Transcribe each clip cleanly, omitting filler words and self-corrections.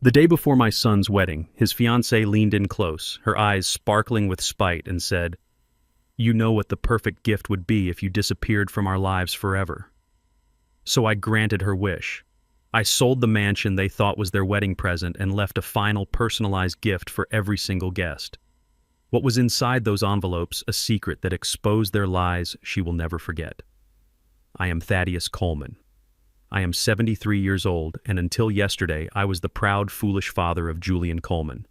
The day before my son's wedding, his fiancée leaned in close, her eyes sparkling with spite, and said, "You know what the perfect gift would be if you disappeared from our lives forever." So I granted her wish. I sold the mansion they thought was their wedding present and left a final personalized gift for every single guest. What was inside those envelopes, a secret that exposed their lies she will never forget. I am Thaddeus Coleman. I am 73 years old, and until yesterday, I was the proud, foolish father of Julian Coleman.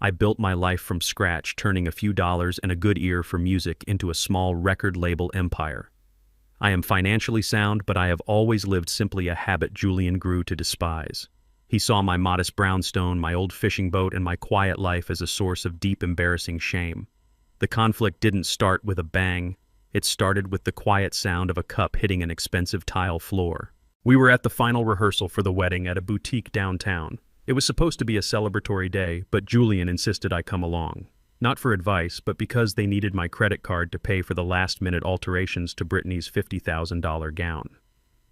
I built my life from scratch, turning a few dollars and a good ear for music into a small record label empire. I am financially sound, but I have always lived simply a habit Julian grew to despise. He saw my modest brownstone, my old fishing boat, and my quiet life as a source of deep, embarrassing shame. The conflict didn't start with a bang. It started with the quiet sound of a cup hitting an expensive tile floor. We were at the final rehearsal for the wedding at a boutique downtown. It was supposed to be a celebratory day, but Julian insisted I come along. Not for advice, but because they needed my credit card to pay for the last-minute alterations to Brittany's $50,000 gown.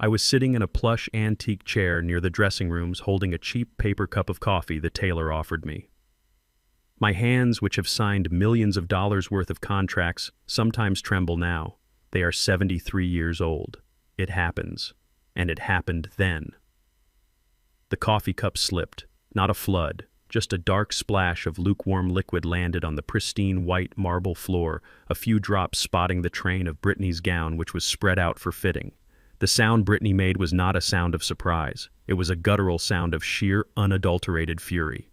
I was sitting in a plush antique chair near the dressing rooms holding a cheap paper cup of coffee the tailor offered me. My hands, which have signed millions of dollars worth of contracts, sometimes tremble now. They are 73 years old. It happens. And it happened then. The coffee cup slipped, not a flood, just a dark splash of lukewarm liquid landed on the pristine white marble floor, a few drops spotting the train of Brittany's gown which was spread out for fitting. The sound Brittany made was not a sound of surprise. It was a guttural sound of sheer, unadulterated fury.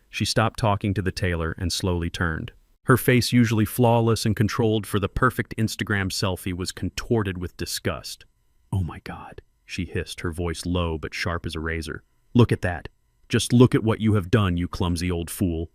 She stopped talking to the tailor and slowly turned. Her face, usually flawless and controlled for the perfect Instagram selfie, was contorted with disgust. "Oh my God," she hissed, her voice low but sharp as a razor. "Look at that. Just look at what you have done, you clumsy old fool."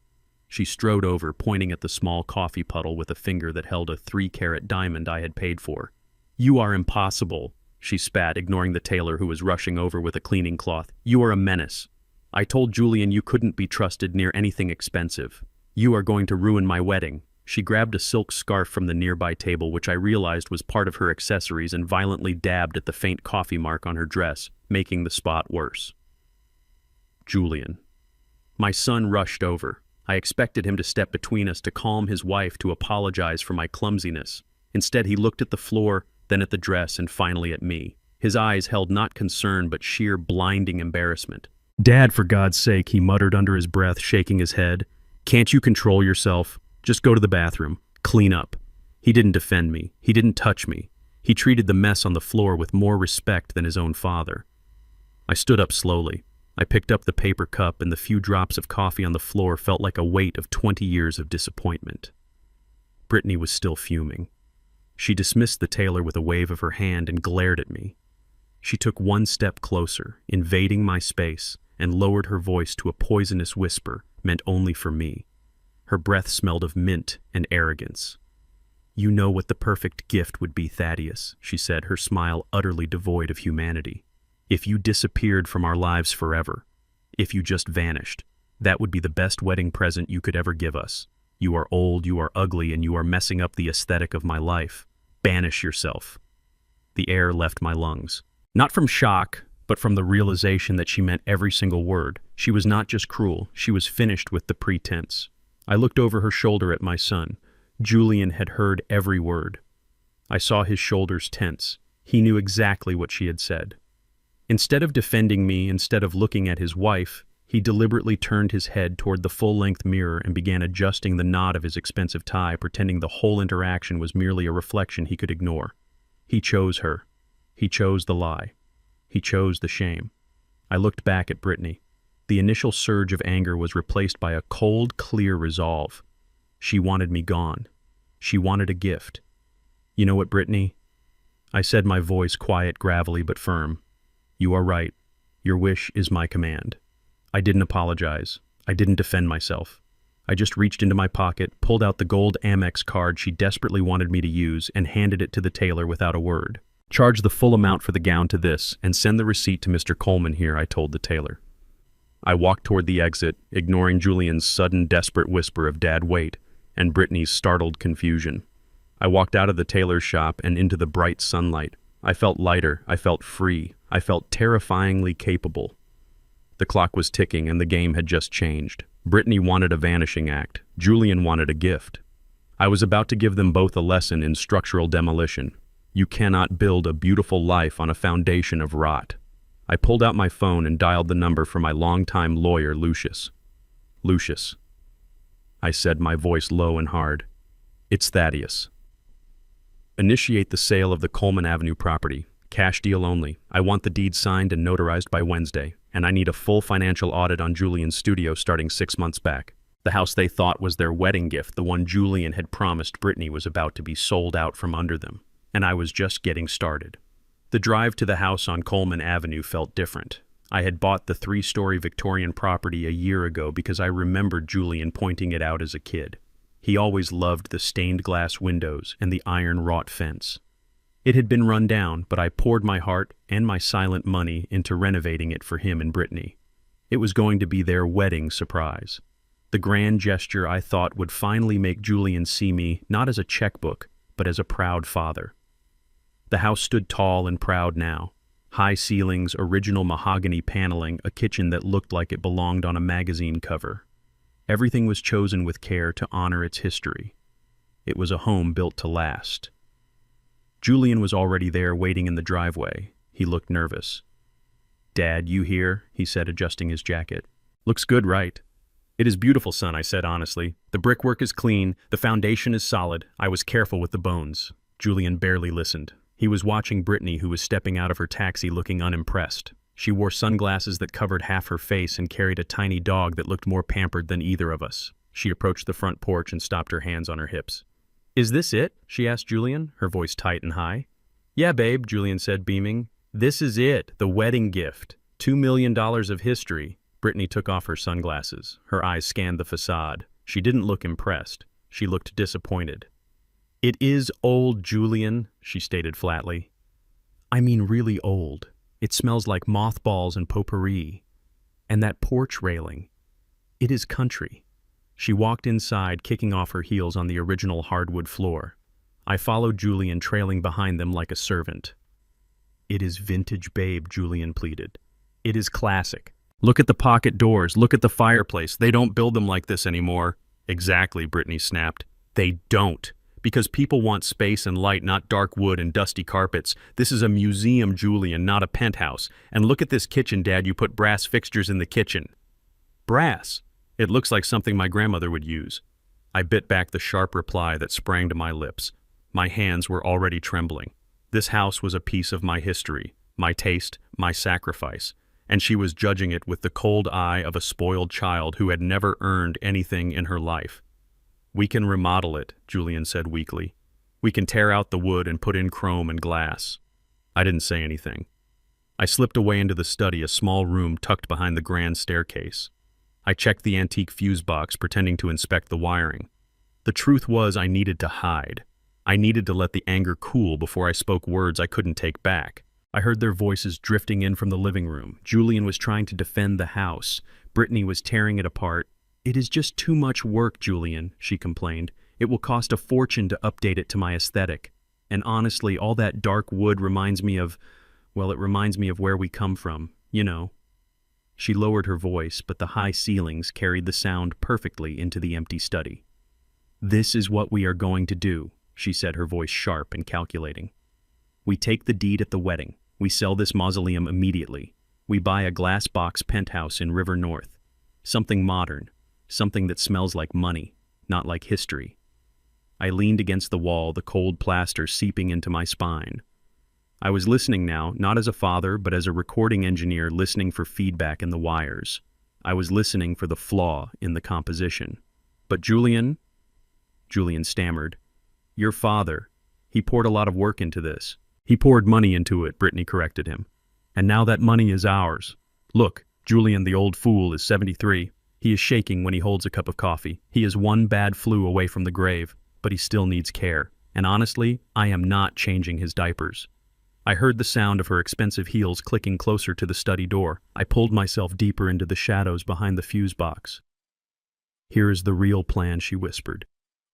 She strode over, pointing at the small coffee puddle with a finger that held a 3-carat diamond I had paid for. "You are impossible," she spat, ignoring the tailor who was rushing over with a cleaning cloth. "You are a menace. I told Julian you couldn't be trusted near anything expensive. You are going to ruin my wedding." She grabbed a silk scarf from the nearby table, which I realized was part of her accessories, and violently dabbed at the faint coffee mark on her dress, making the spot worse. Julian. My son rushed over. I expected him to step between us, to calm his wife, to apologize for my clumsiness. Instead, he looked at the floor, then at the dress, and finally at me. His eyes held not concern, but sheer blinding embarrassment. "Dad, for God's sake," he muttered under his breath, shaking his head. "Can't you control yourself? Just go to the bathroom. Clean up." He didn't defend me. He didn't touch me. He treated the mess on the floor with more respect than his own father. I stood up slowly. I picked up the paper cup, and the few drops of coffee on the floor felt like a weight of 20 years of disappointment. Brittany was still fuming. She dismissed the tailor with a wave of her hand and glared at me. She took one step closer, invading my space, and lowered her voice to a poisonous whisper meant only for me. Her breath smelled of mint and arrogance. "You know what the perfect gift would be, Thaddeus," she said, her smile utterly devoid of humanity. "If you disappeared from our lives forever, if you just vanished, that would be the best wedding present you could ever give us. You are old, you are ugly, and you are messing up the aesthetic of my life. Banish yourself." The air left my lungs. Not from shock, but from the realization that she meant every single word. She was not just cruel, she was finished with the pretense. I looked over her shoulder at my son. Julian had heard every word. I saw his shoulders tense. He knew exactly what she had said. Instead of defending me, instead of looking at his wife, he deliberately turned his head toward the full-length mirror and began adjusting the knot of his expensive tie, pretending the whole interaction was merely a reflection he could ignore. He chose her. He chose the lie. He chose the shame. I looked back at Brittany. The initial surge of anger was replaced by a cold, clear resolve. She wanted me gone. She wanted a gift. "You know what, Brittany?" I said, my voice quiet, gravelly, but firm. "You are right. Your wish is my command." I didn't apologize. I didn't defend myself. I just reached into my pocket, pulled out the gold Amex card she desperately wanted me to use, and handed it to the tailor without a word. "Charge the full amount for the gown to this, and send the receipt to Mr. Coleman here," I told the tailor. I walked toward the exit, ignoring Julian's sudden, desperate whisper of "Dad, wait," and Brittany's startled confusion. I walked out of the tailor's shop and into the bright sunlight. I felt lighter, I felt free, I felt terrifyingly capable. The The clock was ticking and the game had just changed. Brittany wanted a vanishing act. Julian wanted a gift. I was about to give them both a lesson in structural demolition. You cannot build a beautiful life on a foundation of rot. I pulled out my phone and dialed the number for my longtime lawyer, Lucius. Lucius, I said, my voice low and hard. It's Thaddeus. Initiate the sale of the Coleman Avenue property. Cash deal only. I want the deed signed and notarized by Wednesday, and I need a full financial audit on Julian's studio starting 6 months back. The house they thought was their wedding gift, the one Julian had promised Brittany, was about to be sold out from under them, and I was just getting started. The drive to the house on Coleman Avenue felt different. I had bought the 3-story Victorian property a year ago because I remembered Julian pointing it out as a kid. He always loved the stained glass windows and the iron-wrought fence. It had been run down, but I poured my heart and my silent money into renovating it for him and Brittany. It was going to be their wedding surprise. The grand gesture I thought would finally make Julian see me not as a checkbook, but as a proud father. The house stood tall and proud now. High ceilings, original mahogany paneling, a kitchen that looked like it belonged on a magazine cover. Everything was chosen with care to honor its history. It was a home built to last. Julian was already there, waiting in the driveway. He looked nervous. "Dad, you here?" he said, adjusting his jacket. "Looks good, right?" "It is beautiful, son," I said honestly. "The brickwork is clean, the foundation is solid. I was careful with the bones." Julian barely listened. He was watching Brittany, who was stepping out of her taxi looking unimpressed. She wore sunglasses that covered half her face and carried a tiny dog that looked more pampered than either of us. She approached the front porch and stopped her hands on her hips. "Is this it?" she asked Julian, her voice tight and high. "Yeah, babe," Julian said, beaming. "This is it, the wedding gift. $2 million of history." Brittany took off her sunglasses. Her eyes scanned the facade. She didn't look impressed. She looked disappointed. "It is old, Julian," she stated flatly. "I mean really old. It smells like mothballs and potpourri. And that porch railing. It is country." She walked inside, kicking off her heels on the original hardwood floor. I followed Julian, trailing behind them like a servant. "It is vintage, babe," Julian pleaded. "It is classic. Look at the pocket doors. Look at the fireplace. They don't build them like this anymore." "Exactly," Brittany snapped. "They don't. Because people want space and light, not dark wood and dusty carpets. This is a museum, Julian, not a penthouse. And look at this kitchen, Dad. You put brass fixtures in the kitchen." "Brass? It looks like something my grandmother would use." I bit back the sharp reply that sprang to my lips. My hands were already trembling. This house was a piece of my history, my taste, my sacrifice, and she was judging it with the cold eye of a spoiled child who had never earned anything in her life. "We can remodel it," Julian said weakly. "We can tear out the wood and put in chrome and glass." I didn't say anything. I slipped away into the study, a small room tucked behind the grand staircase. I checked the antique fuse box, pretending to inspect the wiring. The truth was, I needed to hide. I needed to let the anger cool before I spoke words I couldn't take back. I heard their voices drifting in from the living room. Julian was trying to defend the house. Brittany was tearing it apart. "It is just too much work, Julian," she complained. "It will cost a fortune to update it to my aesthetic. And honestly, all that dark wood reminds me of, well, it reminds me of where we come from, you know." She lowered her voice, but the high ceilings carried the sound perfectly into the empty study. "This is what we are going to do," she said, her voice sharp and calculating. "We take the deed at the wedding. We sell this mausoleum immediately. We buy a glass box penthouse in River North. Something modern. Something that smells like money, not like history." I leaned against the wall, the cold plaster seeping into my spine. I was listening now, not as a father, but as a recording engineer listening for feedback in the wires. I was listening for the flaw in the composition. "But Julian," Julian stammered, "your father, he poured a lot of work into this." "He poured money into it," Brittany corrected him. "And now that money is ours. Look, Julian, the old fool, is 73. He is shaking when he holds a cup of coffee. He is one bad flu away from the grave, but he still needs care. And honestly, I am not changing his diapers." I heard the sound of her expensive heels clicking closer to the study door. I pulled myself deeper into the shadows behind the fuse box. "Here is the real plan," she whispered.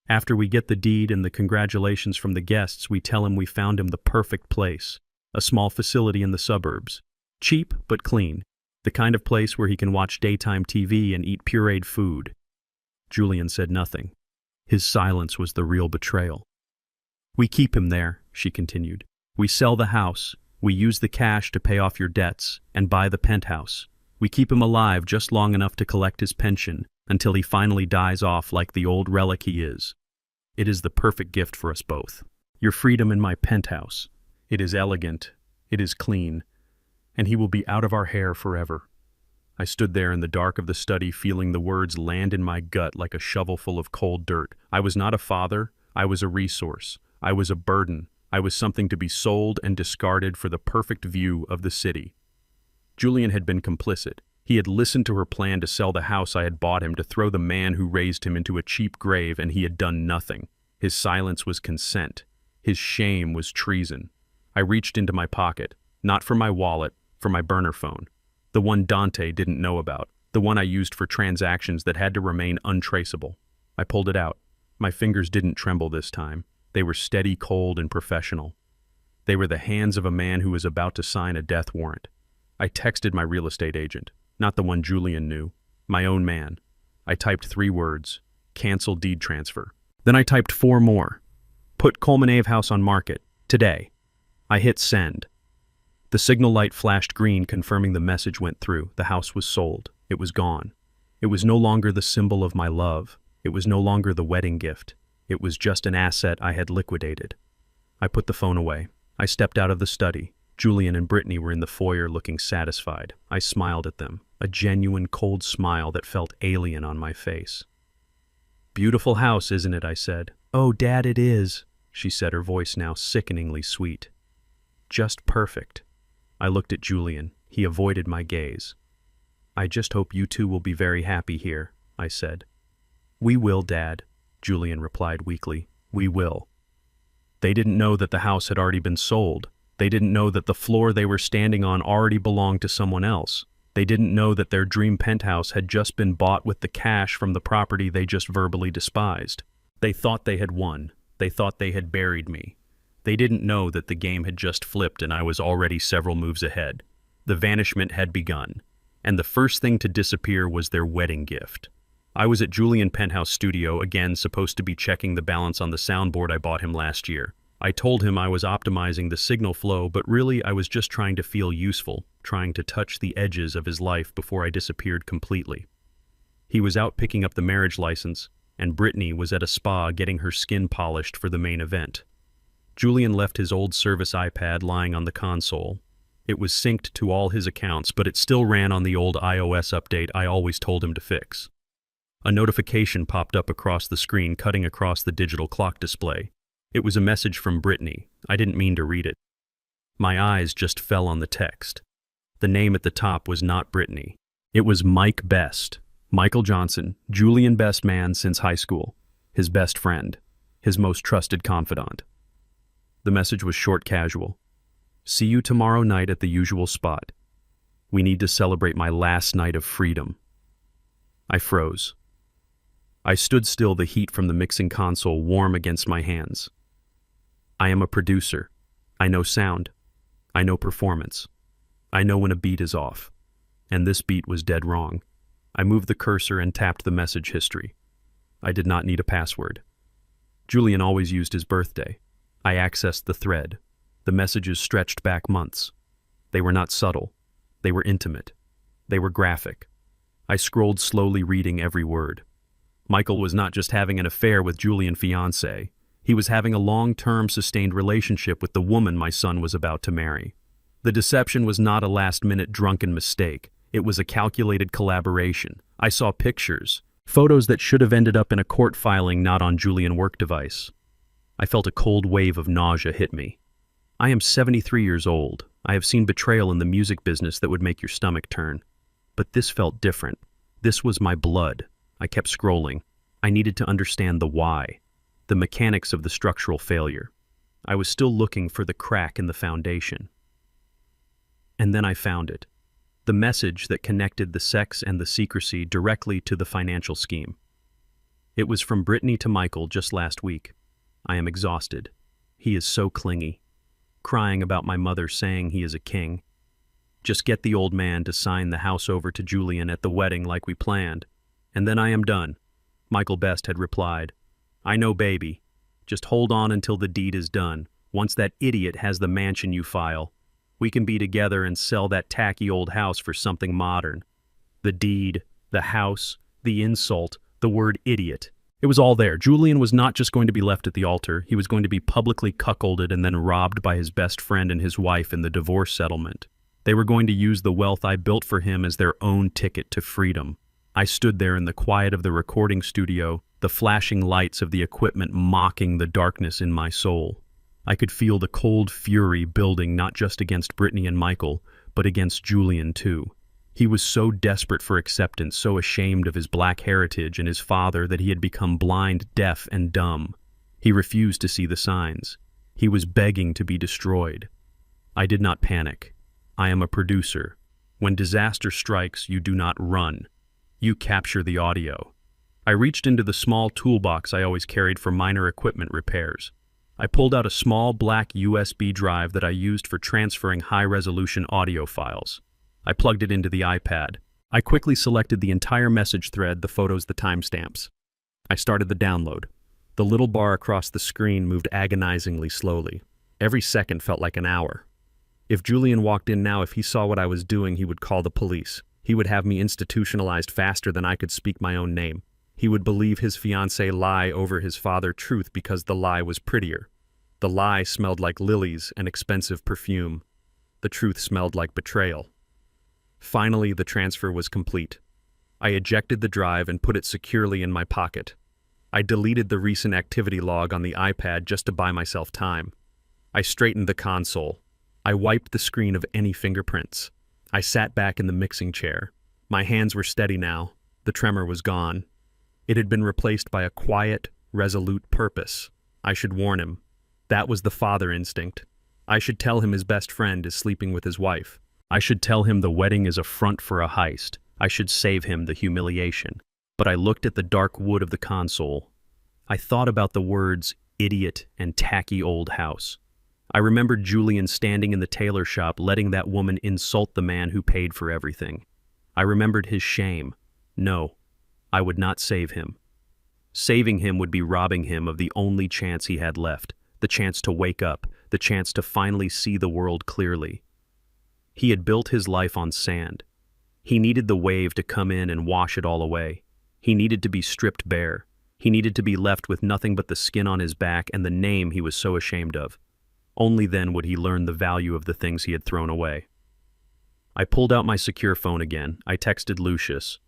"After we get the deed and the congratulations from the guests, we tell him we found him the perfect place. A small facility in the suburbs. Cheap, but clean. The kind of place where he can watch daytime TV and eat pureed food. Julian said nothing. His silence was the real betrayal. We keep him there, she continued. We sell the house. We use the cash to pay off your debts and buy the penthouse. We keep him alive just long enough to collect his pension until he finally dies off like the old relic he is. It is the perfect gift for us both. Your freedom in my penthouse. It is elegant. It is clean. And he will be out of our hair forever. I stood there in the dark of the study feeling the words land in my gut like a shovelful of cold dirt. I was not a father. I was a resource. I was a burden. I was something to be sold and discarded for the perfect view of the city. Julian had been complicit. He had listened to her plan to sell the house I had bought him to throw the man who raised him into a cheap grave, and he had done nothing. His silence was consent. His shame was treason. I reached into my pocket, not for my wallet, for my burner phone. The one Dante didn't know about, the one I used for transactions that had to remain untraceable. I pulled it out. My fingers didn't tremble this time. They were steady, cold, and professional. They were the hands of a man who was about to sign a death warrant. I texted my real estate agent, not the one Julian knew, my own man. I typed 3 words, cancel deed transfer. Then I typed 4 more. Put Colmenave House on market, today. I hit send. The signal light flashed green, confirming the message went through. The house was sold. It was gone. It was no longer the symbol of my love. It was no longer the wedding gift. It was just an asset I had liquidated. I put the phone away. I stepped out of the study. Julian and Brittany were in the foyer looking satisfied. I smiled at them, a genuine cold smile that felt alien on my face. Beautiful house, isn't it? I said. Oh, Dad, it is, she said, her voice now sickeningly sweet. Just perfect. I looked at Julian. He avoided my gaze. I just hope you two will be very happy here, I said. We will, Dad, Julian replied weakly. We will. They didn't know that the house had already been sold. They didn't know that the floor they were standing on already belonged to someone else. They didn't know that their dream penthouse had just been bought with the cash from the property they just verbally despised. They thought they had won. They thought they had buried me. They didn't know that the game had just flipped and I was already several moves ahead. The vanishment had begun, and the first thing to disappear was their wedding gift. I was at Julian Penthouse Studio, again supposed to be checking the balance on the soundboard I bought him last year. I told him I was optimizing the signal flow, but really I was just trying to feel useful, trying to touch the edges of his life before I disappeared completely. He was out picking up the marriage license, and Brittany was at a spa getting her skin polished for the main event. Julian left his old service iPad lying on the console. It was synced to all his accounts, but it still ran on the old iOS update I always told him to fix. A notification popped up across the screen, cutting across the digital clock display. It was a message from Brittany. I didn't mean to read it. My eyes just fell on the text. The name at the top was not Brittany. It was Mike Best. Michael Johnson, Julian best man since high school. His best friend. His most trusted confidant. The message was short, casual. See you tomorrow night at the usual spot. We need to celebrate my last night of freedom. I froze. I stood still, the heat from the mixing console warm against my hands. I am a producer. I know sound. I know performance. I know when a beat is off. And this beat was dead wrong. I moved the cursor and tapped the message history. I did not need a password. Julian always used his birthday. I accessed the thread. The messages stretched back months. They were not subtle. They were intimate. They were graphic. I scrolled slowly, reading every word. Michael was not just having an affair with Julian's fiancée. He was having a long-term, sustained relationship with the woman my son was about to marry. The deception was not a last-minute drunken mistake. It was a calculated collaboration. I saw pictures, photos that should have ended up in a court filing, not on Julian's work device. I felt a cold wave of nausea hit me. I am 73 years old. I have seen betrayal in the music business that would make your stomach turn. But this felt different. This was my blood. I kept scrolling. I needed to understand the why, the mechanics of the structural failure. I was still looking for the crack in the foundation. And then I found it. The message that connected the sex and the secrecy directly to the financial scheme. It was from Brittany to Michael just last week. I am exhausted. He is so clingy. Crying about my mother saying he is a king. Just get the old man to sign the house over to Julian at the wedding like we planned, and then I am done." Michael Best had replied, "I know, baby. Just hold on until the deed is done. Once that idiot has the mansion you file, we can be together and sell that tacky old house for something modern." The deed, the house, the insult, the word idiot. It was all there. Julian was not just going to be left at the altar. He was going to be publicly cuckolded and then robbed by his best friend and his wife in the divorce settlement. They were going to use the wealth I built for him as their own ticket to freedom. I stood there in the quiet of the recording studio, the flashing lights of the equipment mocking the darkness in my soul. I could feel the cold fury building not just against Brittany and Michael, but against Julian too. He was so desperate for acceptance, so ashamed of his black heritage and his father that he had become blind, deaf, and dumb. He refused to see the signs. He was begging to be destroyed. I did not panic. I am a producer. When disaster strikes, you do not run. You capture the audio. I reached into the small toolbox I always carried for minor equipment repairs. I pulled out a small black USB drive that I used for transferring high-resolution audio files. I plugged it into the iPad. I quickly selected the entire message thread, the photos, the timestamps. I started the download. The little bar across the screen moved agonizingly slowly. Every second felt like an hour. If Julian walked in now, if he saw what I was doing, he would call the police. He would have me institutionalized faster than I could speak my own name. He would believe his fiancée lie over his father truth because the lie was prettier. The lie smelled like lilies and expensive perfume. The truth smelled like betrayal. Finally, the transfer was complete. I ejected the drive and put it securely in my pocket. I deleted the recent activity log on the iPad just to buy myself time. I straightened the console. I wiped the screen of any fingerprints. I sat back in the mixing chair. My hands were steady now. The tremor was gone. It had been replaced by a quiet, resolute purpose. I should warn him. That was the father instinct. I should tell him his best friend is sleeping with his wife. I should tell him the wedding is a front for a heist. I should save him the humiliation. But I looked at the dark wood of the console. I thought about the words idiot and tacky old house. I remembered Julian standing in the tailor shop letting that woman insult the man who paid for everything. I remembered his shame. No, I would not save him. Saving him would be robbing him of the only chance he had left, the chance to wake up, the chance to finally see the world clearly. He had built his life on sand. He needed the wave to come in and wash it all away. He needed to be stripped bare. He needed to be left with nothing but the skin on his back and the name he was so ashamed of. Only then would he learn the value of the things he had thrown away. I pulled out my secure phone again. I texted Lucius.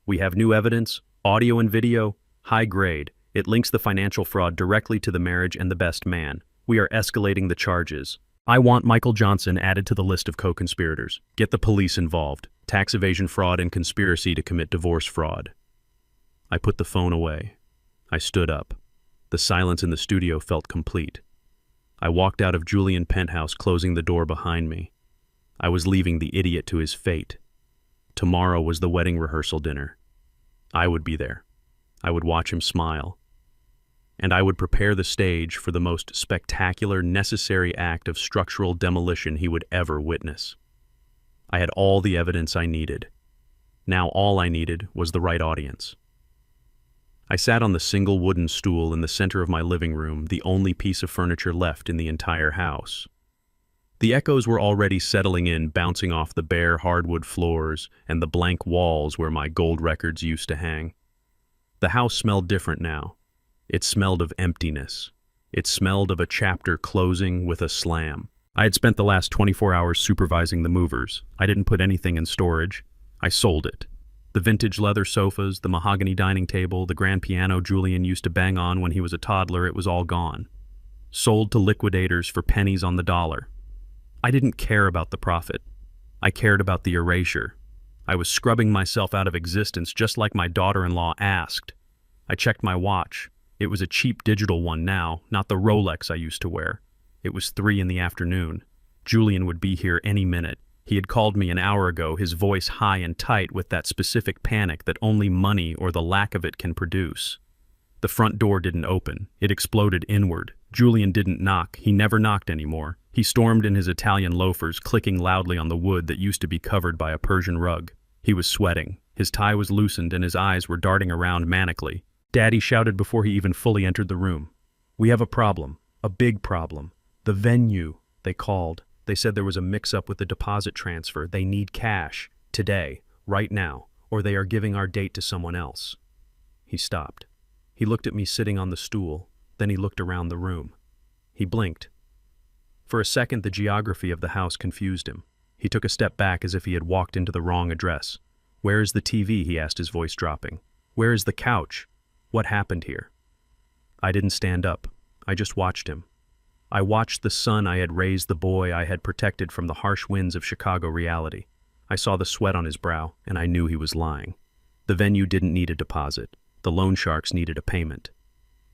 "We have new evidence, audio and video, high grade. It links the financial fraud directly to the marriage and the best man. We are escalating the charges. I want Michael Johnson added to the list of co-conspirators. Get the police involved. Tax evasion fraud and conspiracy to commit divorce fraud." I put the phone away. I stood up. The silence in the studio felt complete. I walked out of Julian Penthouse, closing the door behind me. I was leaving the idiot to his fate. Tomorrow was the wedding rehearsal dinner. I would be there. I would watch him smile. And I would prepare the stage for the most spectacular, necessary act of structural demolition he would ever witness. I had all the evidence I needed. Now all I needed was the right audience. I sat on the single wooden stool in the center of my living room, the only piece of furniture left in the entire house. The echoes were already settling in, bouncing off the bare hardwood floors and the blank walls where my gold records used to hang. The house smelled different now. It smelled of emptiness. It smelled of a chapter closing with a slam. I had spent the last 24 hours supervising the movers. I didn't put anything in storage. I sold it. The vintage leather sofas, the mahogany dining table, the grand piano Julian used to bang on when he was a toddler, it was all gone. Sold to liquidators for pennies on the dollar. I didn't care about the profit. I cared about the erasure. I was scrubbing myself out of existence just like my daughter-in-law asked. I checked my watch. It was a cheap digital one now, not the Rolex I used to wear. It was 3 in the afternoon. Julian would be here any minute. He had called me an hour ago, his voice high and tight with that specific panic that only money or the lack of it can produce. The front door didn't open. It exploded inward. Julian didn't knock. He never knocked anymore. He stormed in his Italian loafers, clicking loudly on the wood that used to be covered by a Persian rug. He was sweating. His tie was loosened and his eyes were darting around manically. Daddy shouted before he even fully entered the room. "We have a problem. A big problem. The venue," they called. They said there was a mix-up with the deposit transfer. They need cash. Today. Right now. Or they are giving our date to someone else. He stopped. He looked at me sitting on the stool. Then he looked around the room. He blinked. For a second, the geography of the house confused him. He took a step back as if he had walked into the wrong address. "Where is the TV?" he asked, his voice dropping. "Where is the couch? What happened here?" I didn't stand up. I just watched him. I watched the son I had raised, the boy I had protected from the harsh winds of Chicago reality. I saw the sweat on his brow, and I knew he was lying. The venue didn't need a deposit. The loan sharks needed a payment.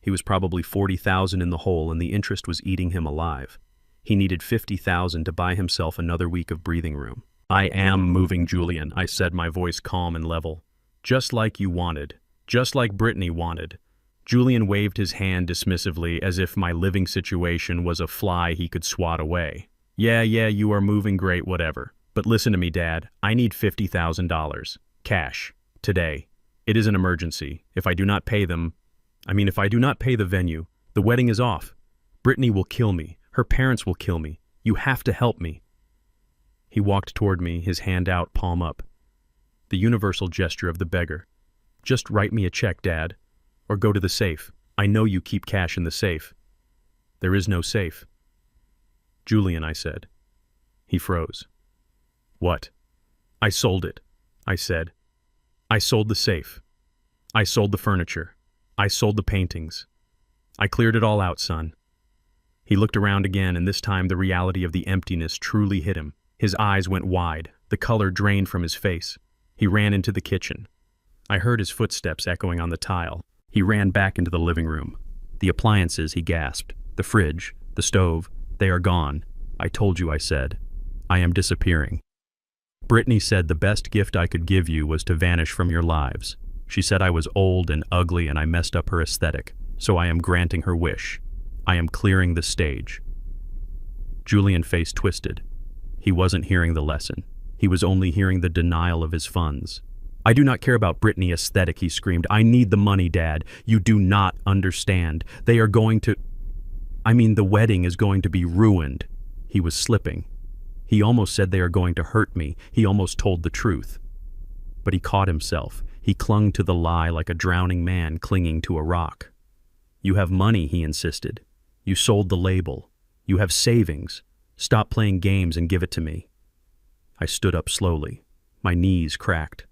He was probably 40,000 in the hole, and the interest was eating him alive. He needed 50,000 to buy himself another week of breathing room. "I am moving, Julian," I said, my voice calm and level. "Just like you wanted. Just like Brittany wanted." Julian waved his hand dismissively, as if my living situation was a fly he could swat away. Yeah, you are moving great, whatever. But listen to me, Dad. I need $50,000. Cash. Today. It is an emergency. If I do not pay the venue, the wedding is off. Brittany will kill me. Her parents will kill me. You have to help me." He walked toward me, his hand out, palm up. The universal gesture of the beggar. "Just write me a check, Dad. Or go to the safe. I know you keep cash in the safe." "There is no safe." "Julian," I said. He froze. "What?" "I sold it," I said. "I sold the safe. I sold the furniture. I sold the paintings. I cleared it all out, son." He looked around again, and this time the reality of the emptiness truly hit him. His eyes went wide. The color drained from his face. He ran into the kitchen. I heard his footsteps echoing on the tile. He ran back into the living room. "The appliances," he gasped. "The fridge, the stove, they are gone. I told you," I said. "I am disappearing. Brittany said the best gift I could give you was to vanish from your lives. She said I was old and ugly and I messed up her aesthetic, so I am granting her wish. I am clearing the stage." Julian's face twisted. He wasn't hearing the lesson. He was only hearing the denial of his funds. "I do not care about Brittany aesthetic," he screamed. "I need the money, Dad. You do not understand. They are going to... the wedding is going to be ruined." He was slipping. He almost said they are going to hurt me. He almost told the truth. But he caught himself. He clung to the lie like a drowning man clinging to a rock. "You have money," he insisted. "You sold the label. You have savings. Stop playing games and give it to me." I stood up slowly. My knees cracked.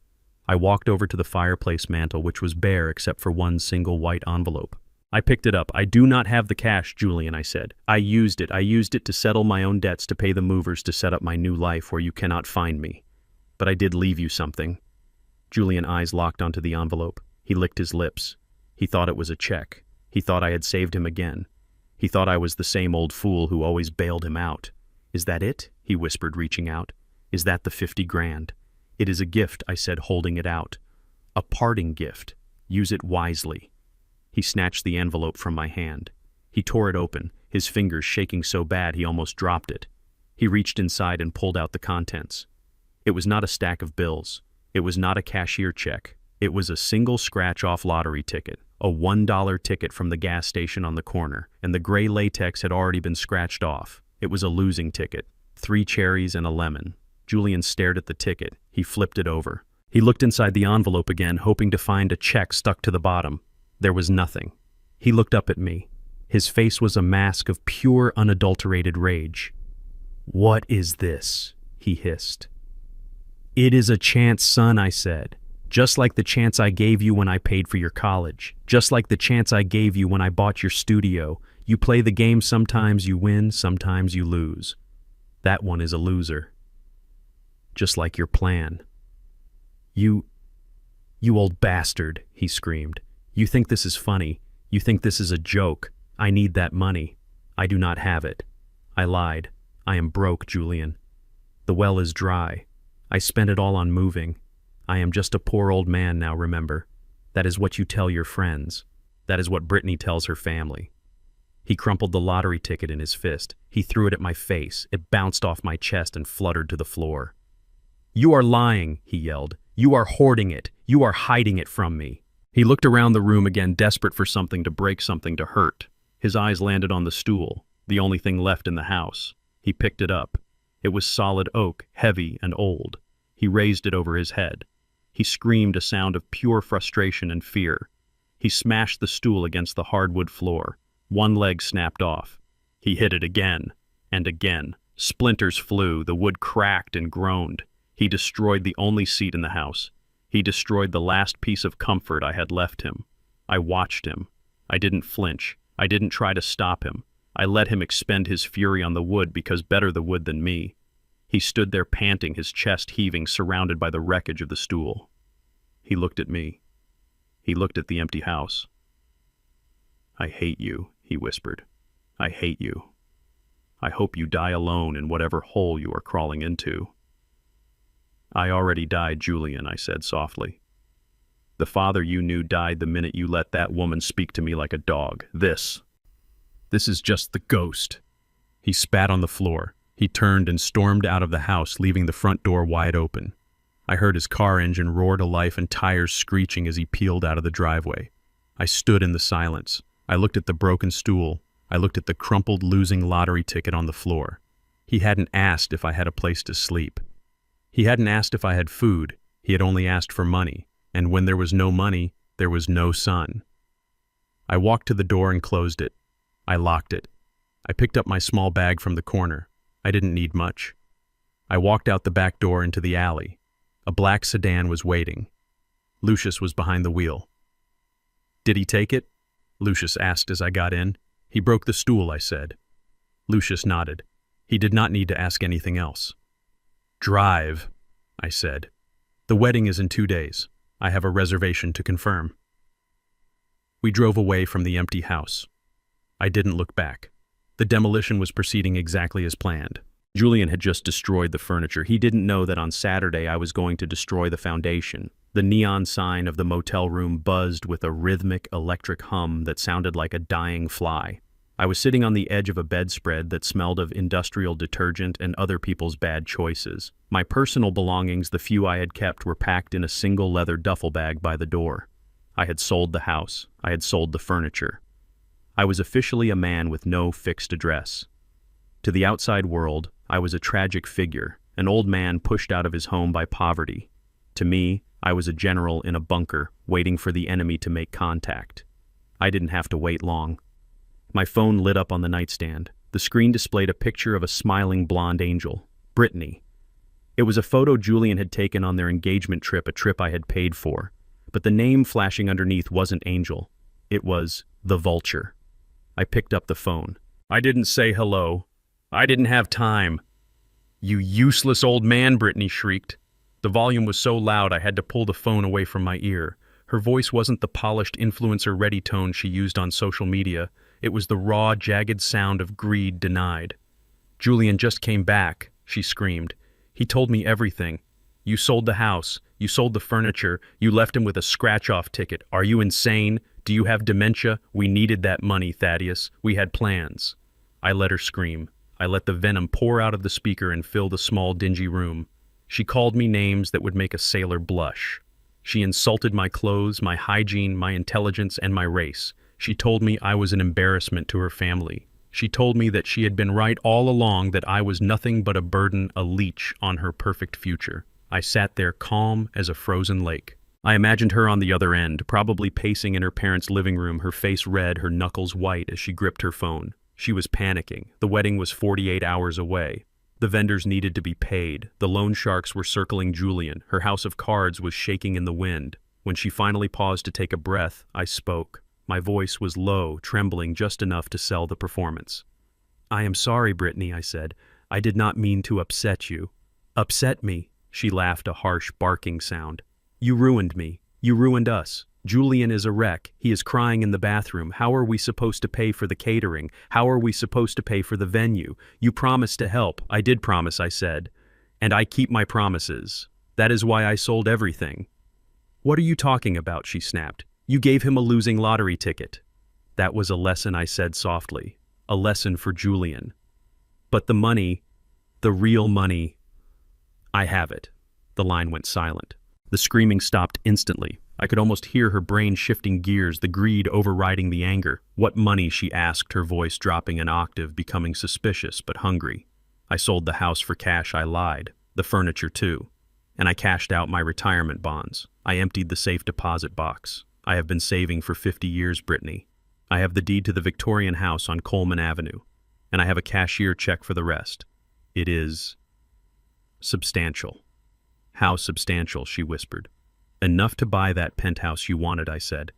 I walked over to the fireplace mantel, which was bare except for one single white envelope. I picked it up. "I do not have the cash, Julian," I said. I used it to settle my own debts, to pay the movers, to set up my new life where you cannot find me. But I did leave you something." Julian's eyes locked onto the envelope. He licked his lips. He thought it was a check. He thought I had saved him again. He thought I was the same old fool who always bailed him out. "Is that it?" he whispered, reaching out. "Is that the 50 grand? "It is a gift," I said, holding it out. "A parting gift. Use it wisely." He snatched the envelope from my hand. He tore it open, his fingers shaking so bad he almost dropped it. He reached inside and pulled out the contents. It was not a stack of bills. It was not a cashier check. It was a single scratch-off lottery ticket, a $1 ticket from the gas station on the corner, and the gray latex had already been scratched off. It was a losing ticket. 3 cherries and a lemon. Julian stared at the ticket. He flipped it over. He looked inside the envelope again, hoping to find a check stuck to the bottom. There was nothing. He looked up at me. His face was a mask of pure, unadulterated rage. "What is this?" he hissed. "It is a chance, son," I said. "Just like the chance I gave you when I paid for your college. Just like the chance I gave you when I bought your studio. You play the game, sometimes you win, sometimes you lose. That one is a loser. Just like your plan." You old bastard," he screamed. "You think this is funny. You think this is a joke. I need that money. I do not have it." I lied. "I am broke, Julian. The well is dry. I spent it all on moving. I am just a poor old man now, remember. That is what you tell your friends. That is what Brittany tells her family." He crumpled the lottery ticket in his fist. He threw it at my face. It bounced off my chest and fluttered to the floor. "You are lying," he yelled. "You are hoarding it. You are hiding it from me." He looked around the room again, desperate for something to break, something to hurt. His eyes landed on the stool, the only thing left in the house. He picked it up. It was solid oak, heavy and old. He raised it over his head. He screamed a sound of pure frustration and fear. He smashed the stool against the hardwood floor. One leg snapped off. He hit it again and again. Splinters flew, the wood cracked and groaned. He destroyed the only seat in the house. He destroyed the last piece of comfort I had left him. I watched him. I didn't flinch. I didn't try to stop him. I let him expend his fury on the wood because better the wood than me. He stood there panting, his chest heaving, surrounded by the wreckage of the stool. He looked at me. He looked at the empty house. "I hate you," he whispered. "I hate you. I hope you die alone in whatever hole you are crawling into." "I already died, Julian," I said softly. "The father you knew died the minute you let that woman speak to me like a dog. This is just the ghost." He spat on the floor. He turned and stormed out of the house, leaving the front door wide open. I heard his car engine roar to life and tires screeching as he peeled out of the driveway. I stood in the silence. I looked at the broken stool. I looked at the crumpled losing lottery ticket on the floor. He hadn't asked if I had a place to sleep. He hadn't asked if I had food. He had only asked for money. And when there was no money, there was no sun. I walked to the door and closed it. I locked it. I picked up my small bag from the corner. I didn't need much. I walked out the back door into the alley. A black sedan was waiting. Lucius was behind the wheel. "Did he take it?" Lucius asked as I got in. "He broke the stool," I said. Lucius nodded. He did not need to ask anything else. "Drive," I said. "The wedding is in 2 days. I have a reservation to confirm." We drove away from the empty house. I didn't look back. The demolition was proceeding exactly as planned. Julian had just destroyed the furniture. He didn't know that on Saturday I was going to destroy the foundation. The neon sign of the motel room buzzed with a rhythmic electric hum that sounded like a dying fly. I was sitting on the edge of a bedspread that smelled of industrial detergent and other people's bad choices. My personal belongings, the few I had kept, were packed in a single leather duffel bag by the door. I had sold the house. I had sold the furniture. I was officially a man with no fixed address. To the outside world, I was a tragic figure, an old man pushed out of his home by poverty. To me, I was a general in a bunker, waiting for the enemy to make contact. I didn't have to wait long. My phone lit up on the nightstand. The screen displayed a picture of a smiling blonde angel, Brittany. It was a photo Julian had taken on their engagement trip, a trip I had paid for. But the name flashing underneath wasn't Angel. It was The Vulture. I picked up the phone. "I didn't say hello. I didn't have time." "You useless old man," Brittany shrieked. The volume was so loud I had to pull the phone away from my ear. Her voice wasn't the polished influencer-ready tone she used on social media. It was the raw, jagged sound of greed denied. "Julian just came back," she screamed. "He told me everything. You sold the house. You sold the furniture. You left him with a scratch-off ticket. Are you insane? Do you have dementia? We needed that money, Thaddeus. We had plans." I let her scream. I let the venom pour out of the speaker and fill the small, dingy room. She called me names that would make a sailor blush. She insulted my clothes, my hygiene, my intelligence, and my race. She told me I was an embarrassment to her family. She told me that she had been right all along, that I was nothing but a burden, a leech on her perfect future. I sat there calm as a frozen lake. I imagined her on the other end, probably pacing in her parents' living room, her face red, her knuckles white as she gripped her phone. She was panicking. The wedding was 48 hours away. The vendors needed to be paid. The loan sharks were circling Julian. Her house of cards was shaking in the wind. When she finally paused to take a breath, I spoke. My voice was low, trembling just enough to sell the performance. "I am sorry, Brittany," I said. "I did not mean to upset you." "Upset me?" She laughed, a harsh, barking sound. "You ruined me. You ruined us. Julian is a wreck. He is crying in the bathroom. How are we supposed to pay for the catering? How are we supposed to pay for the venue? You promised to help." "I did promise," I said. "And I keep my promises. That is why I sold everything." "What are you talking about?" she snapped. "You gave him a losing lottery ticket." That was a lesson, I said softly. A lesson for Julian. But the money, the real money, I have it. The line went silent. The screaming stopped instantly. I could almost hear her brain shifting gears, the greed overriding the anger. What money, she asked, her voice dropping an octave, becoming suspicious but hungry. I sold the house for cash, I lied. The furniture too. And I cashed out my retirement bonds. I emptied the safe deposit box. I have been saving for 50 years, Brittany. I have the deed to the Victorian house on Coleman Avenue. And I have a cashier check for the rest. It is substantial. How substantial, she whispered. Enough to buy that penthouse you wanted, I said.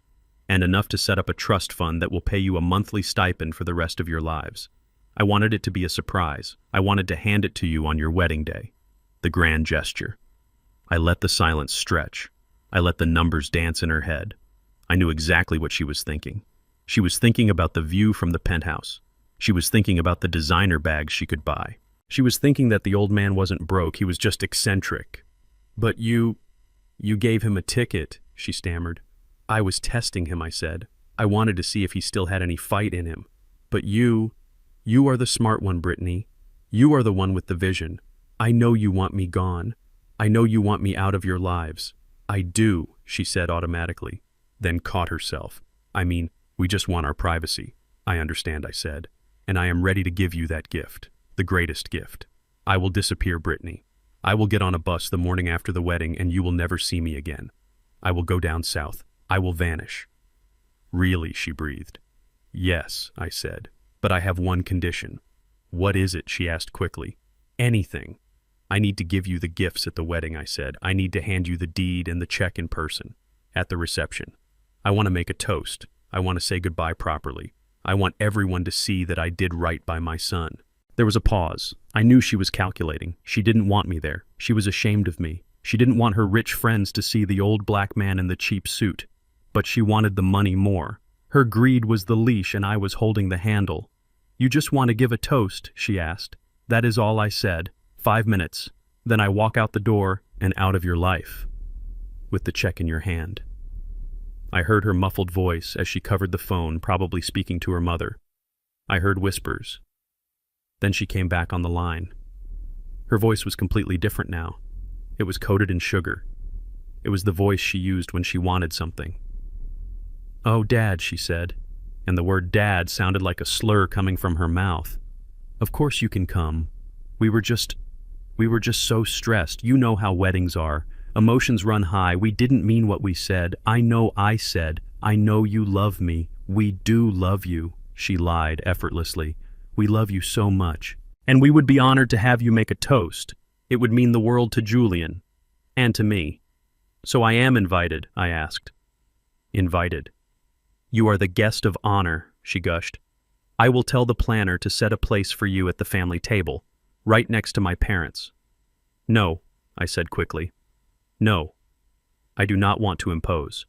And enough to set up a trust fund that will pay you a monthly stipend for the rest of your lives. I wanted it to be a surprise. I wanted to hand it to you on your wedding day. The grand gesture. I let the silence stretch. I let the numbers dance in her head. I knew exactly what she was thinking. She was thinking about the view from the penthouse. She was thinking about the designer bags she could buy. She was thinking that the old man wasn't broke, he was just eccentric. But you gave him a ticket, she stammered. I was testing him, I said. I wanted to see if he still had any fight in him. But you are the smart one, Brittany. You are the one with the vision. I know you want me gone. I know you want me out of your lives. I do, she said automatically, then caught herself. I mean, we just want our privacy. I understand, I said, and I am ready to give you that gift, the greatest gift. I will disappear, Brittany. I will get on a bus the morning after the wedding and you will never see me again. I will go down south. I will vanish. Really, she breathed. Yes, I said, but I have one condition. What is it? She asked quickly. Anything. I need to give you the gifts at the wedding, I said. I need to hand you the deed and the check in person, at the reception. I want to make a toast. I want to say goodbye properly. I want everyone to see that I did right by my son. There was a pause. I knew she was calculating. She didn't want me there. She was ashamed of me. She didn't want her rich friends to see the old black man in the cheap suit. But she wanted the money more. Her greed was the leash and I was holding the handle. You just want to give a toast, she asked. That is all I said. 5 minutes. Then I walk out the door and out of your life. With the check in your hand. I heard her muffled voice as she covered the phone, probably speaking to her mother. I heard whispers. Then she came back on the line. Her voice was completely different now. It was coated in sugar. It was the voice she used when she wanted something. Oh, Dad, she said, and the word Dad sounded like a slur coming from her mouth. Of course you can come. We were just so stressed. You know how weddings are. Emotions run high. We didn't mean what we said. I know I said. I know you love me. We do love you, she lied effortlessly. We love you so much. And we would be honored to have you make a toast. It would mean the world to Julian. And to me. So I am invited, I asked. Invited. You are the guest of honor, she gushed. I will tell the planner to set a place for you at the family table, right next to my parents. No, I said quickly. No. I do not want to impose.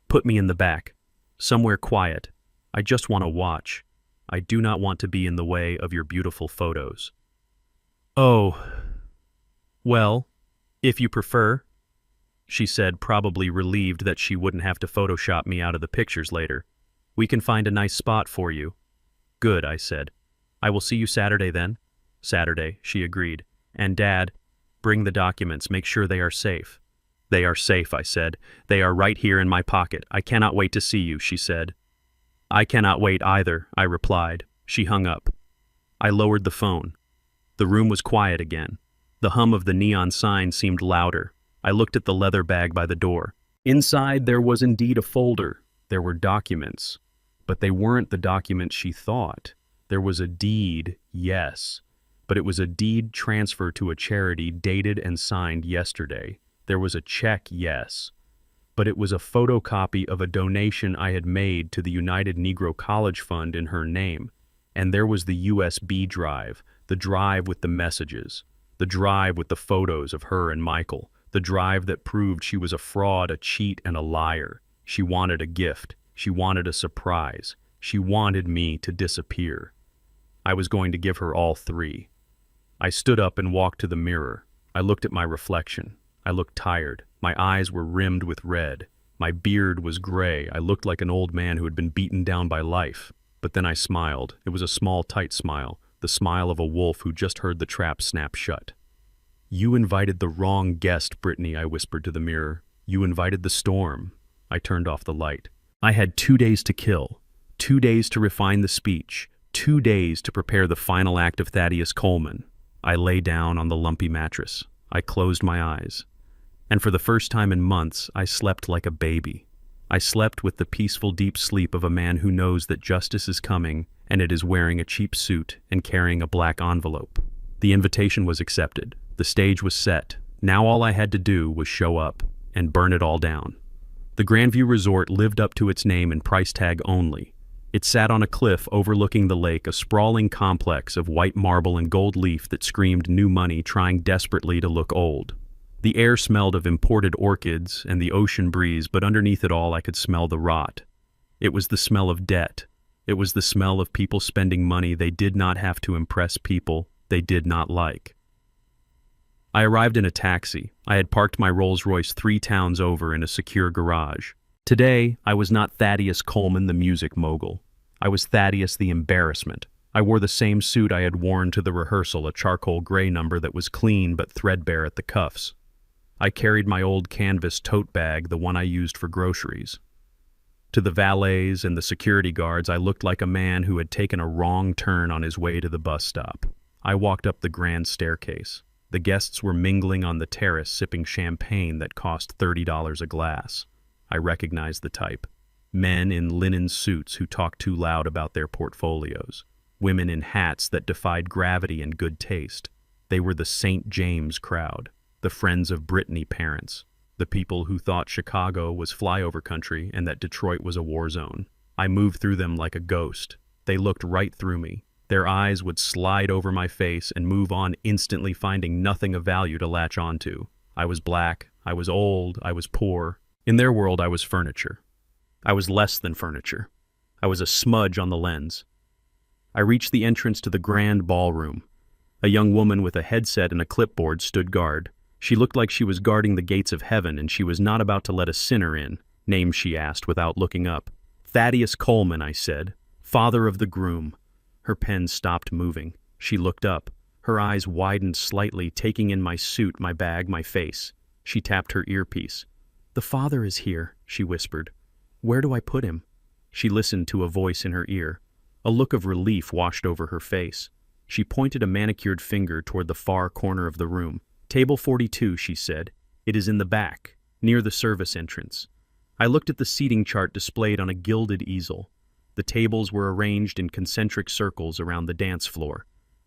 Put me in the back, somewhere quiet. I just want to watch. I do not want to be in the way of your beautiful photos. Oh, well, if you prefer, she said, probably relieved that she wouldn't have to Photoshop me out of the pictures later. We can find a nice spot for you. Good, I said. I will see you Saturday then. Saturday, she agreed. And Dad, bring the documents, make sure they are safe. They are safe, I said. They are right here in my pocket. I cannot wait to see you, she said. I cannot wait either, I replied. She hung up. I lowered the phone. The room was quiet again. The hum of the neon sign seemed louder. I looked at the leather bag by the door. Inside there was indeed a folder. There were documents. But they weren't the documents she thought. There was a deed, yes. But it was a deed transfer to a charity dated and signed yesterday. There was a check, yes. But it was a photocopy of a donation I had made to the United Negro College Fund in her name. And there was the USB drive, the drive with the messages, the drive with the photos of her and Michael, the drive that proved she was a fraud, a cheat, and a liar. She wanted a gift. She wanted a surprise. She wanted me to disappear. I was going to give her all three. I stood up and walked to the mirror. I looked at my reflection. I looked tired. My eyes were rimmed with red. My beard was gray. I looked like an old man who had been beaten down by life. But then I smiled. It was a small, tight smile, the smile of a wolf who just heard the trap snap shut. "You invited the wrong guest, Brittany," I whispered to the mirror. "You invited the storm." I turned off the light. I had 2 days to kill, 2 days to refine the speech, 2 days to prepare the final act of Thaddeus Coleman. I lay down on the lumpy mattress. I closed my eyes. And for the first time in months, I slept like a baby. I slept with the peaceful, deep sleep of a man who knows that justice is coming and it is wearing a cheap suit and carrying a black envelope. The invitation was accepted. The stage was set. Now all I had to do was show up and burn it all down. The Grandview Resort lived up to its name and price tag only. It sat on a cliff overlooking the lake, a sprawling complex of white marble and gold leaf that screamed new money, trying desperately to look old. The air smelled of imported orchids and the ocean breeze, but underneath it all I could smell the rot. It was the smell of debt. It was the smell of people spending money they did not have to impress people they did not like. I arrived in a taxi. I had parked my Rolls-Royce 3 towns over in a secure garage. Today, I was not Thaddeus Coleman, the music mogul. I was Thaddeus the embarrassment. I wore the same suit I had worn to the rehearsal, a charcoal gray number that was clean but threadbare at the cuffs. I carried my old canvas tote bag, the one I used for groceries. To the valets and the security guards, I looked like a man who had taken a wrong turn on his way to the bus stop. I walked up the grand staircase. The guests were mingling on the terrace, sipping champagne that cost $30 a glass. I recognized the type. Men in linen suits who talked too loud about their portfolios. Women in hats that defied gravity and good taste. They were the St. James crowd, the friends of Brittany parents, the people who thought Chicago was flyover country and that Detroit was a war zone. I moved through them like a ghost. They looked right through me. Their eyes would slide over my face and move on, instantly finding nothing of value to latch onto. I was black, I was old, I was poor. In their world, I was furniture. I was less than furniture. I was a smudge on the lens. I reached the entrance to the grand ballroom. A young woman with a headset and a clipboard stood guard. She looked like she was guarding the gates of heaven, and she was not about to let a sinner in. "Name?" she asked without looking up. "Thaddeus Coleman," I said. "Father of the groom." Her pen stopped moving. She looked up. Her eyes widened slightly, taking in my suit, my bag, my face. She tapped her earpiece. "The father is here," she whispered. "Where do I put him?" She listened to a voice in her ear. A look of relief washed over her face. She pointed a manicured finger toward the far corner of the room. "Table 42, she said. "It is in the back, near the service entrance." I looked at the seating chart displayed on a gilded easel. The tables were arranged in concentric circles around the dance floor.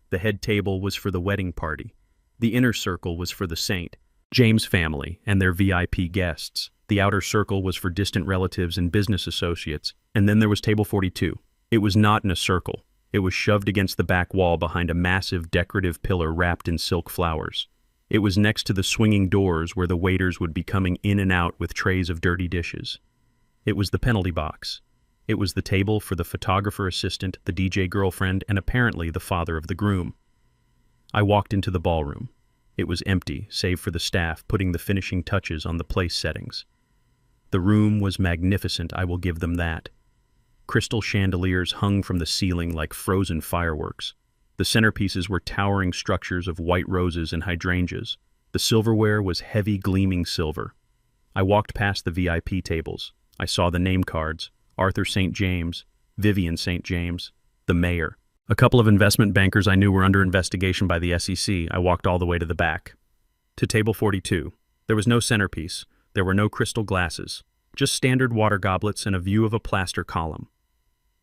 The head table was for the wedding party. The inner circle was for the St. James family and their VIP guests. The outer circle was for distant relatives and business associates. And then there was table 42. It was not in a circle. It was shoved against the back wall behind a massive decorative pillar wrapped in silk flowers. It was next to the swinging doors where the waiters would be coming in and out with trays of dirty dishes. It was the penalty box. It was the table for the photographer assistant, the DJ girlfriend, and apparently the father of the groom. I walked into the ballroom. It was empty, save for the staff putting the finishing touches on the place settings. The room was magnificent, I will give them that. Crystal chandeliers hung from the ceiling like frozen fireworks. The centerpieces were towering structures of white roses and hydrangeas. The silverware was heavy, gleaming silver. I walked past the VIP tables. I saw the name cards. Arthur St. James, Vivian St. James, the mayor. A couple of investment bankers I knew were under investigation by the SEC. I walked all the way to the back. To table 42. There was no centerpiece. There were no crystal glasses. Just standard water goblets and a view of a plaster column.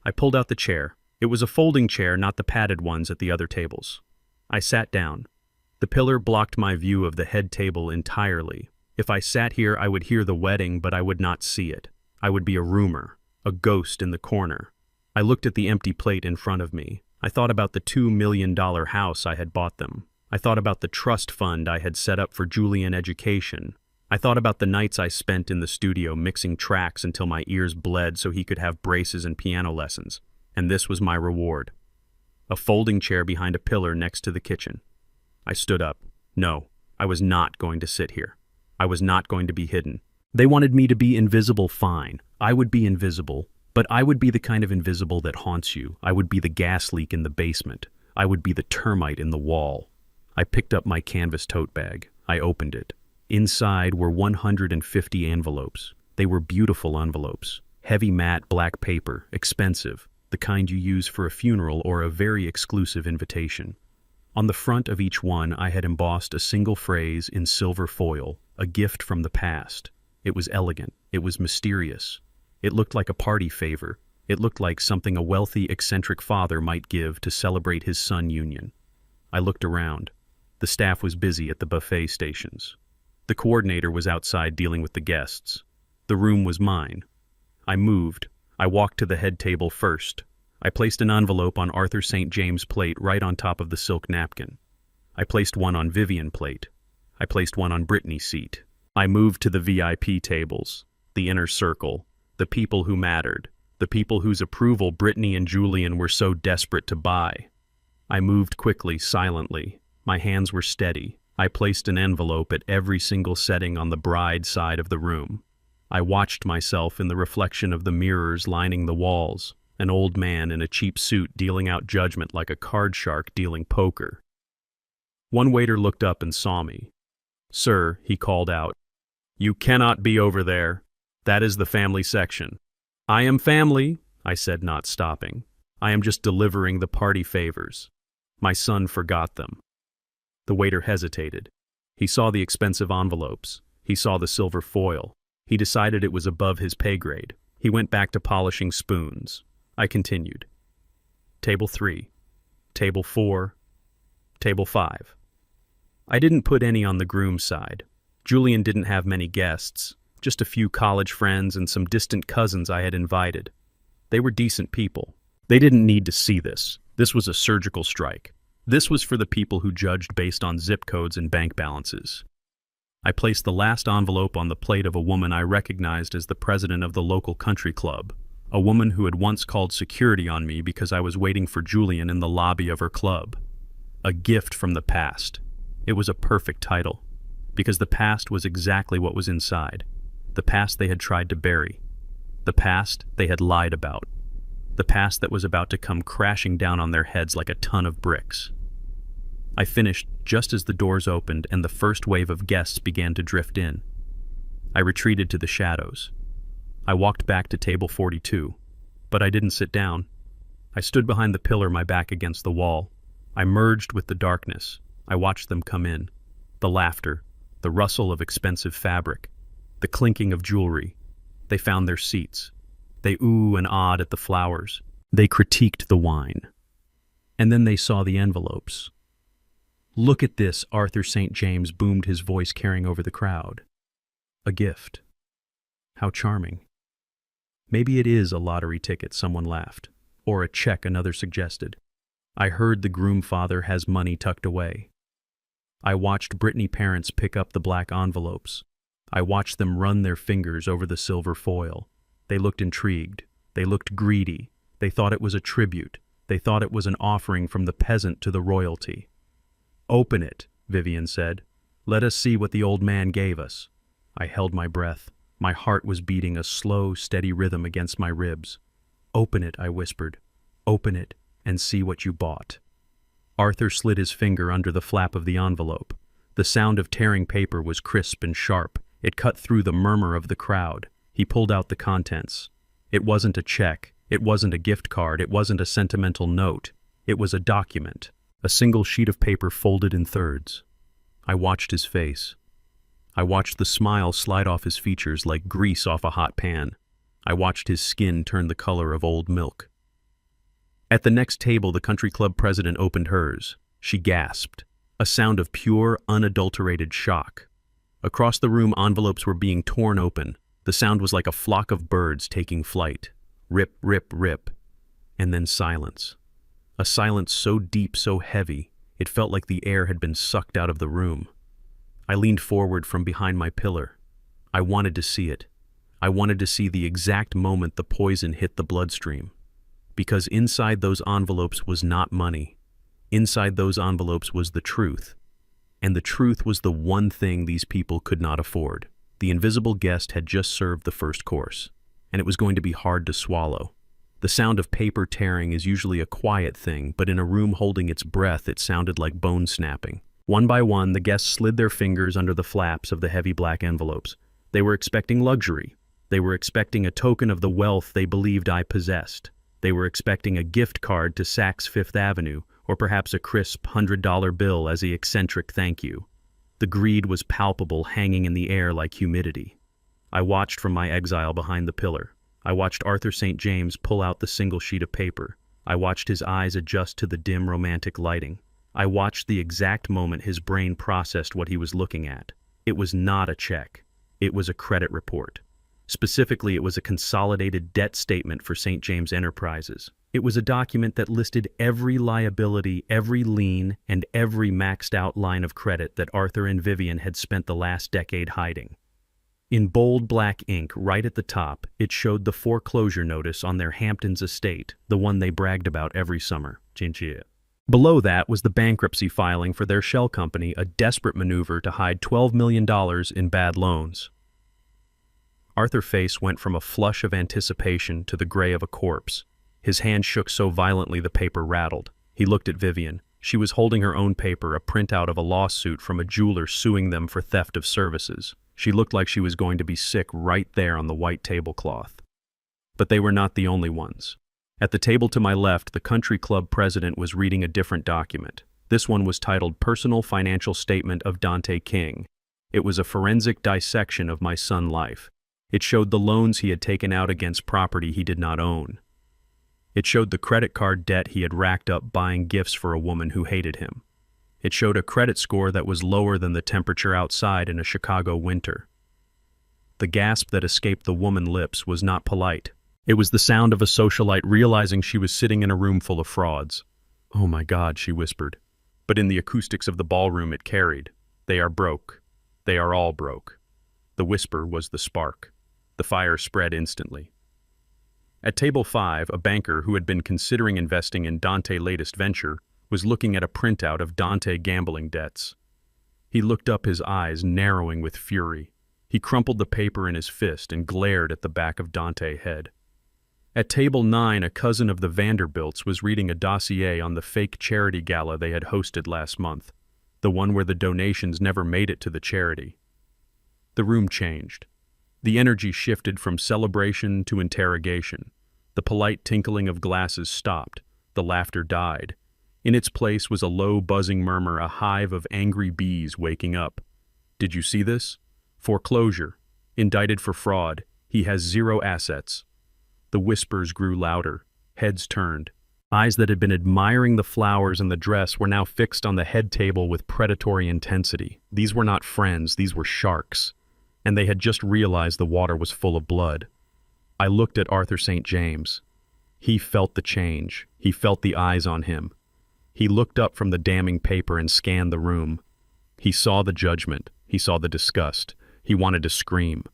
I pulled out the chair. It was a folding chair, not the padded ones at the other tables. I sat down. The pillar blocked my view of the head table entirely. If I sat here, I would hear the wedding, but I would not see it. I would be a rumor. A ghost in the corner. I looked at the empty plate in front of me. I thought about the $2 million house I had bought them. I thought about the trust fund I had set up for Julian education. I thought about the nights I spent in the studio mixing tracks until my ears bled so he could have braces and piano lessons. And this was my reward. A folding chair behind a pillar next to the kitchen. I stood up. No, I was not going to sit here. I was not going to be hidden. They wanted me to be invisible, fine. I would be invisible, but I would be the kind of invisible that haunts you. I would be the gas leak in the basement. I would be the termite in the wall. I picked up my canvas tote bag. I opened it. Inside were 150 envelopes. They were beautiful envelopes. Heavy matte black paper, expensive, the kind you use for a funeral or a very exclusive invitation. On the front of each one I had embossed a single phrase in silver foil, a gift from the past. It was elegant. It was mysterious. It looked like a party favor. It looked like something a wealthy, eccentric father might give to celebrate his son union. I looked around. The staff was busy at the buffet stations. The coordinator was outside dealing with the guests. The room was mine. I moved. I walked to the head table first. I placed an envelope on Arthur St. James' plate right on top of the silk napkin. I placed one on Vivian plate. I placed one on Brittany's seat. I moved to the VIP tables, the inner circle, the people who mattered, the people whose approval Brittany and Julian were so desperate to buy. I moved quickly, silently. My hands were steady. I placed an envelope at every single setting on the bride side of the room. I watched myself in the reflection of the mirrors lining the walls, an old man in a cheap suit dealing out judgment like a card shark dealing poker. One waiter looked up and saw me. "Sir," he called out, "you cannot be over there. That is the family section." "I am family," I said, not stopping. "I am just delivering the party favors. My son forgot them." The waiter hesitated. He saw the expensive envelopes. He saw the silver foil. He decided it was above his pay grade. He went back to polishing spoons. I continued. Table 3, Table 4, Table 5. I didn't put any on the groom's side. Julian didn't have many guests, just a few college friends and some distant cousins I had invited. They were decent people. They didn't need to see this. This was a surgical strike. This was for the people who judged based on zip codes and bank balances. I placed the last envelope on the plate of a woman I recognized as the president of the local country club, a woman who had once called security on me because I was waiting for Julian in the lobby of her club. A gift from the past. It was a perfect title, because the past was exactly what was inside. The past they had tried to bury. The past they had lied about. The past that was about to come crashing down on their heads like a ton of bricks. I finished just as the doors opened and the first wave of guests began to drift in. I retreated to the shadows. I walked back to table 42, but I didn't sit down. I stood behind the pillar, my back against the wall. I merged with the darkness. I watched them come in. The laughter, the rustle of expensive fabric, the clinking of jewelry. They found their seats. They ooh and ahhed at the flowers. They critiqued the wine. And then they saw the envelopes. "Look at this," Arthur St. James boomed, his voice carrying over the crowd. "A gift. How charming." "Maybe it is a lottery ticket," someone laughed. "Or a check," another suggested. I heard the groom father has money tucked away. I watched Brittany parents pick up the black envelopes. I watched them run their fingers over the silver foil. They looked intrigued. They looked greedy. They thought it was a tribute. They thought it was an offering from the peasant to the royalty. "Open it," Vivian said. "Let us see what the old man gave us." I held my breath. My heart was beating a slow, steady rhythm against my ribs. "Open it," I whispered. "Open it and see what you bought." Arthur slid his finger under the flap of the envelope. The sound of tearing paper was crisp and sharp. It cut through the murmur of the crowd. He pulled out the contents. It wasn't a check. It wasn't a gift card. It wasn't a sentimental note. It was a document. A single sheet of paper folded in thirds. I watched his face. I watched the smile slide off his features like grease off a hot pan. I watched his skin turn the color of old milk. At the next table, the country club president opened hers. She gasped, a sound of pure, unadulterated shock. Across the room, envelopes were being torn open. The sound was like a flock of birds taking flight. Rip, rip, rip. And then silence. A silence so deep, so heavy, it felt like the air had been sucked out of the room. I leaned forward from behind my pillar. I wanted to see it. I wanted to see the exact moment the poison hit the bloodstream. Because inside those envelopes was not money. Inside those envelopes was the truth. And the truth was the one thing these people could not afford. The invisible guest had just served the first course, and it was going to be hard to swallow. The sound of paper tearing is usually a quiet thing, but in a room holding its breath, it sounded like bone snapping. One by one, the guests slid their fingers under the flaps of the heavy black envelopes. They were expecting luxury. They were expecting a token of the wealth they believed I possessed. They were expecting a gift card to Saks Fifth Avenue, or perhaps a crisp $100 bill as the eccentric thank you. The greed was palpable, hanging in the air like humidity. I watched from my exile behind the pillar. I watched Arthur St. James pull out the single sheet of paper. I watched his eyes adjust to the dim romantic lighting. I watched the exact moment his brain processed what he was looking at. It was not a check. It was a credit report. Specifically, it was a consolidated debt statement for St. James Enterprises. It was a document that listed every liability, every lien, and every maxed-out line of credit that Arthur and Vivian had spent the last decade hiding. In bold black ink, right at the top, it showed the foreclosure notice on their Hamptons estate, the one they bragged about every summer. Below that was the bankruptcy filing for their shell company, a desperate maneuver to hide $12 million in bad loans. Arthur's face went from a flush of anticipation to the gray of a corpse. His hand shook so violently the paper rattled. He looked at Vivian. She was holding her own paper, a printout of a lawsuit from a jeweler suing them for theft of services. She looked like she was going to be sick right there on the white tablecloth. But they were not the only ones. At the table to my left, the country club president was reading a different document. This one was titled Personal Financial Statement of Dante King. It was a forensic dissection of my son's life. It showed the loans he had taken out against property he did not own. It showed the credit card debt he had racked up buying gifts for a woman who hated him. It showed a credit score that was lower than the temperature outside in a Chicago winter. The gasp that escaped the woman's lips was not polite. It was the sound of a socialite realizing she was sitting in a room full of frauds. "Oh my God," she whispered. But in the acoustics of the ballroom it carried. "They are broke. They are all broke." The whisper was the spark. The fire spread instantly. At table 5, a banker who had been considering investing in Dante's latest venture was looking at a printout of Dante gambling debts. He looked up, his eyes narrowing with fury. He crumpled the paper in his fist and glared at the back of Dante's head. At table 9, a cousin of the Vanderbilts was reading a dossier on the fake charity gala they had hosted last month, the one where the donations never made it to the charity. The room changed. The energy shifted from celebration to interrogation. The polite tinkling of glasses stopped. The laughter died. In its place was a low, buzzing murmur, a hive of angry bees waking up. "Did you see this? Foreclosure. Indicted for fraud. He has 0 assets." The whispers grew louder. Heads turned. Eyes that had been admiring the flowers and the dress were now fixed on the head table with predatory intensity. These were not friends, these were sharks. And they had just realized the water was full of blood. I looked at Arthur St. James. He felt the change. He felt the eyes on him. He looked up from the damning paper and scanned the room. He saw the judgment. He saw the disgust. He wanted to scream.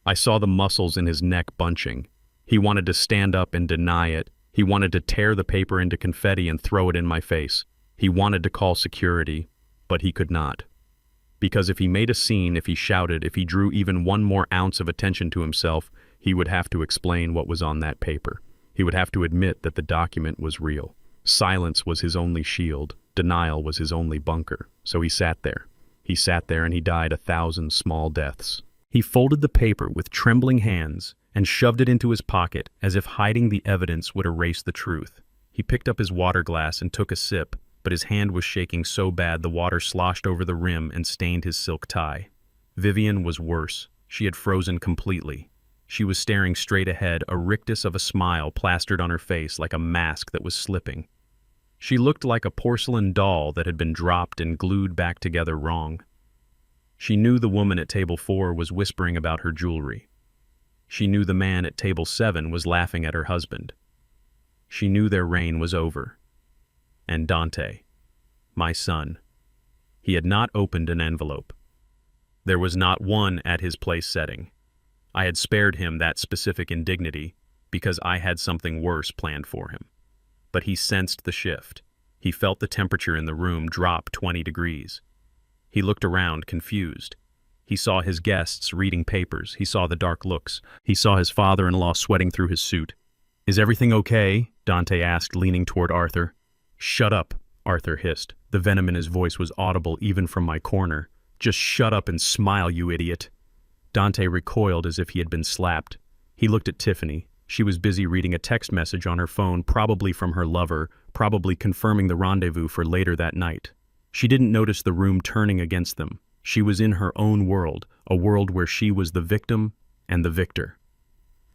I saw the muscles in his neck bunching. He wanted to stand up and deny it. He wanted to tear the paper into confetti and throw it in my face. He wanted to call security, but he could not. Because if he made a scene, if he shouted, if he drew even one more ounce of attention to himself, he would have to explain what was on that paper. He would have to admit that the document was real. Silence was his only shield. Denial was his only bunker. So he sat there. He sat there and he died 1,000 small deaths. He folded the paper with trembling hands and shoved it into his pocket as if hiding the evidence would erase the truth. He picked up his water glass and took a sip, but his hand was shaking so bad the water sloshed over the rim and stained his silk tie. Vivian was worse. She had frozen completely. She was staring straight ahead, a rictus of a smile plastered on her face like a mask that was slipping. She looked like a porcelain doll that had been dropped and glued back together wrong. She knew the woman at table 4 was whispering about her jewelry. She knew the man at table 7 was laughing at her husband. She knew their reign was over. And Dante, my son, he had not opened an envelope. There was not one at his place setting. I had spared him that specific indignity because I had something worse planned for him. But he sensed the shift. He felt the temperature in the room drop 20 degrees. He looked around, confused. He saw his guests reading papers. He saw the dark looks. He saw his father-in-law sweating through his suit. "Is everything okay?" Dante asked, leaning toward Arthur. "Shut up," Arthur hissed. The venom in his voice was audible even from my corner. "Just shut up and smile, you idiot." Dante recoiled as if he had been slapped. He looked at Tiffany. She was busy reading a text message on her phone, probably from her lover, probably confirming the rendezvous for later that night. She didn't notice the room turning against them. She was in her own world, a world where she was the victim and the victor.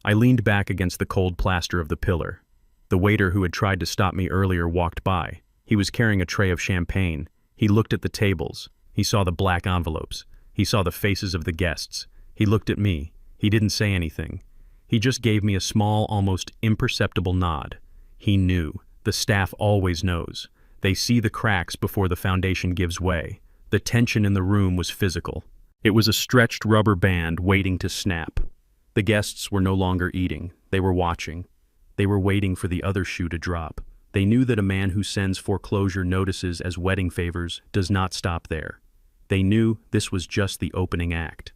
I leaned back against the cold plaster of the pillar. The waiter who had tried to stop me earlier walked by. He was carrying a tray of champagne. He looked at the tables. He saw the black envelopes. He saw the faces of the guests. He looked at me. He didn't say anything. He just gave me a small, almost imperceptible nod. He knew. The staff always knows. They see the cracks before the foundation gives way. The tension in the room was physical. It was a stretched rubber band waiting to snap. The guests were no longer eating. They were watching. They were waiting for the other shoe to drop. They knew that a man who sends foreclosure notices as wedding favors does not stop there. They knew this was just the opening act.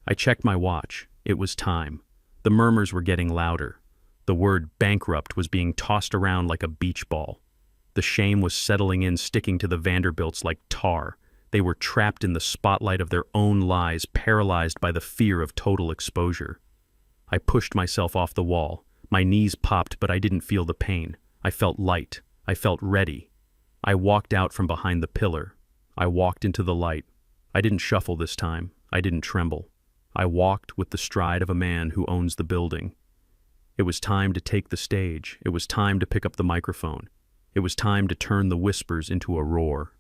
I checked my watch. It was time. The murmurs were getting louder. The word bankrupt was being tossed around like a beach ball. The shame was settling in, sticking to the Vanderbilts like tar. They were trapped in the spotlight of their own lies, paralyzed by the fear of total exposure. I pushed myself off the wall. My knees popped, but I didn't feel the pain. I felt light. I felt ready. I walked out from behind the pillar. I walked into the light. I didn't shuffle this time. I didn't tremble. I walked with the stride of a man who owns the building. It was time to take the stage. It was time to pick up the microphone. It was time to turn the whispers into a roar.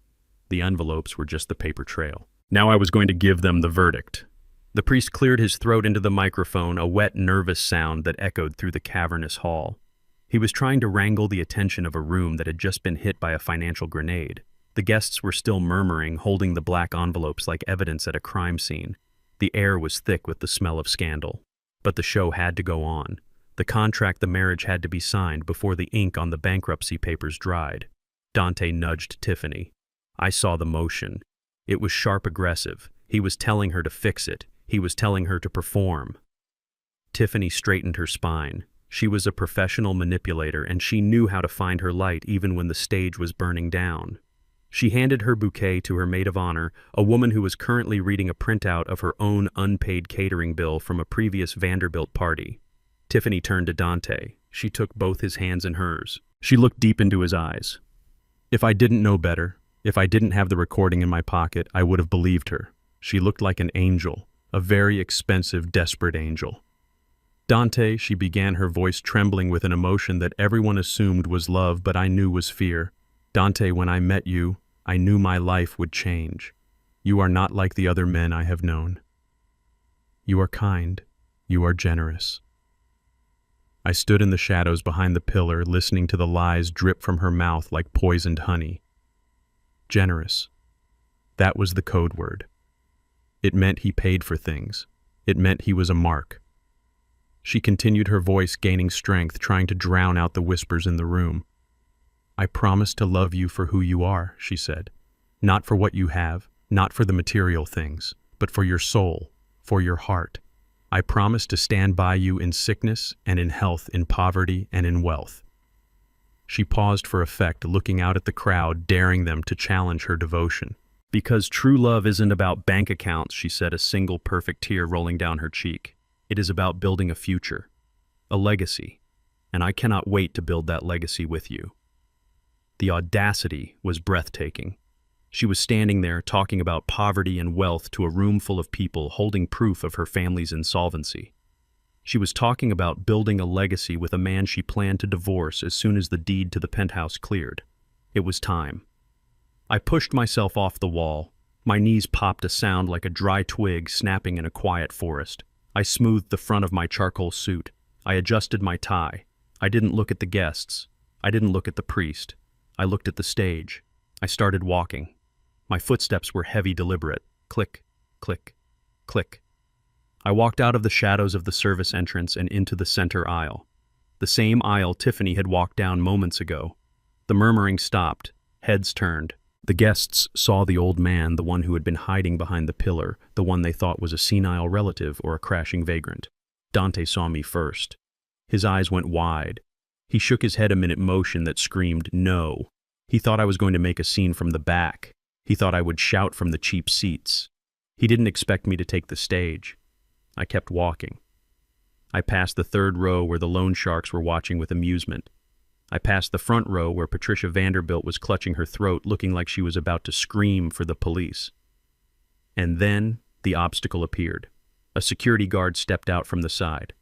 The envelopes were just the paper trail. Now I was going to give them the verdict. The priest cleared his throat into the microphone, a wet, nervous sound that echoed through the cavernous hall. He was trying to wrangle the attention of a room that had just been hit by a financial grenade. The guests were still murmuring, holding the black envelopes like evidence at a crime scene. The air was thick with the smell of scandal. But the show had to go on. The contract, the marriage had to be signed before the ink on the bankruptcy papers dried. Dante nudged Tiffany. I saw the motion. It was sharp, aggressive. He was telling her to fix it. He was telling her to perform. Tiffany straightened her spine. She was a professional manipulator, and she knew how to find her light even when the stage was burning down. She handed her bouquet to her maid of honor, a woman who was currently reading a printout of her own unpaid catering bill from a previous Vanderbilt party. Tiffany turned to Dante. She took both his hands in hers. She looked deep into his eyes. If I didn't know better, if I didn't have the recording in my pocket, I would have believed her. She looked like an angel, a very expensive, desperate angel. Dante, she began, her voice trembling with an emotion that everyone assumed was love, but I knew was fear. Dante, when I met you, I knew my life would change. You are not like the other men I have known. You are kind. You are generous. I stood in the shadows behind the pillar, listening to the lies drip from her mouth like poisoned honey. Generous. That was the code word. It meant he paid for things. It meant he was a mark. She continued, her voice gaining strength, trying to drown out the whispers in the room. I promise to love you for who you are, she said. Not for what you have, not for the material things, but for your soul, for your heart. I promise to stand by you in sickness and in health, in poverty and in wealth. She paused for effect, looking out at the crowd, daring them to challenge her devotion. Because true love isn't about bank accounts, she said, a single perfect tear rolling down her cheek. It is about building a future, a legacy, and I cannot wait to build that legacy with you. The audacity was breathtaking. She was standing there talking about poverty and wealth to a room full of people holding proof of her family's insolvency. She was talking about building a legacy with a man she planned to divorce as soon as the deed to the penthouse cleared. It was time. I pushed myself off the wall. My knees popped, a sound like a dry twig snapping in a quiet forest. I smoothed the front of my charcoal suit. I adjusted my tie. I didn't look at the guests. I didn't look at the priest. I looked at the stage. I started walking. My footsteps were heavy, deliberate. Click, click, click. I walked out of the shadows of the service entrance and into the center aisle. The same aisle Tiffany had walked down moments ago. The murmuring stopped. Heads turned. The guests saw the old man, the one who had been hiding behind the pillar, the one they thought was a senile relative or a crashing vagrant. Dante saw me first. His eyes went wide. He shook his head a minute motion that screamed, "No." He thought I was going to make a scene from the back. He thought I would shout from the cheap seats. He didn't expect me to take the stage. I kept walking. I passed the third row where the loan sharks were watching with amusement. I passed the front row where Patricia Vanderbilt was clutching her throat, looking like she was about to scream for the police. And then the obstacle appeared. A security guard stepped out from the side.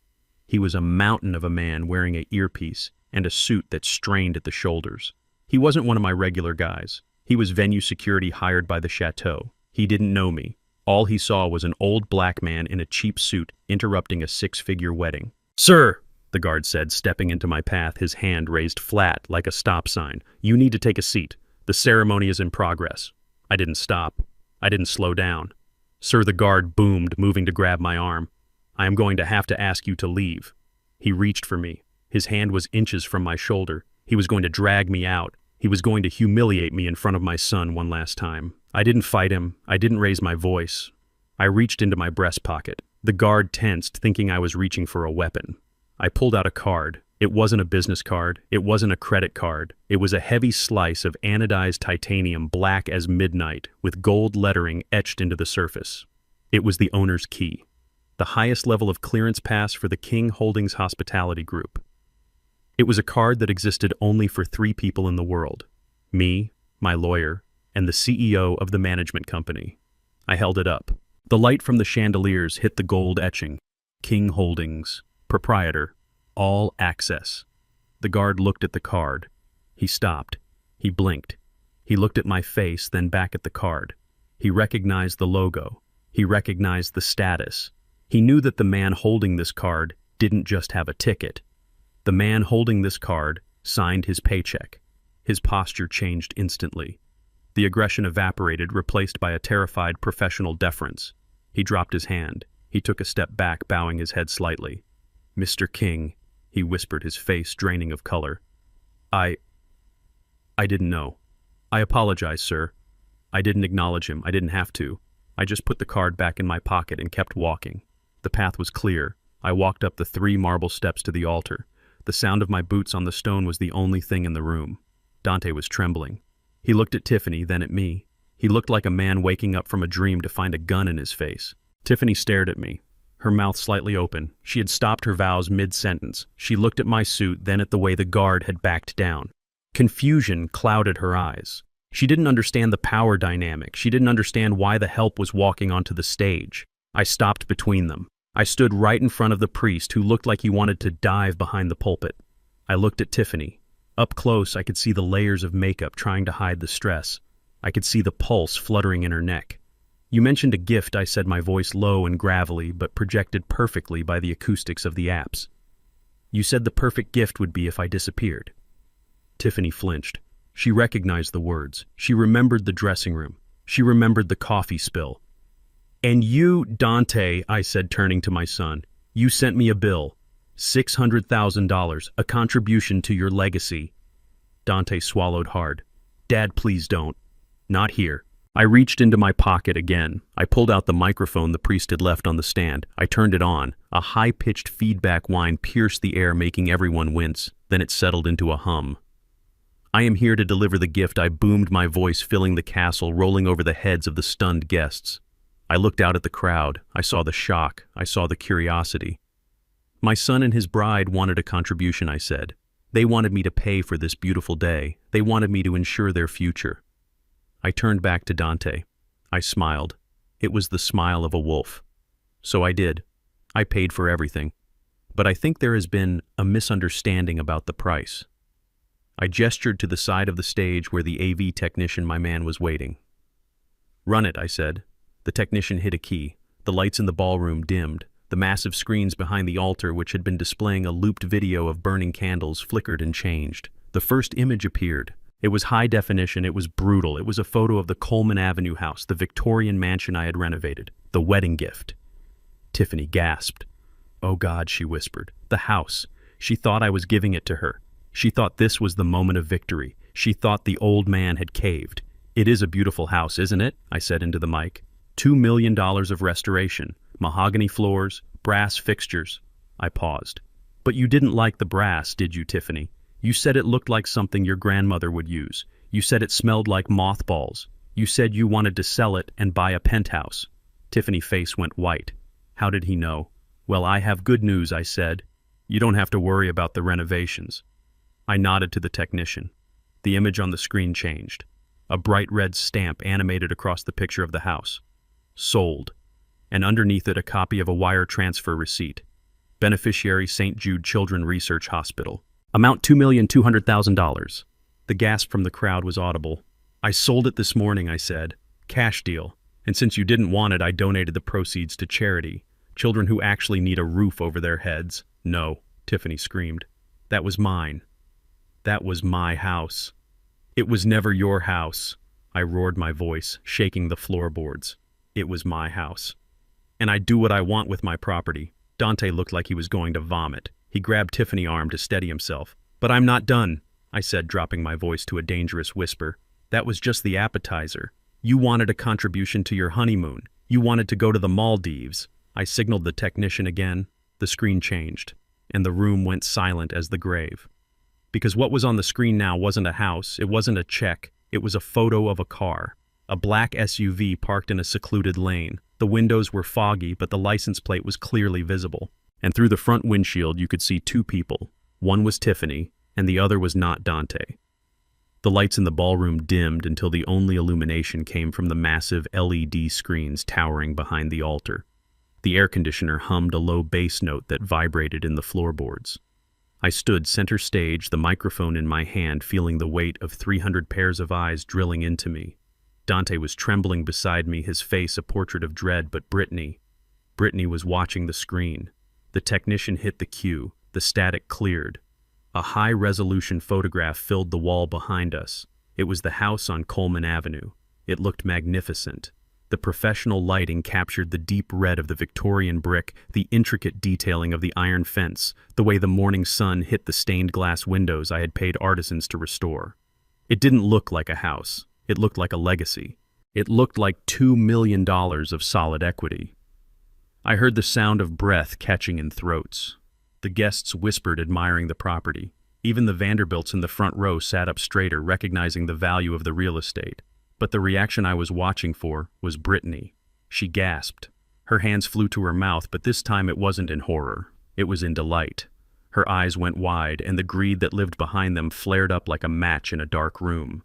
He was a mountain of a man wearing an earpiece and a suit that strained at the shoulders. He wasn't one of my regular guys. He was venue security hired by the chateau. He didn't know me. All he saw was an old black man in a cheap suit interrupting a six-figure wedding. "Sir," the guard said, stepping into my path, his hand raised flat like a stop sign. "You need to take a seat. The ceremony is in progress." I didn't stop. I didn't slow down. "Sir," the guard boomed, moving to grab my arm. "I am going to have to ask you to leave." He reached for me. His hand was inches from my shoulder. He was going to drag me out. He was going to humiliate me in front of my son one last time. I didn't fight him. I didn't raise my voice. I reached into my breast pocket. The guard tensed, thinking I was reaching for a weapon. I pulled out a card. It wasn't a business card. It wasn't a credit card. It was a heavy slice of anodized titanium, black as midnight, with gold lettering etched into the surface. It was the owner's key, the highest level of clearance pass for the King Holdings Hospitality Group. It was a card that existed only for 3 people in the world: me, my lawyer, and the CEO of the management company. I held it up. The light from the chandeliers hit the gold etching. King Holdings, proprietor, all access. The guard looked at the card. He stopped. He blinked. He looked at my face, then back at the card. He recognized the logo. He recognized the status. He knew that the man holding this card didn't just have a ticket. The man holding this card signed his paycheck. His posture changed instantly. The aggression evaporated, replaced by a terrified professional deference. He dropped his hand. He took a step back, bowing his head slightly. "Mr. King," he whispered, his face draining of color. I didn't know. "I apologize, sir." I didn't acknowledge him. I didn't have to. I just put the card back in my pocket and kept walking. The path was clear. I walked up the 3 marble steps to the altar. The sound of my boots on the stone was the only thing in the room. Dante was trembling. He looked at Tiffany, then at me. He looked like a man waking up from a dream to find a gun in his face. Tiffany stared at me, her mouth slightly open. She had stopped her vows mid-sentence. She looked at my suit, then at the way the guard had backed down. Confusion clouded her eyes. She didn't understand the power dynamic. She didn't understand why the help was walking onto the stage. I stopped between them. I stood right in front of the priest, who looked like he wanted to dive behind the pulpit. I looked at Tiffany. Up close, I could see the layers of makeup trying to hide the stress. I could see the pulse fluttering in her neck. "You mentioned a gift," I said, my voice low and gravelly, but projected perfectly by the acoustics of the apse. "You said the perfect gift would be if I disappeared." Tiffany flinched. She recognized the words. She remembered the dressing room. She remembered the coffee spill. "And you, Dante," I said, turning to my son, "you sent me a bill. $600,000, a contribution to your legacy." Dante swallowed hard. "Dad, please don't. Not here." I reached into my pocket again. I pulled out the microphone the priest had left on the stand. I turned it on. A high-pitched feedback whine pierced the air, making everyone wince. Then it settled into a hum. "I am here to deliver the gift," I boomed, my voice filling the castle, rolling over the heads of the stunned guests. I looked out at the crowd. I saw the shock. I saw the curiosity. "My son and his bride wanted a contribution," I said. "They wanted me to pay for this beautiful day. They wanted me to ensure their future." I turned back to Dante. I smiled. It was the smile of a wolf. "So I did. I paid for everything. But I think there has been a misunderstanding about the price." I gestured to the side of the stage where the AV technician, my man, was waiting. "Run it," I said. The technician hit a key. The lights in the ballroom dimmed. The massive screens behind the altar, which had been displaying a looped video of burning candles, flickered and changed. The first image appeared. It was high definition. It was brutal. It was a photo of the Coleman Avenue house, the Victorian mansion I had renovated, the wedding gift. Tiffany gasped. "Oh God," she whispered. "The house." She thought I was giving it to her. She thought this was the moment of victory. She thought the old man had caved. It is a beautiful house, isn't it? I said into the mic. $2 million of restoration, mahogany floors, brass fixtures. I paused. But you didn't like the brass, did you, Tiffany? You said it looked like something your grandmother would use. You said it smelled like mothballs. You said you wanted to sell it and buy a penthouse. Tiffany's face went white. How did he know? Well, I have good news, I said. You don't have to worry about the renovations. I nodded to the technician. The image on the screen changed. A bright red stamp animated across the picture of the house. Sold. And underneath it a copy of a wire transfer receipt. Beneficiary St. Jude Children's Research Hospital. Amount $2,200,000. The gasp from the crowd was audible. I sold it this morning, I said. Cash deal. And since you didn't want it, I donated the proceeds to charity. Children who actually need a roof over their heads. No, Tiffany screamed. That was mine. That was my house. It was never your house. I roared my voice, shaking the floorboards. It was my house. And I do what I want with my property. Dante looked like he was going to vomit. He grabbed Tiffany's arm to steady himself. But I'm not done, I said, dropping my voice to a dangerous whisper. That was just the appetizer. You wanted a contribution to your honeymoon. You wanted to go to the Maldives. I signaled the technician again. The screen changed, and the room went silent as the grave. Because what was on the screen now wasn't a house, it wasn't a check, it was a photo of a car. A black SUV parked in a secluded lane. The windows were foggy, but the license plate was clearly visible. And through the front windshield you could see two people. One was Tiffany, and the other was not Dante. The lights in the ballroom dimmed until the only illumination came from the massive LED screens towering behind the altar. The air conditioner hummed a low bass note that vibrated in the floorboards. I stood center stage, the microphone in my hand, feeling the weight of 300 pairs of eyes drilling into me. Dante was trembling beside me, his face a portrait of dread, but Brittany was watching the screen. The technician hit the cue. The static cleared. A high-resolution photograph filled the wall behind us. It was the house on Coleman Avenue. It looked magnificent. The professional lighting captured the deep red of the Victorian brick, the intricate detailing of the iron fence, the way the morning sun hit the stained glass windows I had paid artisans to restore. It didn't look like a house. It looked like a legacy. It looked like $2 million of solid equity. I heard the sound of breath catching in throats. The guests whispered, admiring the property. Even the Vanderbilts in the front row sat up straighter, recognizing the value of the real estate. But the reaction I was watching for was Brittany. She gasped. Her hands flew to her mouth, but this time it wasn't in horror. It was in delight. Her eyes went wide, and the greed that lived behind them flared up like a match in a dark room.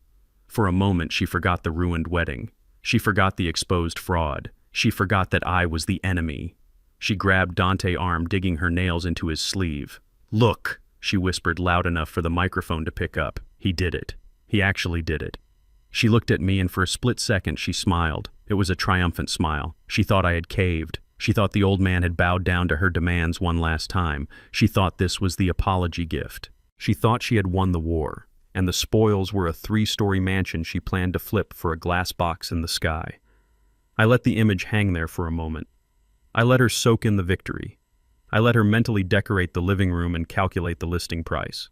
For a moment she forgot the ruined wedding. She forgot the exposed fraud. She forgot that I was the enemy. She grabbed Dante's arm, digging her nails into his sleeve. "Look," she whispered loud enough for the microphone to pick up. He did it. He actually did it. She looked at me, and for a split second she smiled. It was a triumphant smile. She thought I had caved. She thought the old man had bowed down to her demands one last time. She thought this was the apology gift. She thought she had won the war, and the spoils were a 3-story mansion she planned to flip for a glass box in the sky. I let the image hang there for a moment. I let her soak in the victory. I let her mentally decorate the living room and calculate the listing price.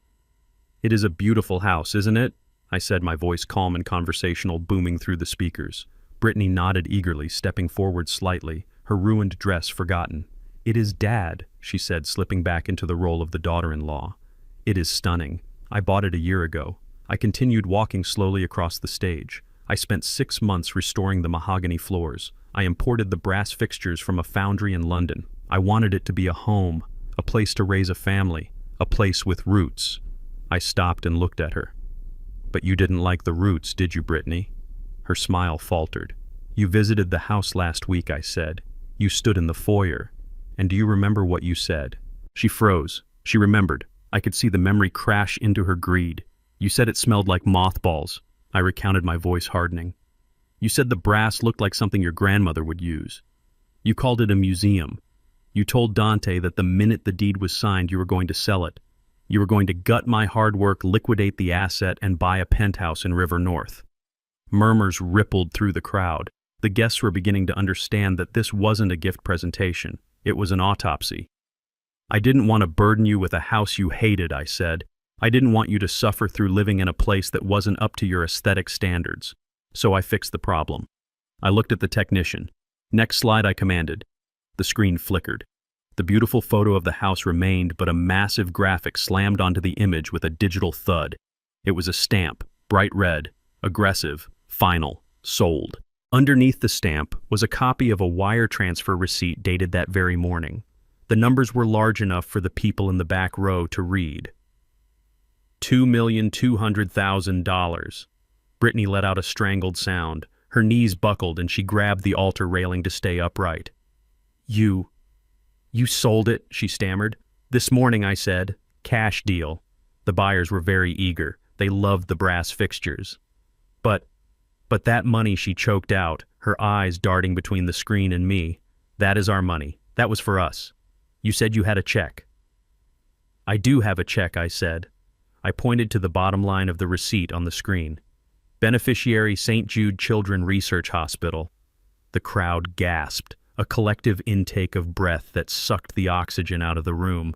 "It is a beautiful house, isn't it?" I said, my voice calm and conversational, booming through the speakers. Brittany nodded eagerly, stepping forward slightly, her ruined dress forgotten. "It is, Dad," she said, slipping back into the role of the daughter-in-law. "It is stunning. I bought it a year ago." I continued walking slowly across the stage. I spent 6 months restoring the mahogany floors. I imported the brass fixtures from a foundry in London. I wanted it to be a home, a place to raise a family, a place with roots. I stopped and looked at her. "But you didn't like the roots, did you, Brittany?" Her smile faltered. "You visited the house last week," I said. "You stood in the foyer. And do you remember what you said?" She froze. She remembered. I could see the memory crash into her greed. "You said it smelled like mothballs." I recounted, my voice hardening. "You said the brass looked like something your grandmother would use. You called it a museum. You told Dante that the minute the deed was signed, you were going to sell it. You were going to gut my hard work, liquidate the asset, and buy a penthouse in River North." Murmurs rippled through the crowd. The guests were beginning to understand that this wasn't a gift presentation. It was an autopsy. "I didn't want to burden you with a house you hated," I said. "I didn't want you to suffer through living in a place that wasn't up to your aesthetic standards. So I fixed the problem. I looked at the technician. Next slide, I commanded. The screen flickered. The beautiful photo of the house remained, but a massive graphic slammed onto the image with a digital thud. It was a stamp, bright red, aggressive, final, sold. Underneath the stamp was a copy of a wire transfer receipt dated that very morning. The numbers were large enough for the people in the back row to read. $2,200,000. Brittany let out a strangled sound. Her knees buckled and she grabbed the altar railing to stay upright. You sold it, she stammered. This morning, I said. Cash deal. The buyers were very eager. They loved the brass fixtures. But that money, she choked out, her eyes darting between the screen and me. That is our money. That was for us. You said you had a check. I do have a check, I said. I pointed to the bottom line of the receipt on the screen. Beneficiary St. Jude Children Research Hospital. The crowd gasped, a collective intake of breath that sucked the oxygen out of the room.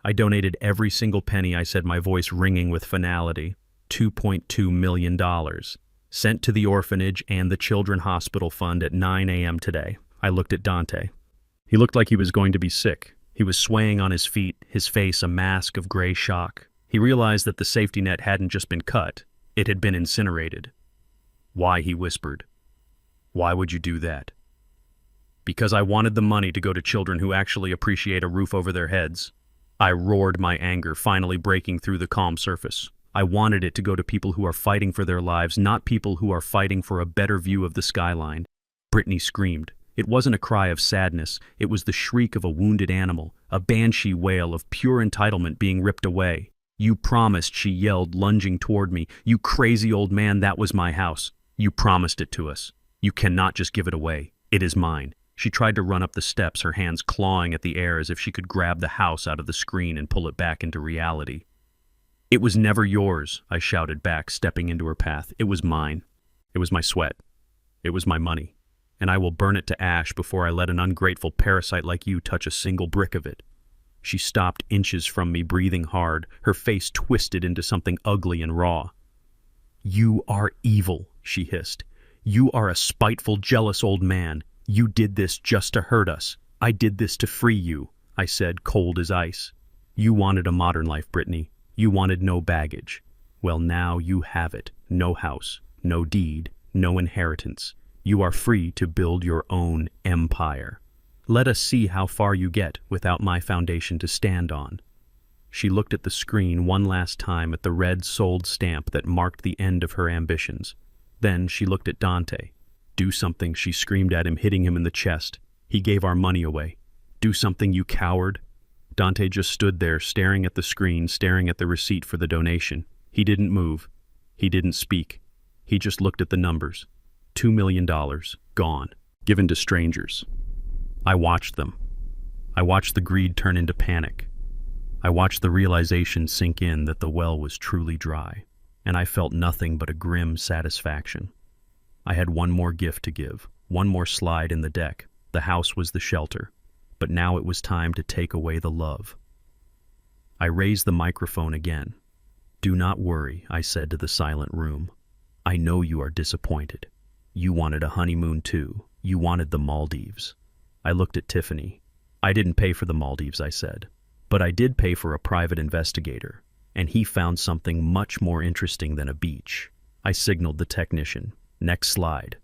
I donated every single penny, I said, my voice ringing with finality. $2.2 million. Sent to the orphanage and the Children Hospital Fund at 9 a.m. today. I looked at Dante. He looked like he was going to be sick. He was swaying on his feet, his face a mask of gray shock. He realized that the safety net hadn't just been cut, it had been incinerated. Why, he whispered. Why would you do that? Because I wanted the money to go to children who actually appreciate a roof over their heads. I roared, my anger finally breaking through the calm surface. I wanted it to go to people who are fighting for their lives, not people who are fighting for a better view of the skyline. Brittany screamed. It wasn't a cry of sadness. It was the shriek of a wounded animal, a banshee wail of pure entitlement being ripped away. You promised, she yelled, lunging toward me. You crazy old man, that was my house. You promised it to us. You cannot just give it away. It is mine. She tried to run up the steps, her hands clawing at the air as if she could grab the house out of the screen and pull it back into reality. It was never yours, I shouted back, stepping into her path. It was mine. It was my sweat. It was my money. And I will burn it to ash before I let an ungrateful parasite like you touch a single brick of it. She stopped inches from me, breathing hard, her face twisted into something ugly and raw. You are evil, she hissed. You are a spiteful, jealous old man. You did this just to hurt us. I did this to free you, I said, cold as ice. You wanted a modern life, Brittany. You wanted no baggage. Well, now you have it. No house, no deed, no inheritance. You are free to build your own empire. Let us see how far you get without my foundation to stand on. She looked at the screen one last time at the red sold stamp that marked the end of her ambitions. Then she looked at Dante. Do something, she screamed at him, hitting him in the chest. He gave our money away. Do something, you coward. Dante just stood there, staring at the screen, staring at the receipt for the donation. He didn't move. He didn't speak. He just looked at the numbers. $2 million, gone, given to strangers. I watched them. I watched the greed turn into panic. I watched the realization sink in that the well was truly dry, and I felt nothing but a grim satisfaction. I had one more gift to give, one more slide in the deck. The house was the shelter, but now it was time to take away the love. I raised the microphone again. Do not worry, I said to the silent room. I know you are disappointed. You wanted a honeymoon too. You wanted the Maldives. I looked at Tiffany. I didn't pay for the Maldives, I said, but I did pay for a private investigator, and he found something much more interesting than a beach. I signaled the technician. Next slide.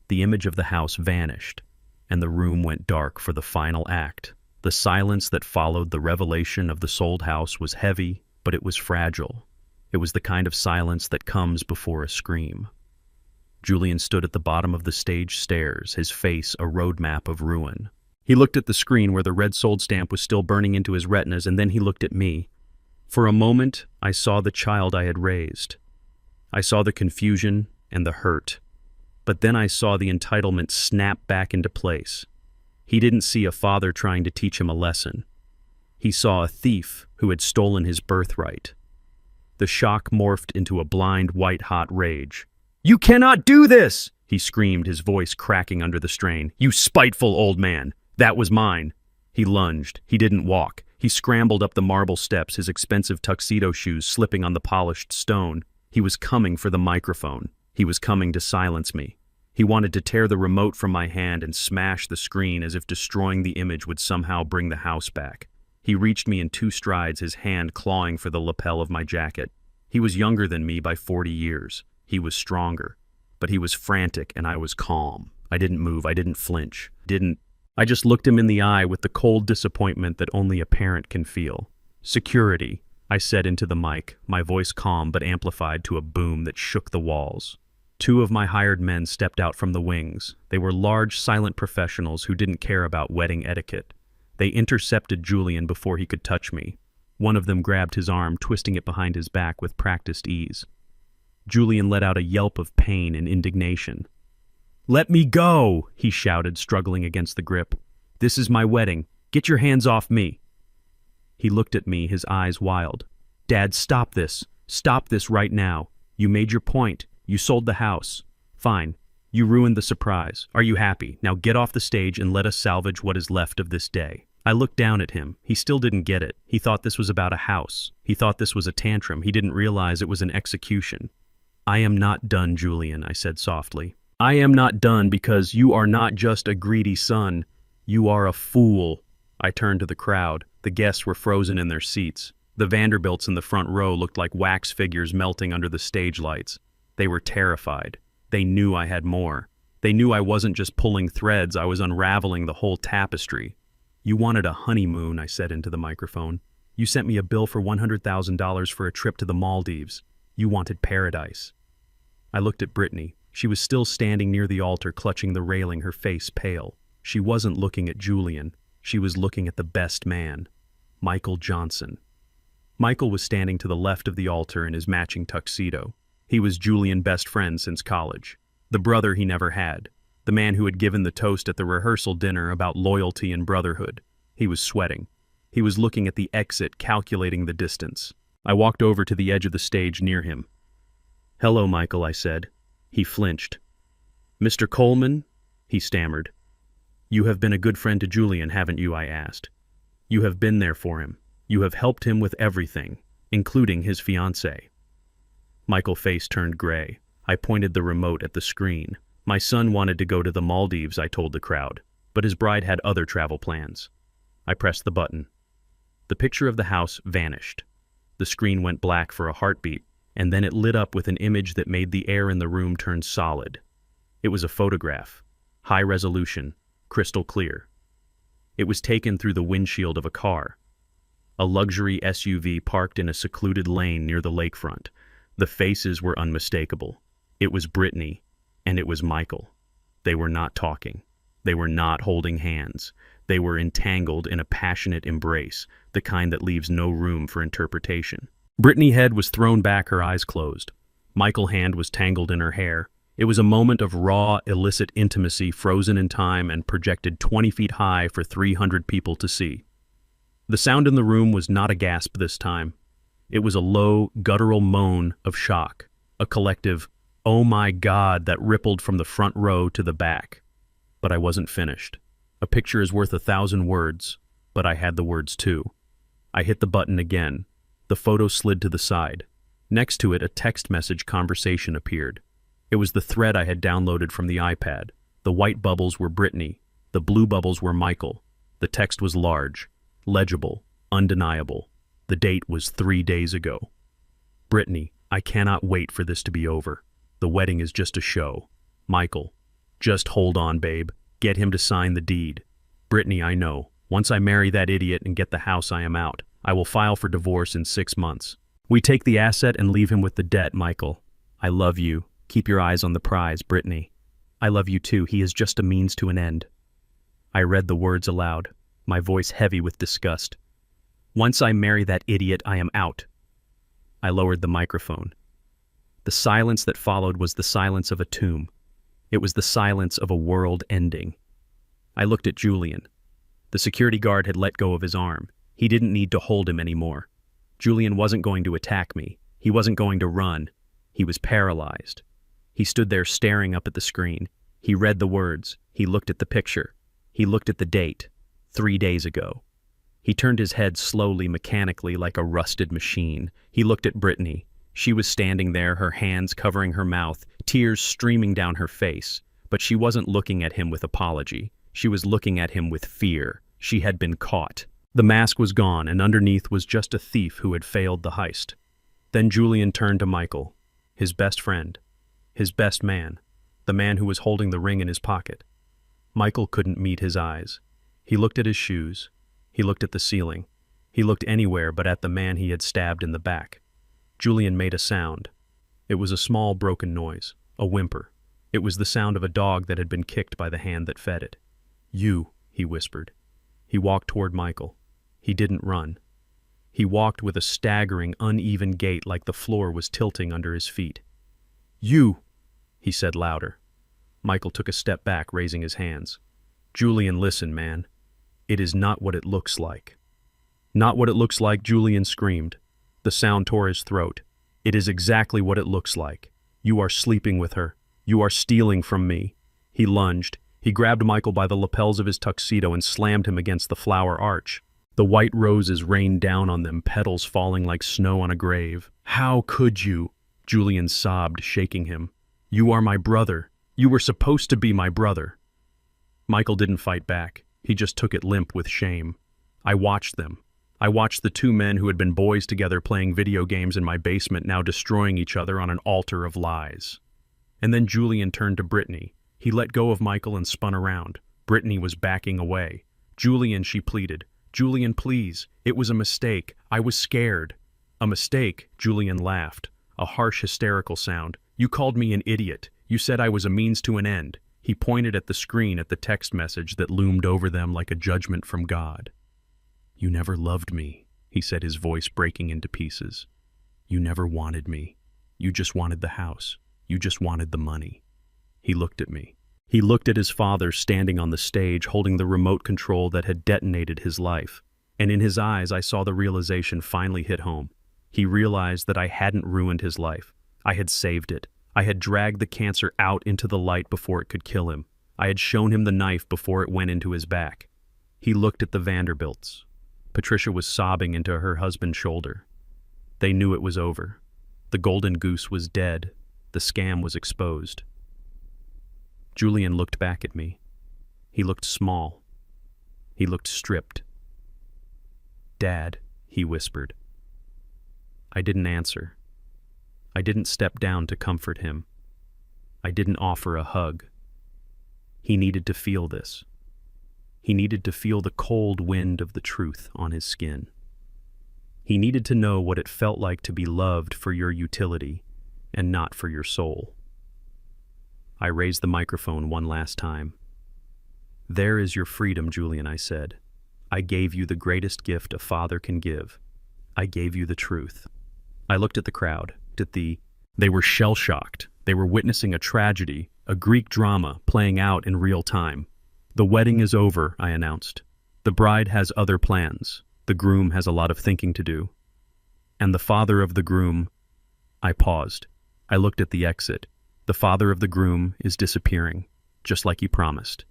The image of the house vanished, and the room went dark for the final act. The silence that followed the revelation of the sold house was heavy, but it was fragile. It was the kind of silence that comes before a scream. Julian stood at the bottom of the stage stairs, his face a roadmap of ruin. He looked at the screen where the red sold stamp was still burning into his retinas, and then he looked at me. For a moment, I saw the child I had raised. I saw the confusion and the hurt. But then I saw the entitlement snap back into place. He didn't see a father trying to teach him a lesson. He saw a thief who had stolen his birthright. The shock morphed into a blind, white-hot rage. "You cannot do this!" he screamed, his voice cracking under the strain. "You spiteful old man! That was mine!" He lunged. He didn't walk. He scrambled up the marble steps, his expensive tuxedo shoes slipping on the polished stone. He was coming for the microphone. He was coming to silence me. He wanted to tear the remote from my hand and smash the screen as if destroying the image would somehow bring the house back. He reached me in 2 strides, his hand clawing for the lapel of my jacket. He was younger than me by 40 years. He was stronger. But he was frantic and I was calm. I didn't move, I didn't flinch. I just looked him in the eye with the cold disappointment that only a parent can feel. "Security," I said into the mic, my voice calm but amplified to a boom that shook the walls. 2 of my hired men stepped out from the wings. They were large, silent professionals who didn't care about wedding etiquette. They intercepted Julian before he could touch me. One of them grabbed his arm, twisting it behind his back with practiced ease. Julian let out a yelp of pain and indignation. "Let me go!" he shouted, struggling against the grip. "This is my wedding. Get your hands off me!" He looked at me, his eyes wild. "Dad, stop this. Stop this right now. You made your point. You sold the house. Fine. You ruined the surprise. Are you happy? Now get off the stage and let us salvage what is left of this day." I looked down at him. He still didn't get it. He thought this was about a house. He thought this was a tantrum. He didn't realize it was an execution. "I am not done, Julian," I said softly. "I am not done because you are not just a greedy son. You are a fool." I turned to the crowd. The guests were frozen in their seats. The Vanderbilts in the front row looked like wax figures melting under the stage lights. They were terrified. They knew I had more. They knew I wasn't just pulling threads, I was unraveling the whole tapestry. "You wanted a honeymoon," I said into the microphone. "You sent me a bill for $100,000 for a trip to the Maldives. You wanted paradise." I looked at Brittany. She was still standing near the altar, clutching the railing, her face pale. She wasn't looking at Julian. She was looking at the best man, Michael Johnson. Michael was standing to the left of the altar in his matching tuxedo. He was Julian's best friend since college, the brother he never had, the man who had given the toast at the rehearsal dinner about loyalty and brotherhood. He was sweating. He was looking at the exit, calculating the distance. I walked over to the edge of the stage near him. "Hello, Michael," I said. He flinched. "Mr. Coleman?" he stammered. "You have been a good friend to Julian, haven't you?" I asked. "You have been there for him. You have helped him with everything, including his fiancée." Michael's face turned gray. I pointed the remote at the screen. "My son wanted to go to the Maldives," I told the crowd, "but his bride had other travel plans." I pressed the button. The picture of the house vanished. The screen went black for a heartbeat, and then it lit up with an image that made the air in the room turn solid. It was a photograph, high resolution, crystal clear. It was taken through the windshield of a car. A luxury SUV parked in a secluded lane near the lakefront. The faces were unmistakable. It was Brittany, and it was Michael. They were not talking. They were not holding hands. They were entangled in a passionate embrace, the kind that leaves no room for interpretation. Brittany's head was thrown back, her eyes closed. Michael's hand was tangled in her hair. It was a moment of raw, illicit intimacy frozen in time and projected 20 feet high for 300 people to see. The sound in the room was not a gasp this time. It was a low, guttural moan of shock, a collective, "Oh my God," that rippled from the front row to the back. But I wasn't finished. A picture is worth 1,000 words, but I had the words too. I hit the button again. The photo slid to the side. Next to it, a text message conversation appeared. It was the thread I had downloaded from the iPad. The white bubbles were Brittany. The blue bubbles were Michael. The text was large, legible, undeniable. The date was 3 days ago. "Brittany, I cannot wait for this to be over. The wedding is just a show. Michael, just hold on, babe. Get him to sign the deed. Brittany, I know. Once I marry that idiot and get the house, I am out. I will file for divorce in 6 months. We take the asset and leave him with the debt, Michael. I love you. Keep your eyes on the prize, Brittany. I love you too. He is just a means to an end." I read the words aloud, my voice heavy with disgust. "Once I marry that idiot, I am out." I lowered the microphone. The silence that followed was the silence of a tomb. It was the silence of a world ending. I looked at Julian. The security guard had let go of his arm. He didn't need to hold him anymore. Julian wasn't going to attack me. He wasn't going to run. He was paralyzed. He stood there staring up at the screen. He read the words. He looked at the picture. He looked at the date. 3 days ago. He turned his head slowly, mechanically, like a rusted machine. He looked at Brittany. She was standing there, her hands covering her mouth, tears streaming down her face. But she wasn't looking at him with apology. She was looking at him with fear. She had been caught. The mask was gone, and underneath was just a thief who had failed the heist. Then Julian turned to Michael, his best friend, his best man, the man who was holding the ring in his pocket. Michael couldn't meet his eyes. He looked at his shoes. He looked at the ceiling. He looked anywhere but at the man he had stabbed in the back. Julian made a sound. It was a small broken noise, a whimper. It was the sound of a dog that had been kicked by the hand that fed it. "You," he whispered. He walked toward Michael. He didn't run. He walked with a staggering, uneven gait like the floor was tilting under his feet. "You," he said louder. Michael took a step back, raising his hands. "Julian, listen, man. It is not what it looks like." "Not what it looks like," Julian screamed. The sound tore his throat. "It is exactly what it looks like. You are sleeping with her. You are stealing from me." He lunged. He grabbed Michael by the lapels of his tuxedo and slammed him against the flower arch. The white roses rained down on them, petals falling like snow on a grave. "How could you?" Julian sobbed, shaking him. "You are my brother. You were supposed to be my brother." Michael didn't fight back. He just took it limp with shame. I watched them. I watched the two men who had been boys together playing video games in my basement now destroying each other on an altar of lies. And then Julian turned to Brittany. He let go of Michael and spun around. Brittany was backing away. "Julian," she pleaded. "Julian, please. It was a mistake. I was scared." "A mistake?" Julian laughed. A harsh, hysterical sound. "You called me an idiot. You said I was a means to an end." He pointed at the screen at the text message that loomed over them like a judgment from God. "You never loved me," he said, his voice breaking into pieces. "You never wanted me. You just wanted the house. You just wanted the money." He looked at me. He looked at his father standing on the stage holding the remote control that had detonated his life. And in his eyes I saw the realization finally hit home. He realized that I hadn't ruined his life. I had saved it. I had dragged the cancer out into the light before it could kill him. I had shown him the knife before it went into his back. He looked at the Vanderbilts. Patricia was sobbing into her husband's shoulder. They knew it was over. The golden goose was dead. The scam was exposed. Julian looked back at me. He looked small. He looked stripped. "Dad," he whispered. I didn't answer. I didn't step down to comfort him. I didn't offer a hug. He needed to feel this. He needed to feel the cold wind of the truth on his skin. He needed to know what it felt like to be loved for your utility and not for your soul. I raised the microphone one last time. "There is your freedom, Julian," I said. "I gave you the greatest gift a father can give. I gave you the truth." I looked at the crowd. They were shell-shocked. They were witnessing a tragedy, a Greek drama playing out in real time. "The wedding is over," I announced. "The bride has other plans. The groom has a lot of thinking to do. And the father of the groom—" I paused. I looked at the exit. "The father of the groom is disappearing, just like he promised."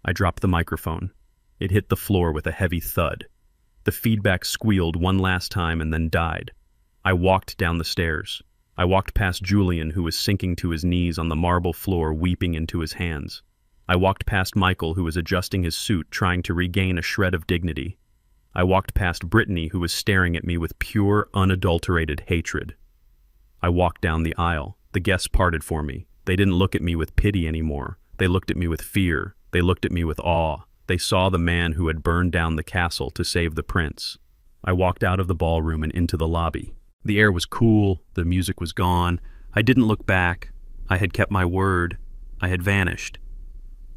I dropped the microphone. It hit the floor with a heavy thud. The feedback squealed one last time and then died. I walked down the stairs. I walked past Julian, who was sinking to his knees on the marble floor, weeping into his hands. I walked past Michael, who was adjusting his suit, trying to regain a shred of dignity. I walked past Brittany, who was staring at me with pure, unadulterated hatred. I walked down the aisle. The guests parted for me. They didn't look at me with pity anymore. They looked at me with fear. They looked at me with awe. They saw the man who had burned down the castle to save the prince. I walked out of the ballroom and into the lobby. The air was cool. The music was gone. I didn't look back. I had kept my word. I had vanished.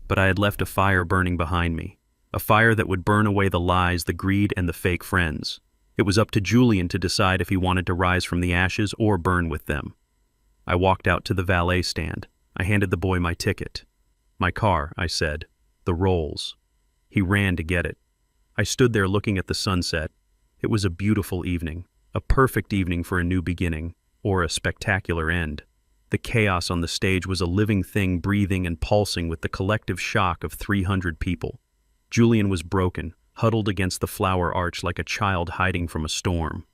But I had left a fire burning behind me. A fire that would burn away the lies, the greed, and the fake friends. It was up to Julian to decide if he wanted to rise from the ashes or burn with them. I walked out to the valet stand. I handed the boy my ticket. "My car," I said. "The rolls." He ran to get it. I stood there looking at the sunset. It was a beautiful evening, a perfect evening for a new beginning, or a spectacular end. The chaos on the stage was a living thing breathing and pulsing with the collective shock of 300 people. Julian was broken, huddled against the flower arch like a child hiding from a storm.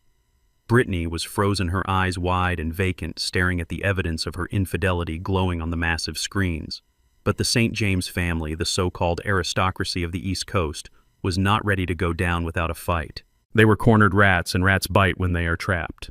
Brittany was frozen, her eyes wide and vacant, staring at the evidence of her infidelity glowing on the massive screens. But the St. James family, the so-called aristocracy of the East Coast, was not ready to go down without a fight. They were cornered rats, and rats bite when they are trapped.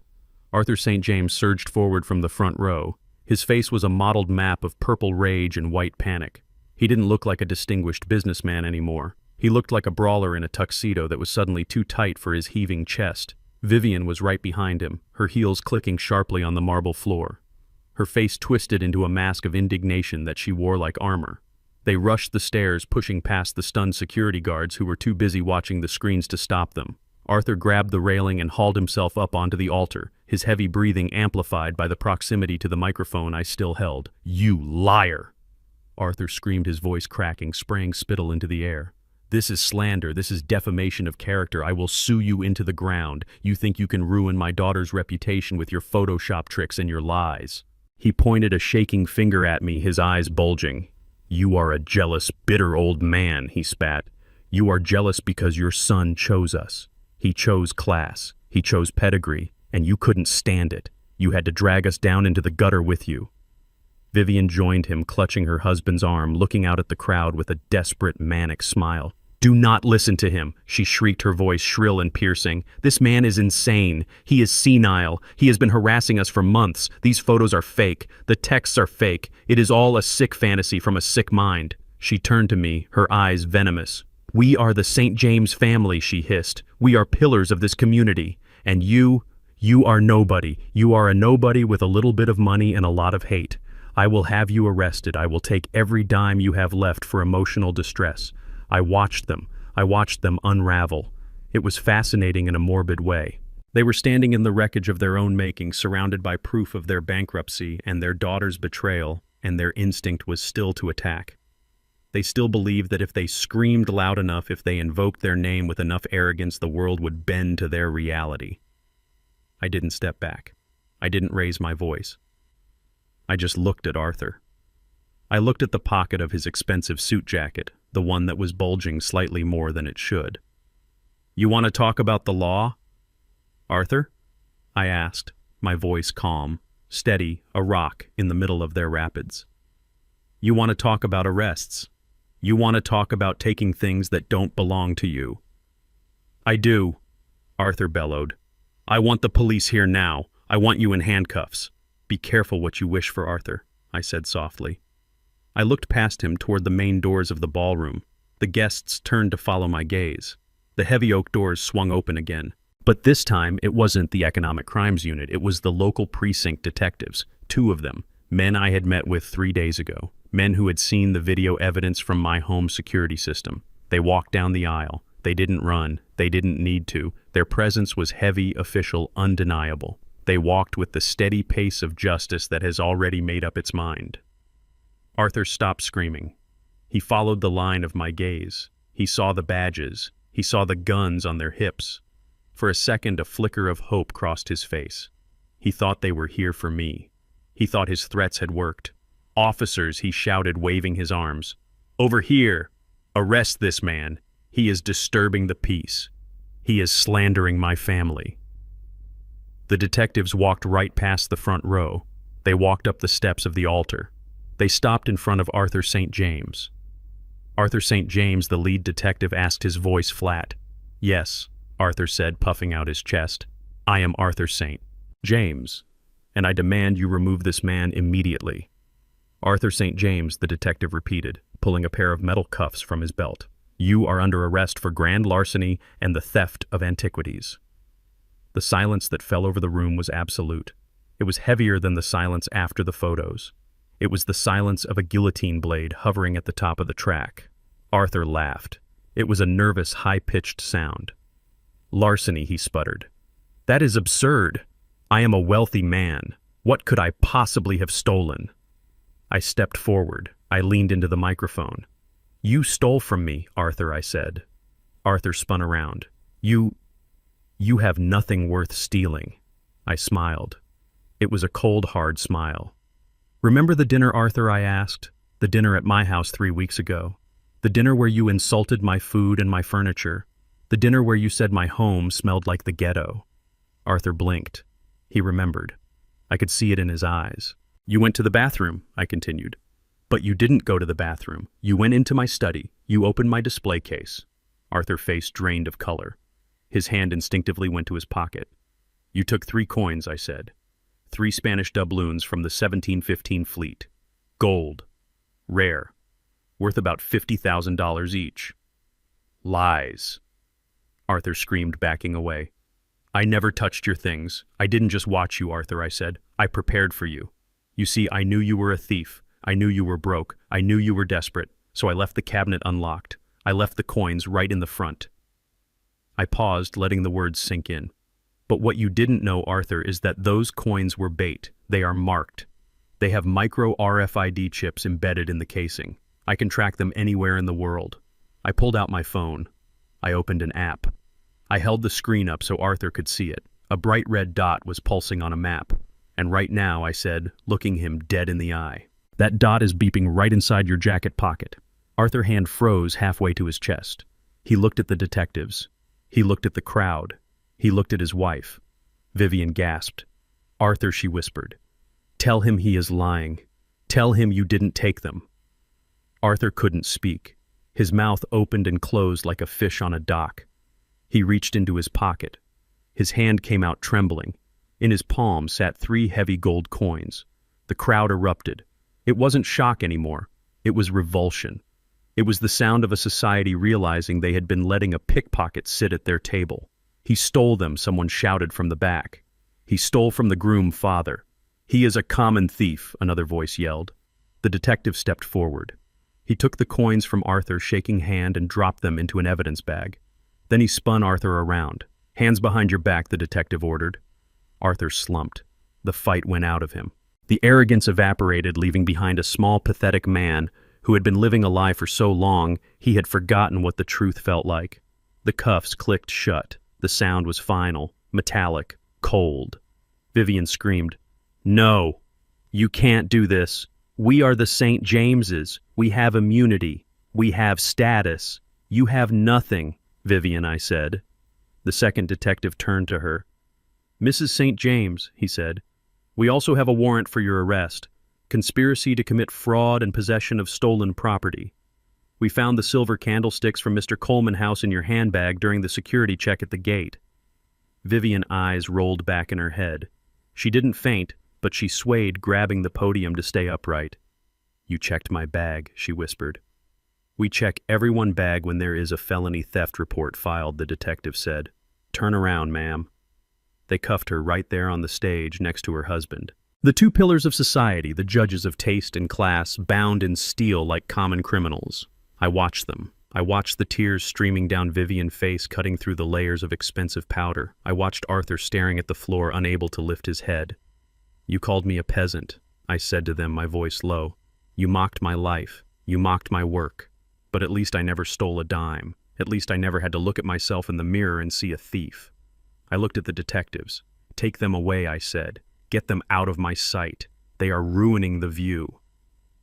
Arthur St. James surged forward from the front row. His face was a mottled map of purple rage and white panic. He didn't look like a distinguished businessman anymore. He looked like a brawler in a tuxedo that was suddenly too tight for his heaving chest. Vivian was right behind him, her heels clicking sharply on the marble floor. Her face twisted into a mask of indignation that she wore like armor. They rushed the stairs, pushing past the stunned security guards who were too busy watching the screens to stop them. Arthur grabbed the railing and hauled himself up onto the altar, his heavy breathing amplified by the proximity to the microphone I still held. "You liar!" Arthur screamed, his voice cracking, spraying spittle into the air. "This is slander. This is defamation of character. I will sue you into the ground. You think you can ruin my daughter's reputation with your Photoshop tricks and your lies." He pointed a shaking finger at me, his eyes bulging. "You are a jealous, bitter old man," he spat. "You are jealous because your son chose us. He chose class. He chose pedigree, and you couldn't stand it. You had to drag us down into the gutter with you." Vivian joined him, clutching her husband's arm, looking out at the crowd with a desperate, manic smile. "Do not listen to him," she shrieked, her voice shrill and piercing. "This man is insane. He is senile. He has been harassing us for months. These photos are fake. The texts are fake. It is all a sick fantasy from a sick mind." She turned to me, her eyes venomous. "We are the St. James family," she hissed. "We are pillars of this community. And you are nobody. You are a nobody with a little bit of money and a lot of hate. I will have you arrested. I will take every dime you have left for emotional distress." I watched them unravel. It was fascinating in a morbid way. They were standing in the wreckage of their own making, surrounded by proof of their bankruptcy and their daughter's betrayal, and their instinct was still to attack. They still believed that if they screamed loud enough, if they invoked their name with enough arrogance, the world would bend to their reality. I didn't step back. I didn't raise my voice. I just looked at Arthur. I looked at the pocket of his expensive suit jacket, the one that was bulging slightly more than it should. "You want to talk about the law, Arthur?" I asked, my voice calm, steady, a rock in the middle of their rapids. "You want to talk about arrests? You want to talk about taking things that don't belong to you?" "I do," Arthur bellowed. "I want the police here now. I want you in handcuffs." "Be careful what you wish for, Arthur," I said softly. I looked past him toward the main doors of the ballroom. The guests turned to follow my gaze. The heavy oak doors swung open again. But this time, it wasn't the Economic Crimes Unit. It was the local precinct detectives, 2 of them, men I had met with 3 days ago, men who had seen the video evidence from my home security system. They walked down the aisle. They didn't run. They didn't need to. Their presence was heavy, official, undeniable. They walked with the steady pace of justice that has already made up its mind. Arthur stopped screaming. He followed the line of my gaze. He saw the badges. He saw the guns on their hips. For a second, a flicker of hope crossed his face. He thought they were here for me. He thought his threats had worked. "Officers," he shouted, waving his arms. "Over here! Arrest this man. He is disturbing the peace. He is slandering my family." The detectives walked right past the front row. They walked up the steps of the altar. They stopped in front of Arthur St. James. Arthur St. James, the lead detective, asked, his voice flat. "Yes," Arthur said, puffing out his chest. "I am Arthur St. James, and I demand you remove this man immediately." "Arthur St. James," the detective repeated, pulling a pair of metal cuffs from his belt. "You are under arrest for grand larceny and the theft of antiquities." The silence that fell over the room was absolute. It was heavier than the silence after the photos. It was the silence of a guillotine blade hovering at the top of the track. Arthur laughed. It was a nervous, high-pitched sound. "Larceny," he sputtered. "That is absurd. I am a wealthy man. What could I possibly have stolen?" I stepped forward. I leaned into the microphone. "You stole from me, Arthur," I said. Arthur spun around. You have nothing worth stealing." I smiled. It was a cold, hard smile. "Remember the dinner, Arthur?" I asked. "The dinner at my house 3 weeks ago. The dinner where you insulted my food and my furniture. The dinner where you said my home smelled like the ghetto." Arthur blinked. He remembered. I could see it in his eyes. You went to the bathroom, I continued. But you didn't go to the bathroom. You went into my study. You opened my display case. Arthur's face drained of color. His hand instinctively went to his pocket. You took 3 coins, I said. 3 Spanish doubloons from the 1715 fleet. Gold. Rare. Worth about $50,000 each. Lies. Arthur screamed, backing away. I never touched your things. I didn't just watch you, Arthur, I said. I prepared for you. You see, I knew you were a thief. I knew you were broke. I knew you were desperate. So I left the cabinet unlocked. I left the coins right in the front. I paused, letting the words sink in. But what you didn't know, Arthur, is that those coins were bait. They are marked. They have micro RFID chips embedded in the casing. I can track them anywhere in the world. I pulled out my phone. I opened an app. I held the screen up so Arthur could see it. A bright red dot was pulsing on a map. And right now, I said, looking him dead in the eye. That dot is beeping right inside your jacket pocket. Arthur's hand froze halfway to his chest. He looked at the detectives. He looked at the crowd. He looked at his wife. Vivian gasped. Arthur, she whispered. Tell him he is lying. Tell him you didn't take them. Arthur couldn't speak. His mouth opened and closed like a fish on a dock. He reached into his pocket. His hand came out trembling. In his palm sat 3 heavy gold coins. The crowd erupted. It wasn't shock anymore. It was revulsion. It was the sound of a society realizing they had been letting a pickpocket sit at their table. He stole them, someone shouted from the back. He stole from the groom father. He is a common thief, another voice yelled. The detective stepped forward. He took the coins from Arthur's shaking hand and dropped them into an evidence bag. Then he spun Arthur around. Hands behind your back, the detective ordered. Arthur slumped. The fight went out of him. The arrogance evaporated, leaving behind a small, pathetic man who had been living a lie for so long he had forgotten what the truth felt like. The cuffs clicked shut. The sound was final, metallic, cold. Vivian screamed, No! You can't do this. We are the St. Jameses. We have immunity. We have status. You have nothing, Vivian, I said. The second detective turned to her. Mrs. St. James, he said, we also have a warrant for your arrest. Conspiracy to commit fraud and possession of stolen property. We found the silver candlesticks from Mr. Coleman's house in your handbag during the security check at the gate. Vivian's eyes rolled back in her head. She didn't faint, but she swayed, grabbing the podium to stay upright. You checked my bag, she whispered. We check everyone's bag when there is a felony theft report filed, the detective said. Turn around, ma'am. They cuffed her right there on the stage next to her husband. The 2 pillars of society, the judges of taste and class, bound in steel like common criminals. I watched them. I watched the tears streaming down Vivian's face, cutting through the layers of expensive powder. I watched Arthur staring at the floor, unable to lift his head. You called me a peasant, I said to them, my voice low. You mocked my life. You mocked my work. But at least I never stole a dime. At least I never had to look at myself in the mirror and see a thief. I looked at the detectives. Take them away, I said. Get them out of my sight. They are ruining the view.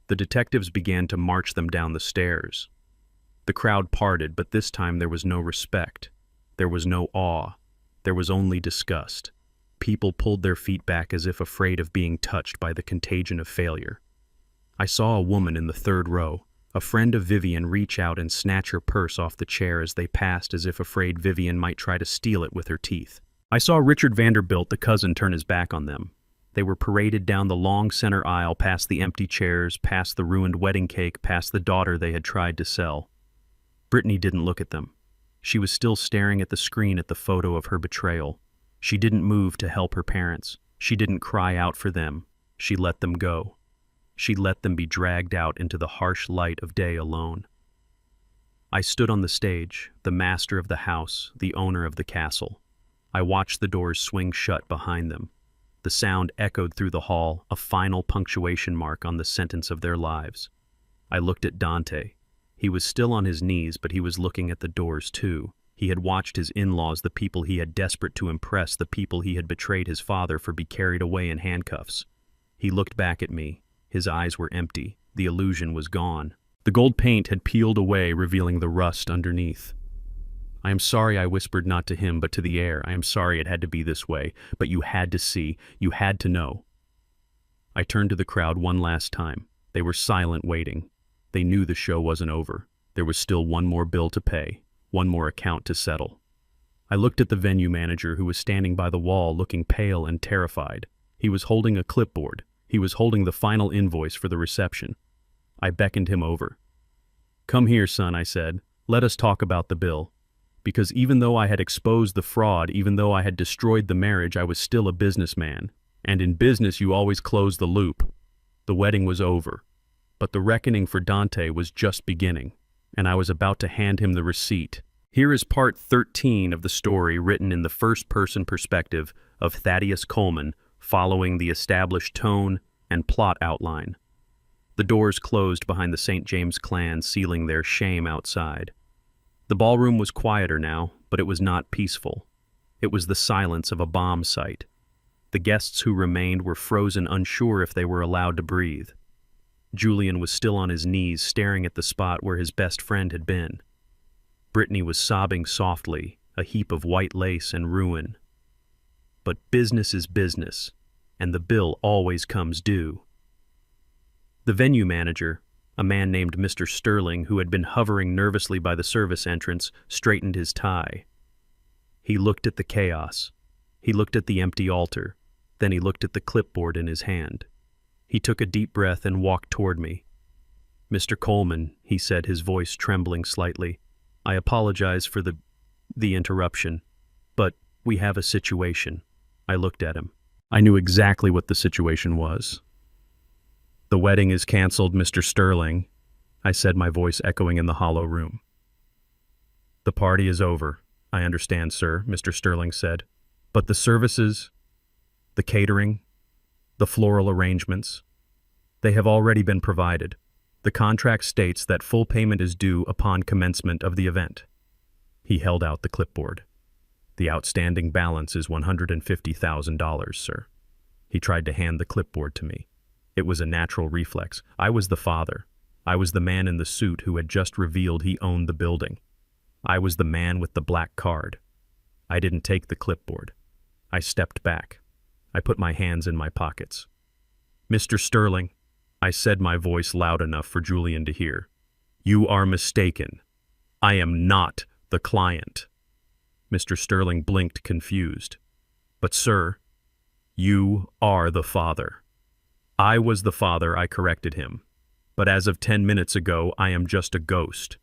The detectives began to march them down the stairs. The crowd parted, but this time there was no respect. There was no awe. There was only disgust. People pulled their feet back as if afraid of being touched by the contagion of failure. I saw a woman in the 3rd row, a friend of Vivian, reach out and snatch her purse off the chair as they passed, as if afraid Vivian might try to steal it with her teeth. I saw Richard Vanderbilt, the cousin, turn his back on them. They were paraded down the long center aisle, past the empty chairs, past the ruined wedding cake, past the daughter they had tried to sell. Brittany didn't look at them. She was still staring at the screen at the photo of her betrayal. She didn't move to help her parents. She didn't cry out for them. She let them go. She let them be dragged out into the harsh light of day alone. I stood on the stage, the master of the house, the owner of the castle. I watched the doors swing shut behind them. The sound echoed through the hall, a final punctuation mark on the sentence of their lives. I looked at Dante. He was still on his knees, but he was looking at the doors too. He had watched his in-laws, the people he had desperate to impress, the people he had betrayed his father for, be carried away in handcuffs. He looked back at me. His eyes were empty. The illusion was gone. The gold paint had peeled away, revealing the rust underneath. I am sorry, I whispered, not to him, but to the air. I am sorry it had to be this way, but you had to see, you had to know. I turned to the crowd one last time. They were silent, waiting. They knew the show wasn't over. There was still one more bill to pay, one more account to settle. I looked at the venue manager, who was standing by the wall looking pale and terrified. He was holding a clipboard. He was holding the final invoice for the reception. I beckoned him over. "Come here, son," I said. "Let us talk about the bill." Because even though I had exposed the fraud, even though I had destroyed the marriage, I was still a businessman. And in business, you always close the loop. The wedding was over. But the reckoning for Dante was just beginning, and I was about to hand him the receipt. Here is part 13 of the story, written in the first-person perspective of Thaddeus Coleman, following the established tone and plot outline. The doors closed behind the St. James clan, sealing their shame outside. The ballroom was quieter now, but it was not peaceful. It was the silence of a bomb site. The guests who remained were frozen, unsure if they were allowed to breathe. Julian was still on his knees, staring at the spot where his best friend had been. Brittany was sobbing softly, a heap of white lace and ruin. But business is business, and the bill always comes due. The venue manager, a man named Mr. Sterling, who had been hovering nervously by the service entrance, straightened his tie. He looked at the chaos. He looked at the empty altar. Then he looked at the clipboard in his hand. He took a deep breath and walked toward me. "Mr. Coleman," he said, his voice trembling slightly, "I apologize for the interruption, but we have a situation." I looked at him. I knew exactly what the situation was. "The wedding is canceled, Mr. Sterling," I said, my voice echoing in the hollow room. "The party is over. I understand, sir," Mr. Sterling said. "But the services, the catering, the floral arrangements, they have already been provided. The contract states that full payment is due upon commencement of the event." He held out the clipboard. "The outstanding balance is $150,000, sir." He tried to hand the clipboard to me. It was a natural reflex. I was the father. I was the man in the suit who had just revealed he owned the building. I was the man with the black card. I didn't take the clipboard. I stepped back. I put my hands in my pockets. "Mr. Sterling," I said, my voice loud enough for Julian to hear, "you are mistaken. I am not the client." Mr. Sterling blinked, confused. "But sir, you are the father." "I was the father," I corrected him. "But as of 10 minutes ago, I am just a ghost."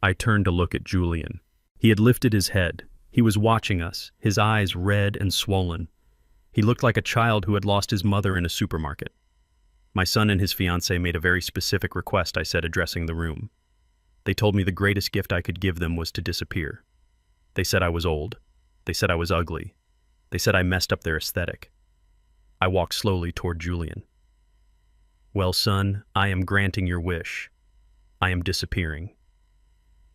I turned to look at Julian. He had lifted his head. He was watching us, his eyes red and swollen. He looked like a child who had lost his mother in a supermarket. "My son and his fiancée made a very specific request," I said, addressing the room. "They told me the greatest gift I could give them was to disappear. They said I was old. They said I was ugly. They said I messed up their aesthetic." I walked slowly toward Julian. "Well, son, I am granting your wish. I am disappearing.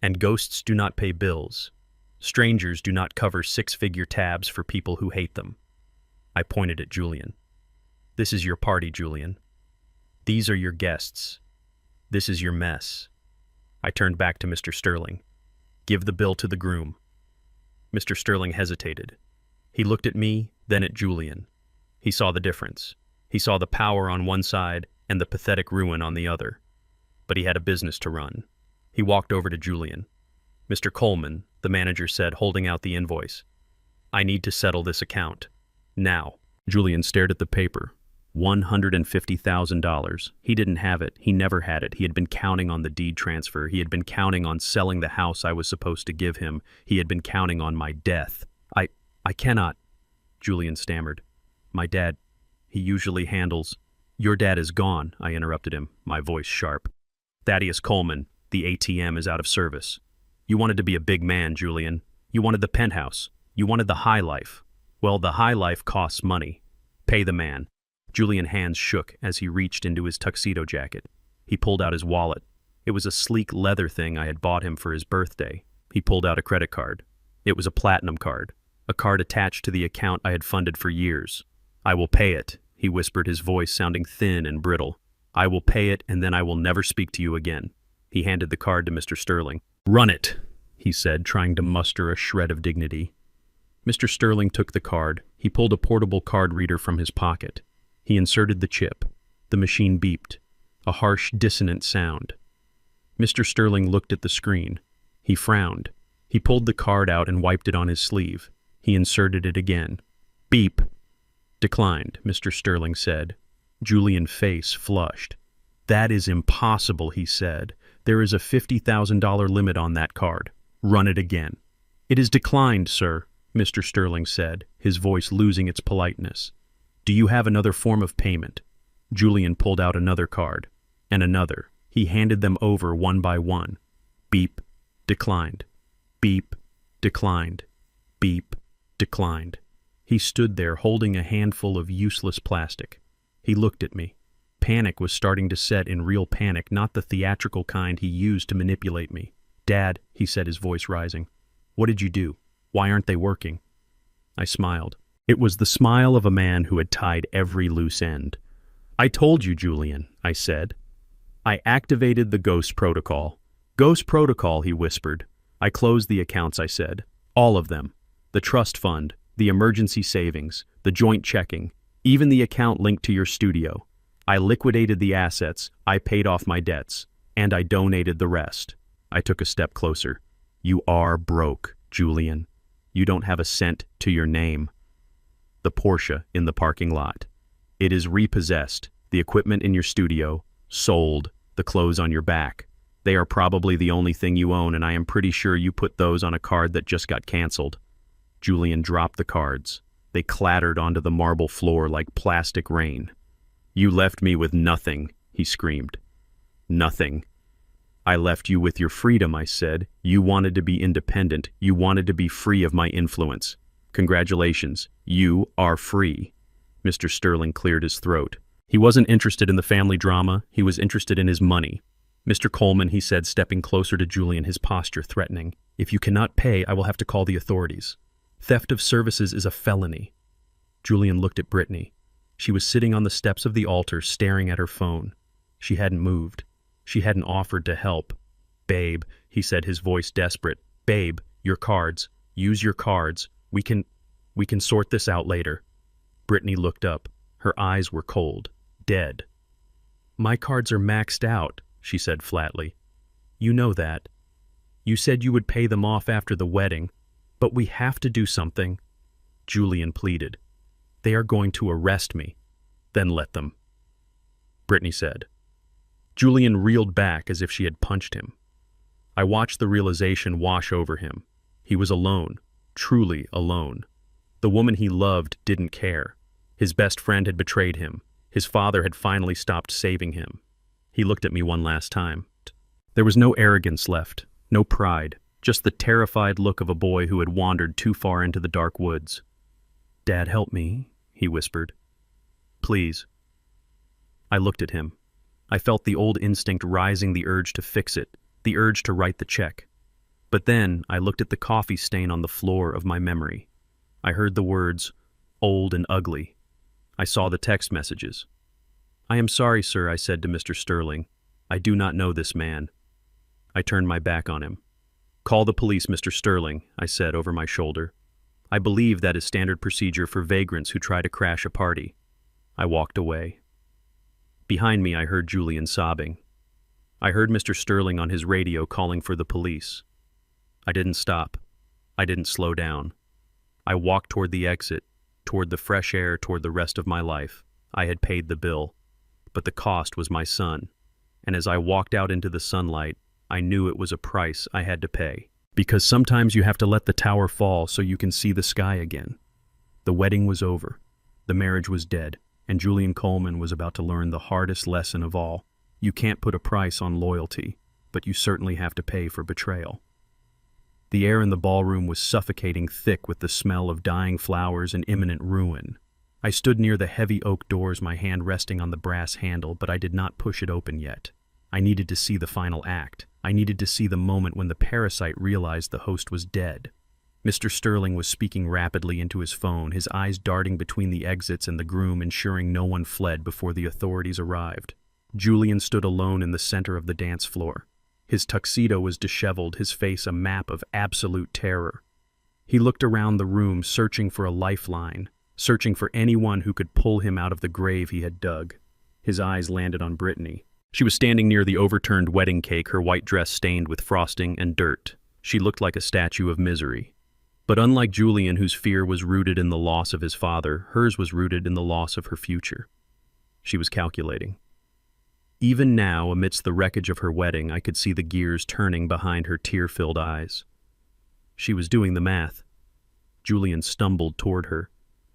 And ghosts do not pay bills. Strangers do not cover six-figure tabs for people who hate them." I pointed at Julian. "This is your party, Julian. These are your guests. This is your mess." I turned back to Mr. Sterling. "Give the bill to the groom." Mr. Sterling hesitated. He looked at me, then at Julian. He saw the difference. He saw the power on one side and the pathetic ruin on the other. But he had a business to run. He walked over to Julian. "Mr. Coleman," the manager said, holding out the invoice, "I need to settle this account. Now." Julian stared at the paper. $150,000. He didn't have it. He never had it. He had been counting on the deed transfer. He had been counting on selling the house I was supposed to give him. He had been counting on my death. I cannot," Julian stammered. "My dad, he usually handles—" "Your dad is gone," I interrupted him, my voice sharp. "Thaddeus Coleman, the ATM is out of service. You wanted to be a big man, Julian. You wanted the penthouse. You wanted the high life. Well, the high life costs money. Pay the man." Julian's hands shook as he reached into his tuxedo jacket. He pulled out his wallet. It was a sleek leather thing I had bought him for his birthday. He pulled out a credit card. It was a platinum card, a card attached to the account I had funded for years. "I will pay it," he whispered, his voice sounding thin and brittle. "I will pay it, and then I will never speak to you again." He handed the card to Mr. Sterling. "Run it," he said, trying to muster a shred of dignity. Mr. Sterling took the card. He pulled a portable card reader from his pocket. He inserted the chip. The machine beeped. A harsh, dissonant sound. Mr. Sterling looked at the screen. He frowned. He pulled the card out and wiped it on his sleeve. He inserted it again. Beep. Declined, Mr. Sterling said. Julian's face flushed. That is impossible, he said. There is a $50,000 limit on that card. Run it again. It is declined, sir, Mr. Sterling said, his voice losing its politeness. Do you have another form of payment? Julian pulled out another card. And another. He handed them over one by one. Beep. Declined. Beep. Declined. Beep. Declined. He stood there holding a handful of useless plastic. He looked at me. Panic was starting to set in, real panic, not the theatrical kind he used to manipulate me. Dad, he said, his voice rising. What did you do? Why aren't they working? I smiled. It was the smile of a man who had tied every loose end. I told you, Julian, I said. I activated the Ghost Protocol. Ghost Protocol, he whispered. I closed the accounts, I said. All of them. The trust fund, the emergency savings, the joint checking, even the account linked to your studio. I liquidated the assets, I paid off my debts, and I donated the rest. I took a step closer. You are broke, Julian. You don't have a cent to your name. The Porsche in the parking lot. It is repossessed. The equipment in your studio, sold. The clothes on your back. They are probably the only thing you own, and I am pretty sure you put those on a card that just got canceled. Julian dropped the cards. They clattered onto the marble floor like plastic rain. You left me with nothing, he screamed. Nothing. I left you with your freedom, I said. You wanted to be independent. You wanted to be free of my influence. Congratulations. You are free. Mr. Sterling cleared his throat. He wasn't interested in the family drama. He was interested in his money. Mr. Coleman, he said, stepping closer to Julian, his posture threatening. If you cannot pay, I will have to call the authorities. Theft of services is a felony. Julian looked at Brittany. She was sitting on the steps of the altar, staring at her phone. She hadn't moved. She hadn't offered to help. Babe, he said, his voice desperate. Babe, your cards. Use your cards. We can sort this out later. Brittany looked up. Her eyes were cold, dead. My cards are maxed out, she said flatly. You know that. You said you would pay them off after the wedding, but we have to do something. Julian pleaded. They are going to arrest me. Then let them. Brittany said. Julian reeled back as if she had punched him. I watched the realization wash over him. He was alone, truly alone. The woman he loved didn't care. His best friend had betrayed him. His father had finally stopped saving him. He looked at me one last time. There was no arrogance left, no pride, just the terrified look of a boy who had wandered too far into the dark woods. Dad, help me, he whispered. Please. I looked at him. I felt the old instinct rising, the urge to fix it, the urge to write the check. But then I looked at the coffee stain on the floor of my memory. I heard the words, old and ugly. I saw the text messages. I am sorry, sir, I said to Mr. Sterling. I do not know this man. I turned my back on him. Call the police, Mr. Sterling, I said over my shoulder. I believe that is standard procedure for vagrants who try to crash a party. I walked away. Behind me, I heard Julian sobbing. I heard Mr. Sterling on his radio calling for the police. I didn't stop. I didn't slow down. I walked toward the exit, toward the fresh air, toward the rest of my life. I had paid the bill, but the cost was my son. And as I walked out into the sunlight, I knew it was a price I had to pay. Because sometimes you have to let the tower fall so you can see the sky again. The wedding was over. The marriage was dead, and Julian Coleman was about to learn the hardest lesson of all. You can't put a price on loyalty, but you certainly have to pay for betrayal. The air in the ballroom was suffocating, thick with the smell of dying flowers and imminent ruin. I stood near the heavy oak doors, my hand resting on the brass handle, but I did not push it open yet. I needed to see the final act. I needed to see the moment when the parasite realized the host was dead. Mr. Sterling was speaking rapidly into his phone, his eyes darting between the exits and the groom, ensuring no one fled before the authorities arrived. Julian stood alone in the center of the dance floor. His tuxedo was disheveled, his face a map of absolute terror. He looked around the room, searching for a lifeline, searching for anyone who could pull him out of the grave he had dug. His eyes landed on Brittany. She was standing near the overturned wedding cake, her white dress stained with frosting and dirt. She looked like a statue of misery. But unlike Julian, whose fear was rooted in the loss of his father, hers was rooted in the loss of her future. She was calculating. Even now, amidst the wreckage of her wedding, I could see the gears turning behind her tear-filled eyes. She was doing the math. Julian stumbled toward her.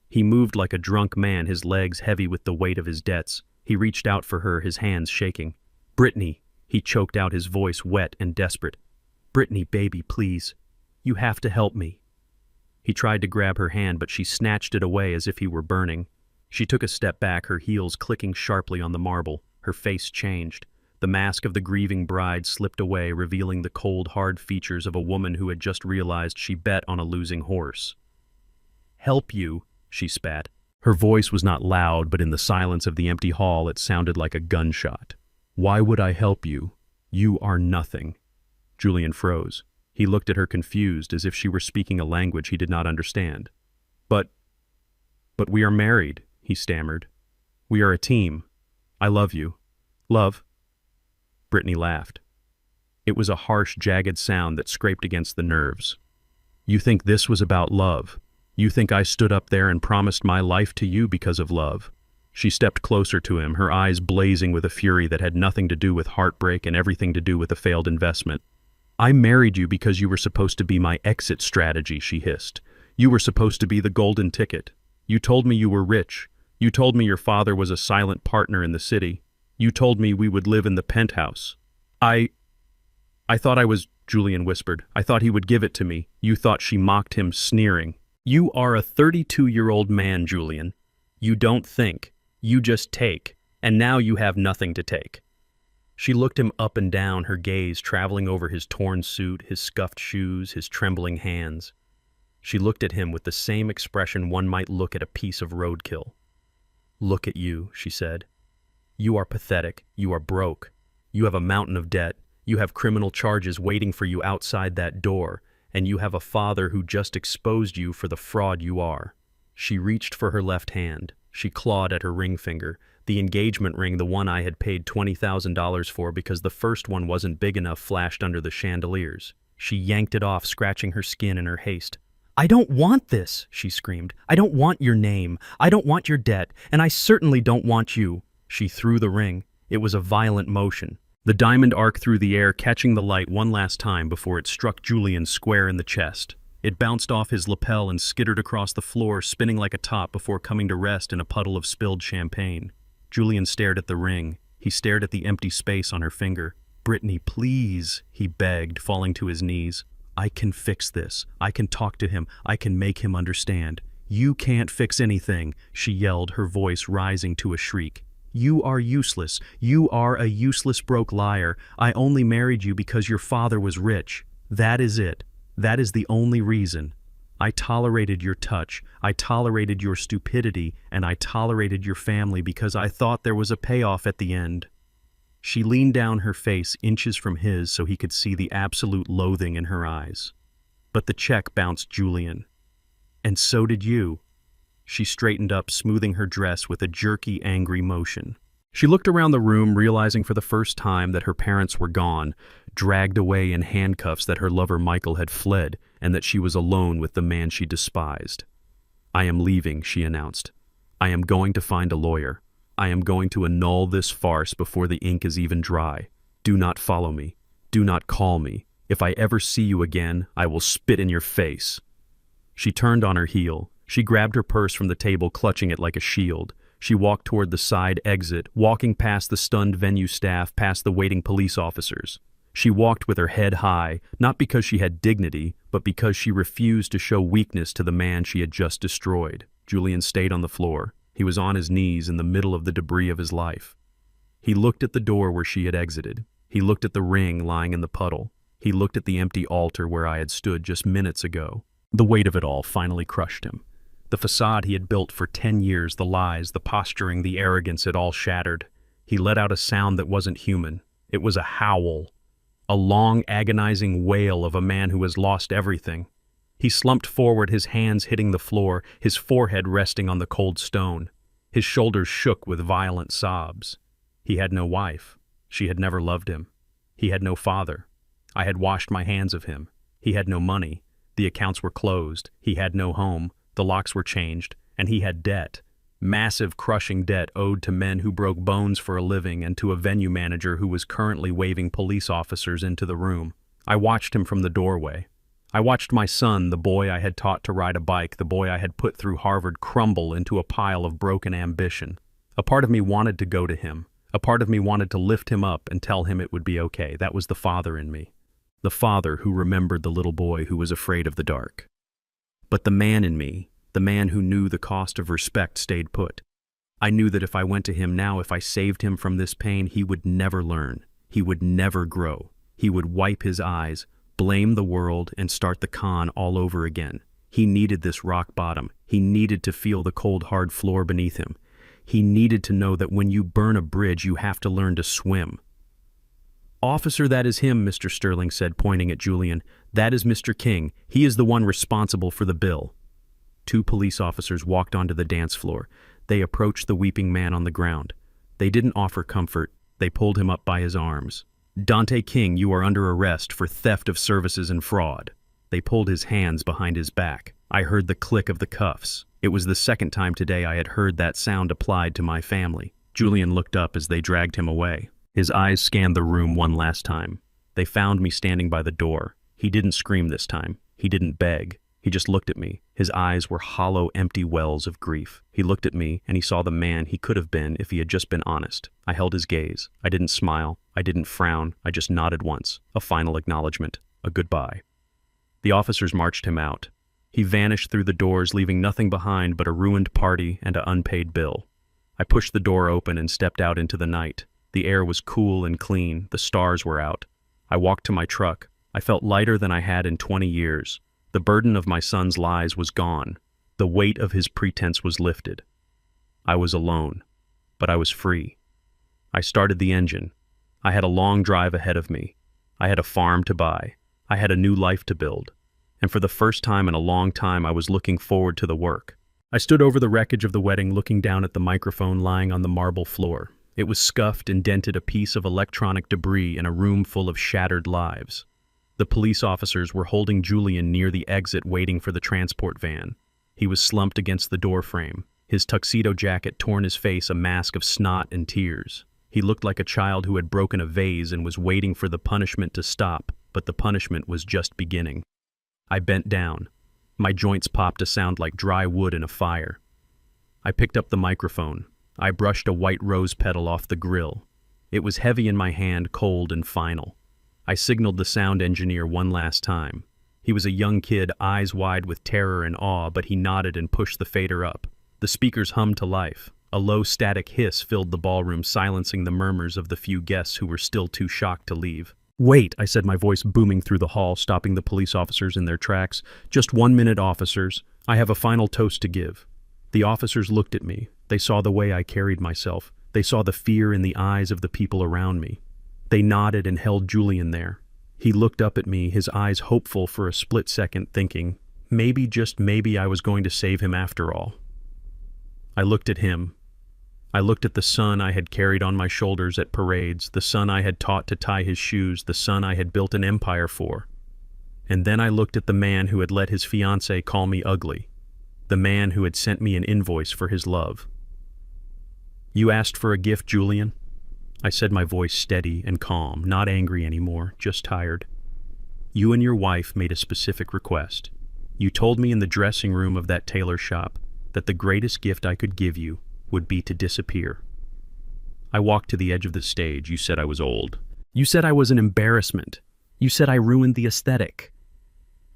He moved like a drunk man, his legs heavy with the weight of his debts. He reached out for her, his hands shaking. "Brittany," he choked out, his voice wet and desperate. "Brittany, baby, please. You have to help me." He tried to grab her hand, but she snatched it away as if he were burning. She took a step back, her heels clicking sharply on the marble. Her face changed. The mask of the grieving bride slipped away, revealing the cold, hard features of a woman who had just realized she bet on a losing horse. "Help you," she spat. Her voice was not loud, but in the silence of the empty hall it sounded like a gunshot. "Why would I help you? You are nothing." Julian froze. He looked at her confused, as if she were speaking a language he did not understand. But we are married," he stammered. "We are a team. I love you." "Love?" Brittany laughed. It was a harsh, jagged sound that scraped against the nerves. "You think this was about love? You think I stood up there and promised my life to you because of love?" She stepped closer to him, her eyes blazing with a fury that had nothing to do with heartbreak and everything to do with a failed investment. "I married you because you were supposed to be my exit strategy," she hissed. "You were supposed to be the golden ticket. You told me you were rich. You told me your father was a silent partner in the city. You told me we would live in the penthouse. I thought I was," Julian whispered. "I thought he would give it to me." "You thought," she mocked him, sneering. "You are a 32-year-old man, Julian. You don't think. You just take. And now you have nothing to take." She looked him up and down, her gaze traveling over his torn suit, his scuffed shoes, his trembling hands. She looked at him with the same expression one might look at a piece of roadkill. "Look at you," she said. "You are pathetic. You are broke. You have a mountain of debt. You have criminal charges waiting for you outside that door, and you have a father who just exposed you for the fraud you are." She reached for her left hand. She clawed at her ring finger, the engagement ring, the one I had paid $20,000 for because the first one wasn't big enough, flashed under the chandeliers. She yanked it off, scratching her skin in her haste. "I don't want this," she screamed. "I don't want your name. I don't want your debt, and I certainly don't want you." She threw the ring. It was a violent motion. The diamond arced through the air, catching the light one last time before it struck Julian square in the chest. It bounced off his lapel and skittered across the floor, spinning like a top before coming to rest in a puddle of spilled champagne. Julian stared at the ring. He stared at the empty space on her finger. "Brittany, please," he begged, falling to his knees. "I can fix this. I can talk to him. I can make him understand." "You can't fix anything," she yelled, her voice rising to a shriek. "You are useless. You are a useless, broke liar. I only married you because your father was rich. That is it. That is the only reason. I tolerated your touch. I tolerated your stupidity, and I tolerated your family because I thought there was a payoff at the end." She leaned down, her face inches from his so he could see the absolute loathing in her eyes. "But the check bounced, Julian. And so did you." She straightened up, smoothing her dress with a jerky, angry motion. She looked around the room, realizing for the first time that her parents were gone, dragged away in handcuffs, that her lover Michael had fled, and that she was alone with the man she despised. "I am leaving," she announced. "I am going to find a lawyer. I am going to annul this farce before the ink is even dry. Do not follow me. Do not call me. If I ever see you again, I will spit in your face." She turned on her heel. She grabbed her purse from the table, clutching it like a shield. She walked toward the side exit, walking past the stunned venue staff, past the waiting police officers. She walked with her head high, not because she had dignity, but because she refused to show weakness to the man she had just destroyed. Julian stayed on the floor. He was on his knees in the middle of the debris of his life. He looked at the door where she had exited. He looked at the ring lying in the puddle. He looked at the empty altar where I had stood just minutes ago. The weight of it all finally crushed him. The facade he had built for 10 years, the lies, the posturing, the arrogance, it all shattered. He let out a sound that wasn't human. It was a howl. a long, agonizing wail of a man who has lost everything. He slumped forward, his hands hitting the floor, his forehead resting on the cold stone. His shoulders shook with violent sobs. He had no wife. She had never loved him. He had no father. I had washed my hands of him. He had no money. The accounts were closed. He had no home. The locks were changed. And he had debt. Massive, crushing debt owed to men who broke bones for a living and to a venue manager who was currently waving police officers into the room. I watched him from the doorway. I watched my son, the boy I had taught to ride a bike, the boy I had put through Harvard, crumble into a pile of broken ambition. A part of me wanted to go to him. A part of me wanted to lift him up and tell him it would be okay. That was the father in me. The father who remembered the little boy who was afraid of the dark. But the man in me, the man who knew the cost of respect, stayed put. I knew that if I went to him now, if I saved him from this pain, he would never learn. He would never grow. He would wipe his eyes, blame the world, and start the con all over again. He needed this rock bottom. He needed to feel the cold, hard floor beneath him. He needed to know that when you burn a bridge, you have to learn to swim. "Officer, that is him," Mr. Sterling said, pointing at Julian. "That is Mr. King. He is the one responsible for the bill." 2 police officers walked onto the dance floor. They approached the weeping man on the ground. They didn't offer comfort. They pulled him up by his arms. "Dante King, you are under arrest for theft of services and fraud." They pulled his hands behind his back. I heard the click of the cuffs. It was the second time today I had heard that sound applied to my family. Julian looked up as they dragged him away. His eyes scanned the room one last time. They found me standing by the door. He didn't scream this time. He didn't beg. He just looked at me. His eyes were hollow, empty wells of grief. He looked at me, and he saw the man he could have been if he had just been honest. I held his gaze. I didn't smile. I didn't frown. I just nodded once. A final acknowledgement. A goodbye. The officers marched him out. He vanished through the doors, leaving nothing behind but a ruined party and an unpaid bill. I pushed the door open and stepped out into the night. The air was cool and clean. The stars were out. I walked to my truck. I felt lighter than I had in 20 years. The burden of my son's lies was gone. The weight of his pretense was lifted. I was alone, but I was free. I started the engine. I had a long drive ahead of me. I had a farm to buy. I had a new life to build. And for the first time in a long time, I was looking forward to the work. I stood over the wreckage of the wedding, looking down at the microphone lying on the marble floor. It was scuffed and dented, a piece of electronic debris in a room full of shattered lives. The police officers were holding Julian near the exit, waiting for the transport van. He was slumped against the doorframe. His tuxedo jacket torn his face, a mask of snot and tears. He looked like a child who had broken a vase and was waiting for the punishment to stop, but the punishment was just beginning. I bent down. My joints popped a sound like dry wood in a fire. I picked up the microphone. I brushed a white rose petal off the grill. It was heavy in my hand, cold and final. I signaled the sound engineer one last time. He was a young kid, eyes wide with terror and awe, but he nodded and pushed the fader up. The speakers hummed to life. A low static hiss filled the ballroom, silencing the murmurs of the few guests who were still too shocked to leave. "Wait," I said, my voice booming through the hall, stopping the police officers in their tracks. "Just 1 minute, officers. I have a final toast to give." The officers looked at me. They saw the way I carried myself. They saw the fear in the eyes of the people around me. They nodded and held Julian there. He looked up at me, his eyes hopeful for a split second, thinking, maybe, just maybe, I was going to save him after all. I looked at him. I looked at the son I had carried on my shoulders at parades, the son I had taught to tie his shoes, the son I had built an empire for. And then I looked at the man who had let his fiancée call me ugly, the man who had sent me an invoice for his love. "You asked for a gift, Julian?" I said, my voice steady and calm, not angry anymore, just tired. "You and your wife made a specific request. You told me in the dressing room of that tailor shop that the greatest gift I could give you would be to disappear. I walked to the edge of the stage. You said I was old. You said I was an embarrassment. You said I ruined the aesthetic."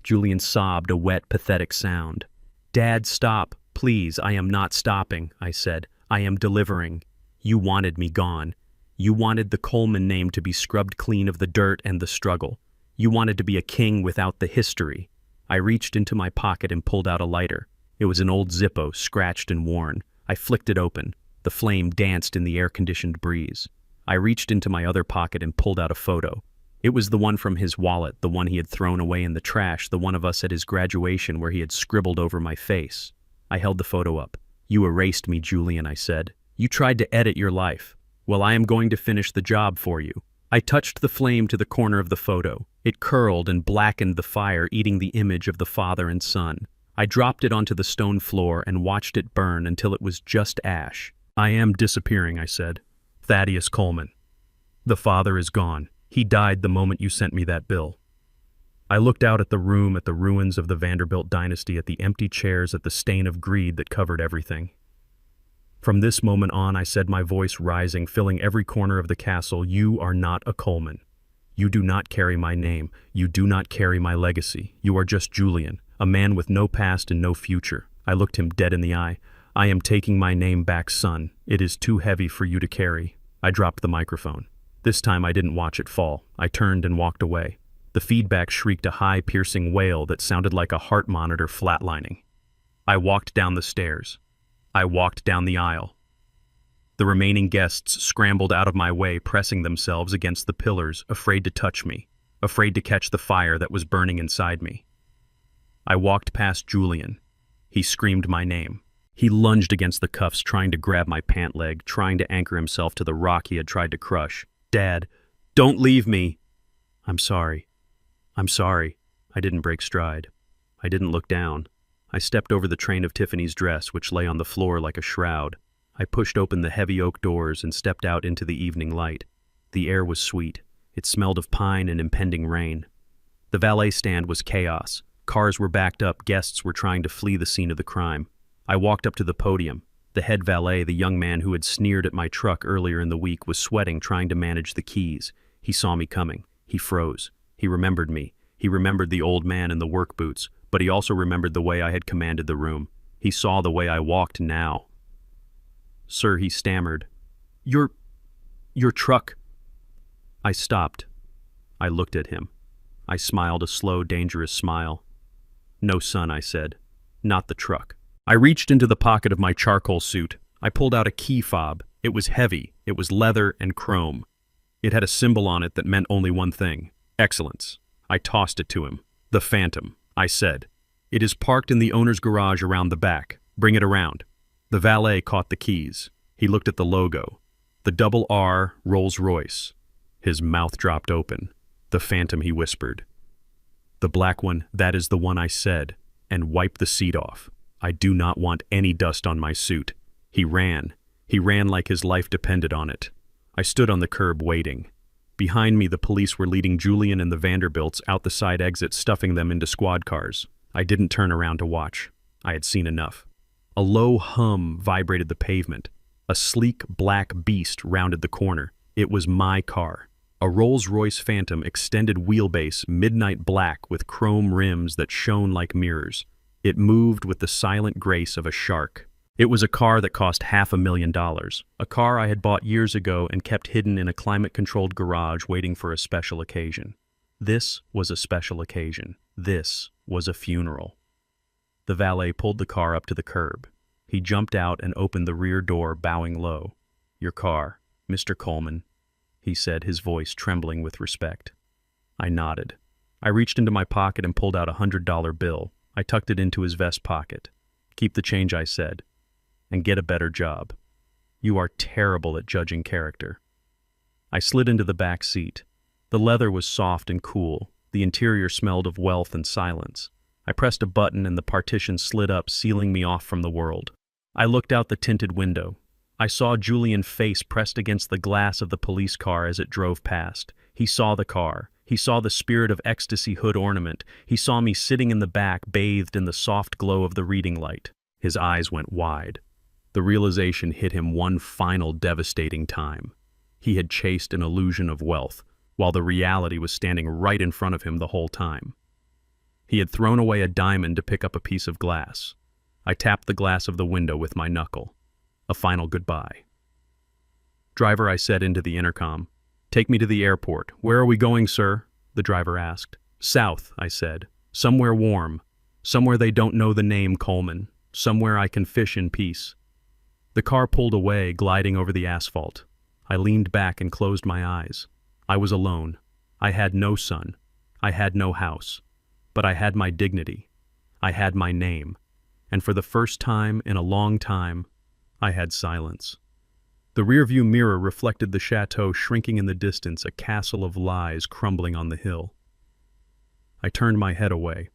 Julian sobbed, a wet, pathetic sound. "Dad, stop, please." "I am not stopping," I said. "I am delivering. You wanted me gone. You wanted the Coleman name to be scrubbed clean of the dirt and the struggle. You wanted to be a king without the history." I reached into my pocket and pulled out a lighter. It was an old Zippo, scratched and worn. I flicked it open. The flame danced in the air-conditioned breeze. I reached into my other pocket and pulled out a photo. It was the one from his wallet, the one he had thrown away in the trash, the one of us at his graduation where he had scribbled over my face. I held the photo up. "You erased me, Julian," I said. "You tried to edit your life. Well, I am going to finish the job for you." I touched the flame to the corner of the photo. It curled and blackened the fire, eating the image of the father and son. I dropped it onto the stone floor and watched it burn until it was just ash. "I am disappearing," I said. "Thaddeus Coleman. The father is gone. He died the moment you sent me that bill." I looked out at the room, at the ruins of the Vanderbilt dynasty, at the empty chairs, at the stain of greed that covered everything. "From this moment on," I said, my voice rising, filling every corner of the castle, "you are not a Coleman. You do not carry my name. You do not carry my legacy. You are just Julian, a man with no past and no future." I looked him dead in the eye. "I am taking my name back, son. It is too heavy for you to carry." I dropped the microphone. This time I didn't watch it fall. I turned and walked away. The feedback shrieked a high, piercing wail that sounded like a heart monitor flatlining. I walked down the stairs. I walked down the aisle. The remaining guests scrambled out of my way, pressing themselves against the pillars, afraid to touch me, afraid to catch the fire that was burning inside me. I walked past Julian. He screamed my name. He lunged against the cuffs, trying to grab my pant leg, trying to anchor himself to the rock he had tried to crush. "Dad, don't leave me." "I'm sorry. I'm sorry." I didn't break stride. I didn't look down. I stepped over the train of Tiffany's dress, which lay on the floor like a shroud. I pushed open the heavy oak doors and stepped out into the evening light. The air was sweet. It smelled of pine and impending rain. The valet stand was chaos. Cars were backed up. Guests were trying to flee the scene of the crime. I walked up to the podium. The head valet, the young man who had sneered at my truck earlier in the week, was sweating, trying to manage the keys. He saw me coming. He froze. He remembered me. He remembered the old man in the work boots, but he also remembered the way I had commanded the room. He saw the way I walked now. "Sir," he stammered. Your truck." I stopped. I looked at him. I smiled a slow, dangerous smile. "No, son," I said. "Not the truck." I reached into the pocket of my charcoal suit. I pulled out a key fob. It was heavy. It was leather and chrome. It had a symbol on it that meant only one thing: excellence. I tossed it to him. "The Phantom," I said. "It is parked in the owner's garage around the back. Bring it around." The valet caught the keys. He looked at the logo. The double R, Rolls-Royce. His mouth dropped open. "The Phantom," he whispered. "The black one, that is the one," I said, and wiped the seat off. "I do not want any dust on my suit." He ran. He ran like his life depended on it. I stood on the curb waiting. Behind me, the police were leading Julian and the Vanderbilts out the side exit, stuffing them into squad cars. I didn't turn around to watch. I had seen enough. A low hum vibrated the pavement. A sleek black beast rounded the corner. It was my car. A Rolls-Royce Phantom, extended wheelbase, midnight black with chrome rims that shone like mirrors. It moved with the silent grace of a shark. It was a car that cost $500,000, a car I had bought years ago and kept hidden in a climate-controlled garage waiting for a special occasion. This was a special occasion. This was a funeral. The valet pulled the car up to the curb. He jumped out and opened the rear door, bowing low. "Your car, Mr. Coleman," he said, his voice trembling with respect. I nodded. I reached into my pocket and pulled out a $100 bill. I tucked it into his vest pocket. "Keep the change," I said, "and get a better job. You are terrible at judging character." I slid into the back seat. The leather was soft and cool. The interior smelled of wealth and silence. I pressed a button and the partition slid up, sealing me off from the world. I looked out the tinted window. I saw Julian's face pressed against the glass of the police car as it drove past. He saw the car. He saw the Spirit of Ecstasy hood ornament. He saw me sitting in the back, bathed in the soft glow of the reading light. His eyes went wide. The realization hit him one final devastating time. He had chased an illusion of wealth, while the reality was standing right in front of him the whole time. He had thrown away a diamond to pick up a piece of glass. I tapped the glass of the window with my knuckle. A final goodbye. "Driver," I said into the intercom, "take me to the airport." "Where are we going, sir?" the driver asked. "South," I said. "Somewhere warm. Somewhere they don't know the name Coleman. Somewhere I can fish in peace." The car pulled away, gliding over the asphalt. I leaned back and closed my eyes. I was alone. I had no son. I had no house. But I had my dignity. I had my name. And for the first time in a long time, I had silence. The rearview mirror reflected the chateau shrinking in the distance, a castle of lies crumbling on the hill. I turned my head away.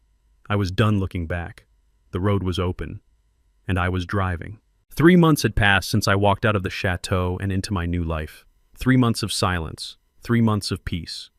I was done looking back. The road was open, and I was driving. 3 months had passed since I walked out of the chateau and into my new life. 3 months of silence, 3 months of peace.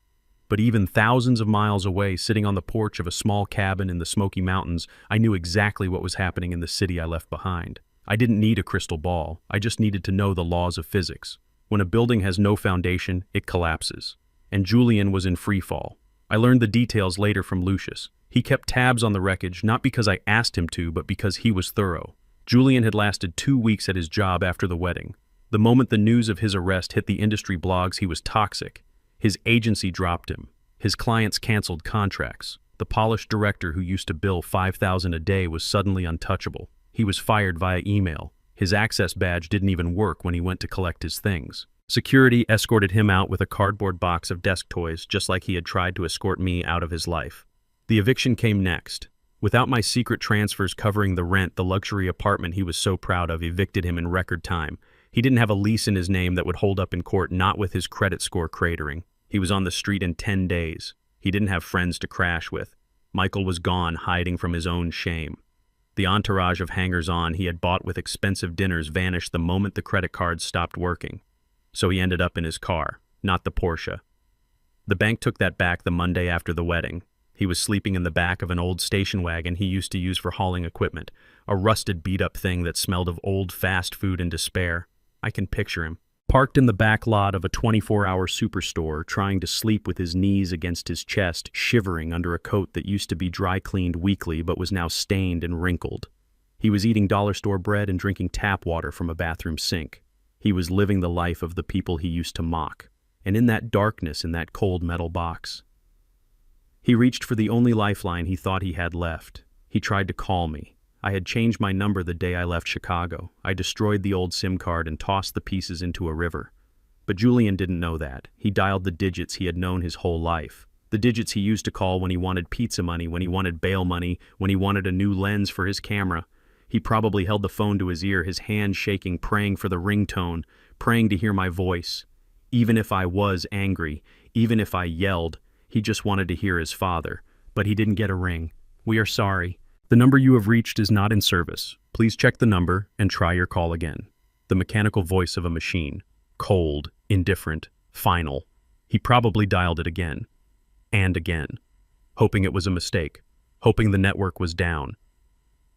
But even thousands of miles away, sitting on the porch of a small cabin in the Smoky Mountains, I knew exactly what was happening in the city I left behind. I didn't need a crystal ball. I just needed to know the laws of physics. When a building has no foundation, it collapses. And Julian was in free fall. I learned the details later from Lucius. He kept tabs on the wreckage, not because I asked him to, but because he was thorough. Julian had lasted 2 weeks at his job after the wedding. The moment the news of his arrest hit the industry blogs, he was toxic. His agency dropped him. His clients canceled contracts. The polished director who used to bill $5,000 a day was suddenly untouchable. He was fired via email. His access badge didn't even work when he went to collect his things. Security escorted him out with a cardboard box of desk toys, just like he had tried to escort me out of his life. The eviction came next. Without my secret transfers covering the rent, the luxury apartment he was so proud of evicted him in record time. He didn't have a lease in his name that would hold up in court, not with his credit score cratering. He was on the street in 10 days. He didn't have friends to crash with. Michael was gone, hiding from his own shame. The entourage of hangers-on he had bought with expensive dinners vanished the moment the credit cards stopped working. So he ended up in his car, not the Porsche. The bank took that back the Monday after the wedding. He was sleeping in the back of an old station wagon he used to use for hauling equipment, a rusted, beat-up thing that smelled of old fast food and despair. I can picture him, parked in the back lot of a 24-hour superstore, trying to sleep with his knees against his chest, shivering under a coat that used to be dry-cleaned weekly but was now stained and wrinkled. He was eating dollar store bread and drinking tap water from a bathroom sink. He was living the life of the people he used to mock, and in that darkness, in that cold metal box. He reached for the only lifeline he thought he had left. He tried to call me. I had changed my number the day I left Chicago. I destroyed the old SIM card and tossed the pieces into a river. But Julian didn't know that. He dialed the digits he had known his whole life. The digits he used to call when he wanted pizza money, when he wanted bail money, when he wanted a new lens for his camera. He probably held the phone to his ear, his hand shaking, praying for the ringtone, praying to hear my voice. Even if I was angry, even if I yelled, he just wanted to hear his father. But he didn't get a ring. "We are sorry. The number you have reached is not in service. Please check the number and try your call again." The mechanical voice of a machine. Cold, indifferent, final. He probably dialed it again. And again. Hoping it was a mistake. Hoping the network was down.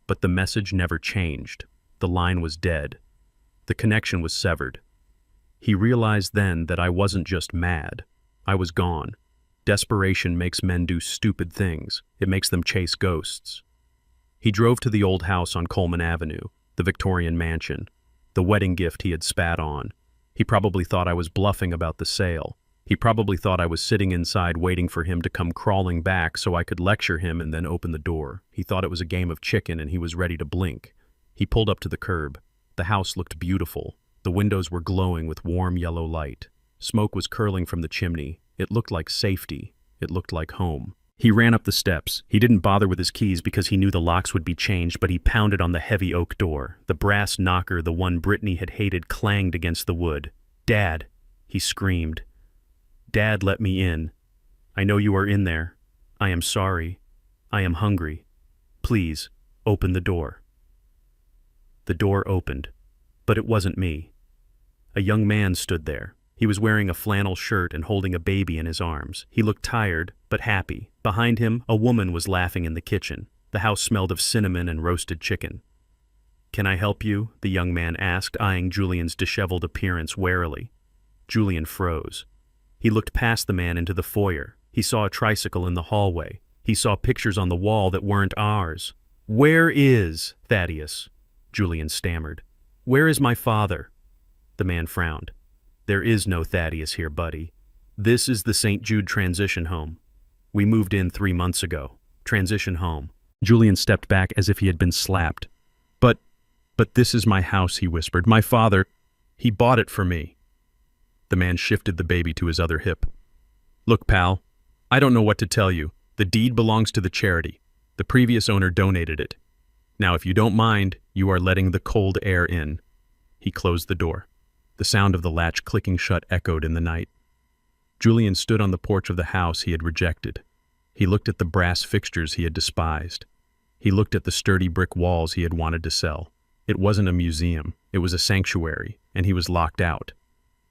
But the message never changed. The line was dead. The connection was severed. He realized then that I wasn't just mad. I was gone. Desperation makes men do stupid things. It makes them chase ghosts. He drove to the old house on Coleman Avenue, the Victorian mansion, the wedding gift he had spat on. He probably thought I was bluffing about the sale. He probably thought I was sitting inside waiting for him to come crawling back so I could lecture him and then open the door. He thought it was a game of chicken and he was ready to blink. He pulled up to the curb. The house looked beautiful. The windows were glowing with warm yellow light. Smoke was curling from the chimney. It looked like safety. It looked like home. He ran up the steps. He didn't bother with his keys because he knew the locks would be changed, but he pounded on the heavy oak door. The brass knocker, the one Brittany had hated, clanged against the wood. "Dad!" he screamed. "Dad, let me in. I know you are in there. I am sorry. I am hungry. Please, open the door." The door opened, but it wasn't me. A young man stood there. He was wearing a flannel shirt and holding a baby in his arms. He looked tired, but happy. Behind him, a woman was laughing in the kitchen. The house smelled of cinnamon and roasted chicken. "Can I help you?" the young man asked, eyeing Julian's disheveled appearance warily. Julian froze. He looked past the man into the foyer. He saw a tricycle in the hallway. He saw pictures on the wall that weren't ours. "Where is Thaddeus?" Julian stammered. "Where is my father?" The man frowned. "There is no Thaddeus here, buddy. This is the St. Jude transition home. We moved in 3 months ago. Transition home." Julian stepped back as if he had been slapped. But this is my house," he whispered. "My father, he bought it for me." The man shifted the baby to his other hip. Look, pal, I don't know what to tell you. The deed belongs to the charity. The previous owner donated it. Now, if you don't mind, you are letting the cold air in. He closed the door. The sound of the latch clicking shut echoed in the night. Julian stood on the porch of the house he had rejected. He looked at the brass fixtures he had despised. He looked at the sturdy brick walls he had wanted to sell. It wasn't a museum, it was a sanctuary, and he was locked out.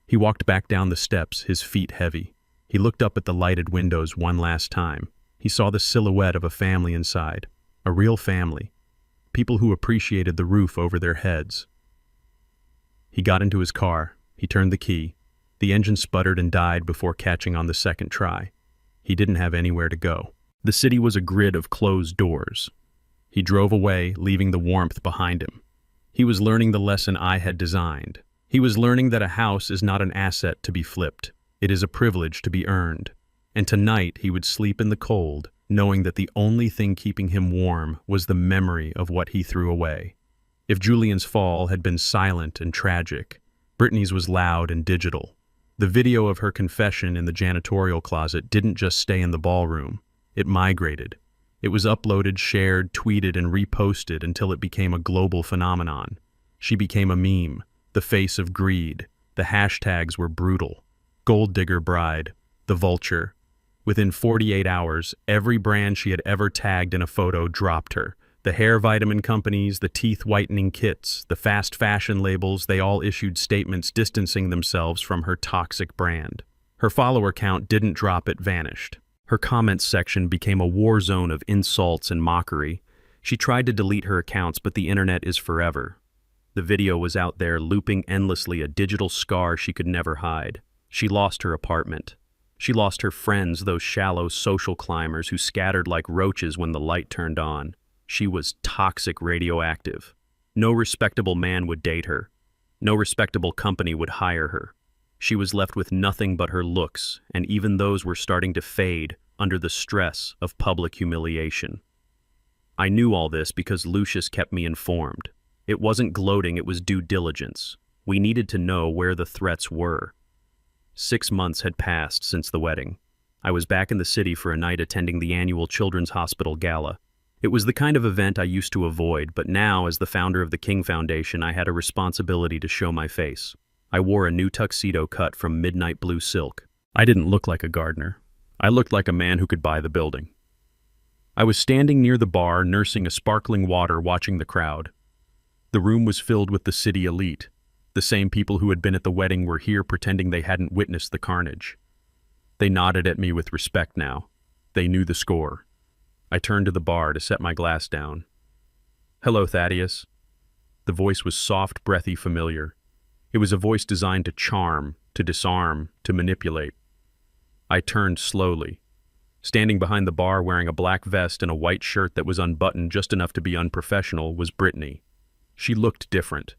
He walked back down the steps, his feet heavy. He looked up at the lighted windows one last time. He saw the silhouette of a family inside, a real family, people who appreciated the roof over their heads. He got into his car. He turned the key. The engine sputtered and died before catching on the second try. He didn't have anywhere to go. The city was a grid of closed doors. He drove away, leaving the warmth behind him. He was learning the lesson I had designed. He was learning that a house is not an asset to be flipped. It is a privilege to be earned. And tonight he would sleep in the cold, knowing that the only thing keeping him warm was the memory of what he threw away. If Julian's fall had been silent and tragic, Brittany's was loud and digital. The video of her confession in the janitorial closet didn't just stay in the ballroom. It migrated. It was uploaded, shared, tweeted, and reposted until it became a global phenomenon. She became a meme, the face of greed. The hashtags were brutal. Gold digger bride, the vulture. Within 48 hours, every brand she had ever tagged in a photo dropped her. The hair vitamin companies, the teeth whitening kits, the fast fashion labels, they all issued statements distancing themselves from her toxic brand. Her follower count didn't drop, it vanished. Her comments section became a war zone of insults and mockery. She tried to delete her accounts, but the internet is forever. The video was out there, looping endlessly, a digital scar she could never hide. She lost her apartment. She lost her friends, those shallow social climbers who scattered like roaches when the light turned on. She was toxic radioactive. No respectable man would date her. No respectable company would hire her. She was left with nothing but her looks, and even those were starting to fade under the stress of public humiliation. I knew all this because Lucius kept me informed. It wasn't gloating, it was due diligence. We needed to know where the threats were. 6 months had passed since the wedding. I was back in the city for a night attending the annual Children's Hospital Gala. It was the kind of event I used to avoid, but now, as the founder of the King Foundation, I had a responsibility to show my face. I wore a new tuxedo cut from midnight blue silk. I didn't look like a gardener. I looked like a man who could buy the building. I was standing near the bar, nursing a sparkling water, watching the crowd. The room was filled with the city elite. The same people who had been at the wedding were here pretending they hadn't witnessed the carnage. They nodded at me with respect now. They knew the score. I turned to the bar to set my glass down. "Hello, Thaddeus." The voice was soft, breathy, familiar. It was a voice designed to charm, to disarm, to manipulate. I turned slowly. Standing behind the bar, wearing a black vest and a white shirt that was unbuttoned just enough to be unprofessional, was Brittany. She looked different.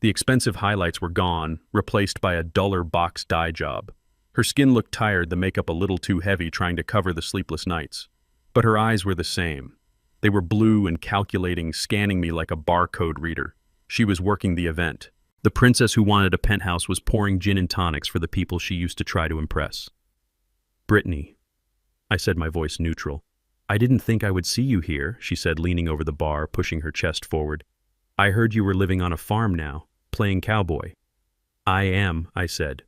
The expensive highlights were gone, replaced by a duller box dye job. Her skin looked tired, the makeup a little too heavy, trying to cover the sleepless nights. But her eyes were the same. They were blue and calculating, scanning me like a barcode reader. She was working the event. The princess who wanted a penthouse was pouring gin and tonics for the people she used to try to impress. "Brittany," I said, my voice neutral. "I didn't think I would see you here," she said, leaning over the bar, pushing her chest forward. "I heard you were living on a farm now, playing cowboy." "I am," I said.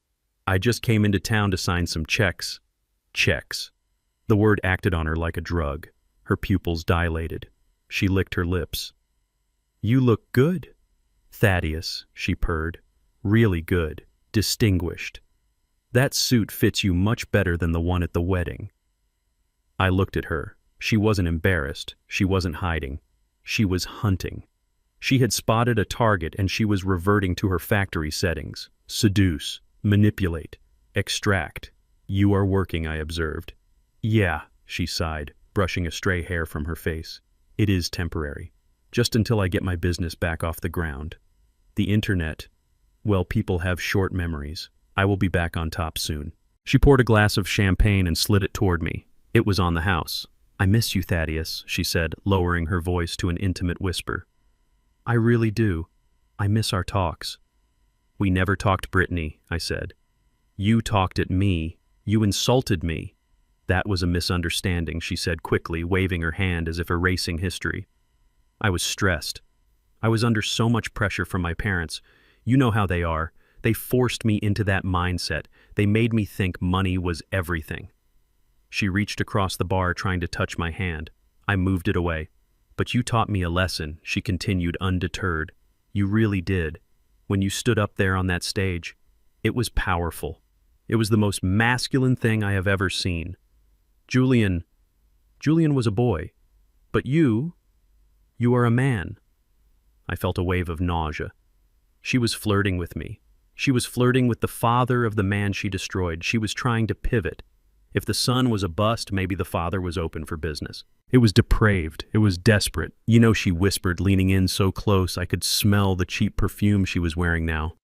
"I just came into town to sign some checks." Checks. The word acted on her like a drug. Her pupils dilated. She licked her lips. "You look good, Thaddeus," she purred. "Really good. Distinguished. That suit fits you much better than the one at the wedding." I looked at her. She wasn't embarrassed. She wasn't hiding. She was hunting. She had spotted a target and she was reverting to her factory settings. Seduce, manipulate, extract. "You are working," I observed. "Yeah," she sighed, brushing a stray hair from her face. "It is temporary. Just until I get my business back off the ground. The internet, well, people have short memories. I will be back on top soon." She poured a glass of champagne and slid it toward me. It was on the house. "I miss you, Thaddeus," she said, lowering her voice to an intimate whisper. "I really do. I miss our talks." "We never talked, Brittany," I said. "You talked at me. You insulted me. That was a misunderstanding, she said quickly, waving her hand as if erasing history. I was stressed. I was under so much pressure from my parents. You know how they are. They forced me into that mindset. They made me think money was everything. She reached across the bar trying to touch my hand. I moved it away. But you taught me a lesson, she continued undeterred. You really did. When you stood up there on that stage, it was powerful. It was the most masculine thing I have ever seen. Julian was a boy. But you are a man. I felt a wave of nausea. She was flirting with me. She was flirting with the father of the man she destroyed. She was trying to pivot. If the son was a bust, maybe the father was open for business. It was depraved. It was desperate. You know, she whispered, leaning in so close I could smell the cheap perfume she was wearing now.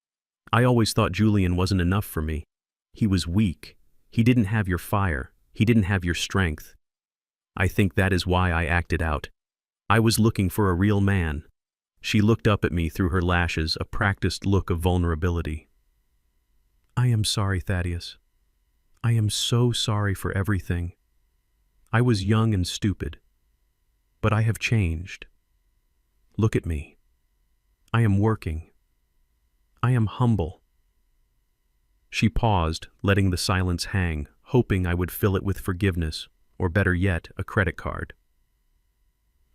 I always thought Julian wasn't enough for me. He was weak. He didn't have your fire. He didn't have your strength. I think that is why I acted out. I was looking for a real man. She looked up at me through her lashes, a practiced look of vulnerability. I am sorry, Thaddeus. I am so sorry for everything. I was young and stupid, but I have changed. Look at me. I am working. I am humble. She paused, letting the silence hang, hoping I would fill it with forgiveness, or better yet, a credit card.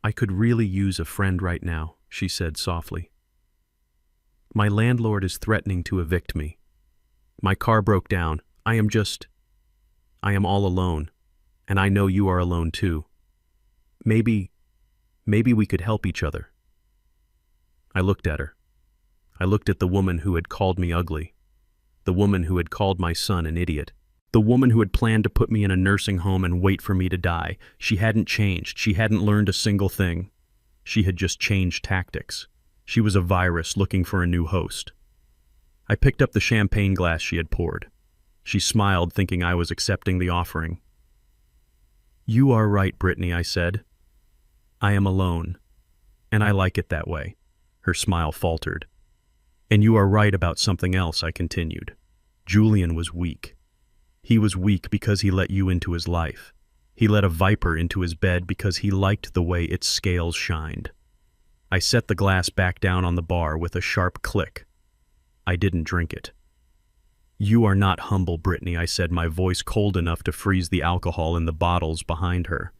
I could really use a friend right now, she said softly. My landlord is threatening to evict me. My car broke down. I am all alone, and I know you are alone too. Maybe we could help each other. I looked at her. I looked at the woman who had called me ugly, the woman who had called my son an idiot, the woman who had planned to put me in a nursing home and wait for me to die. She hadn't changed. She hadn't learned a single thing. She had just changed tactics. She was a virus looking for a new host. I picked up the champagne glass she had poured. She smiled, thinking I was accepting the offering. You are right, Brittany, I said. I am alone, and I like it that way. Her smile faltered. And you are right about something else, I continued. Julian was weak. He was weak because he let you into his life. He let a viper into his bed because he liked the way its scales shined. I set the glass back down on the bar with a sharp click. I didn't drink it. You are not humble, Brittany, I said, my voice cold enough to freeze the alcohol in the bottles behind her.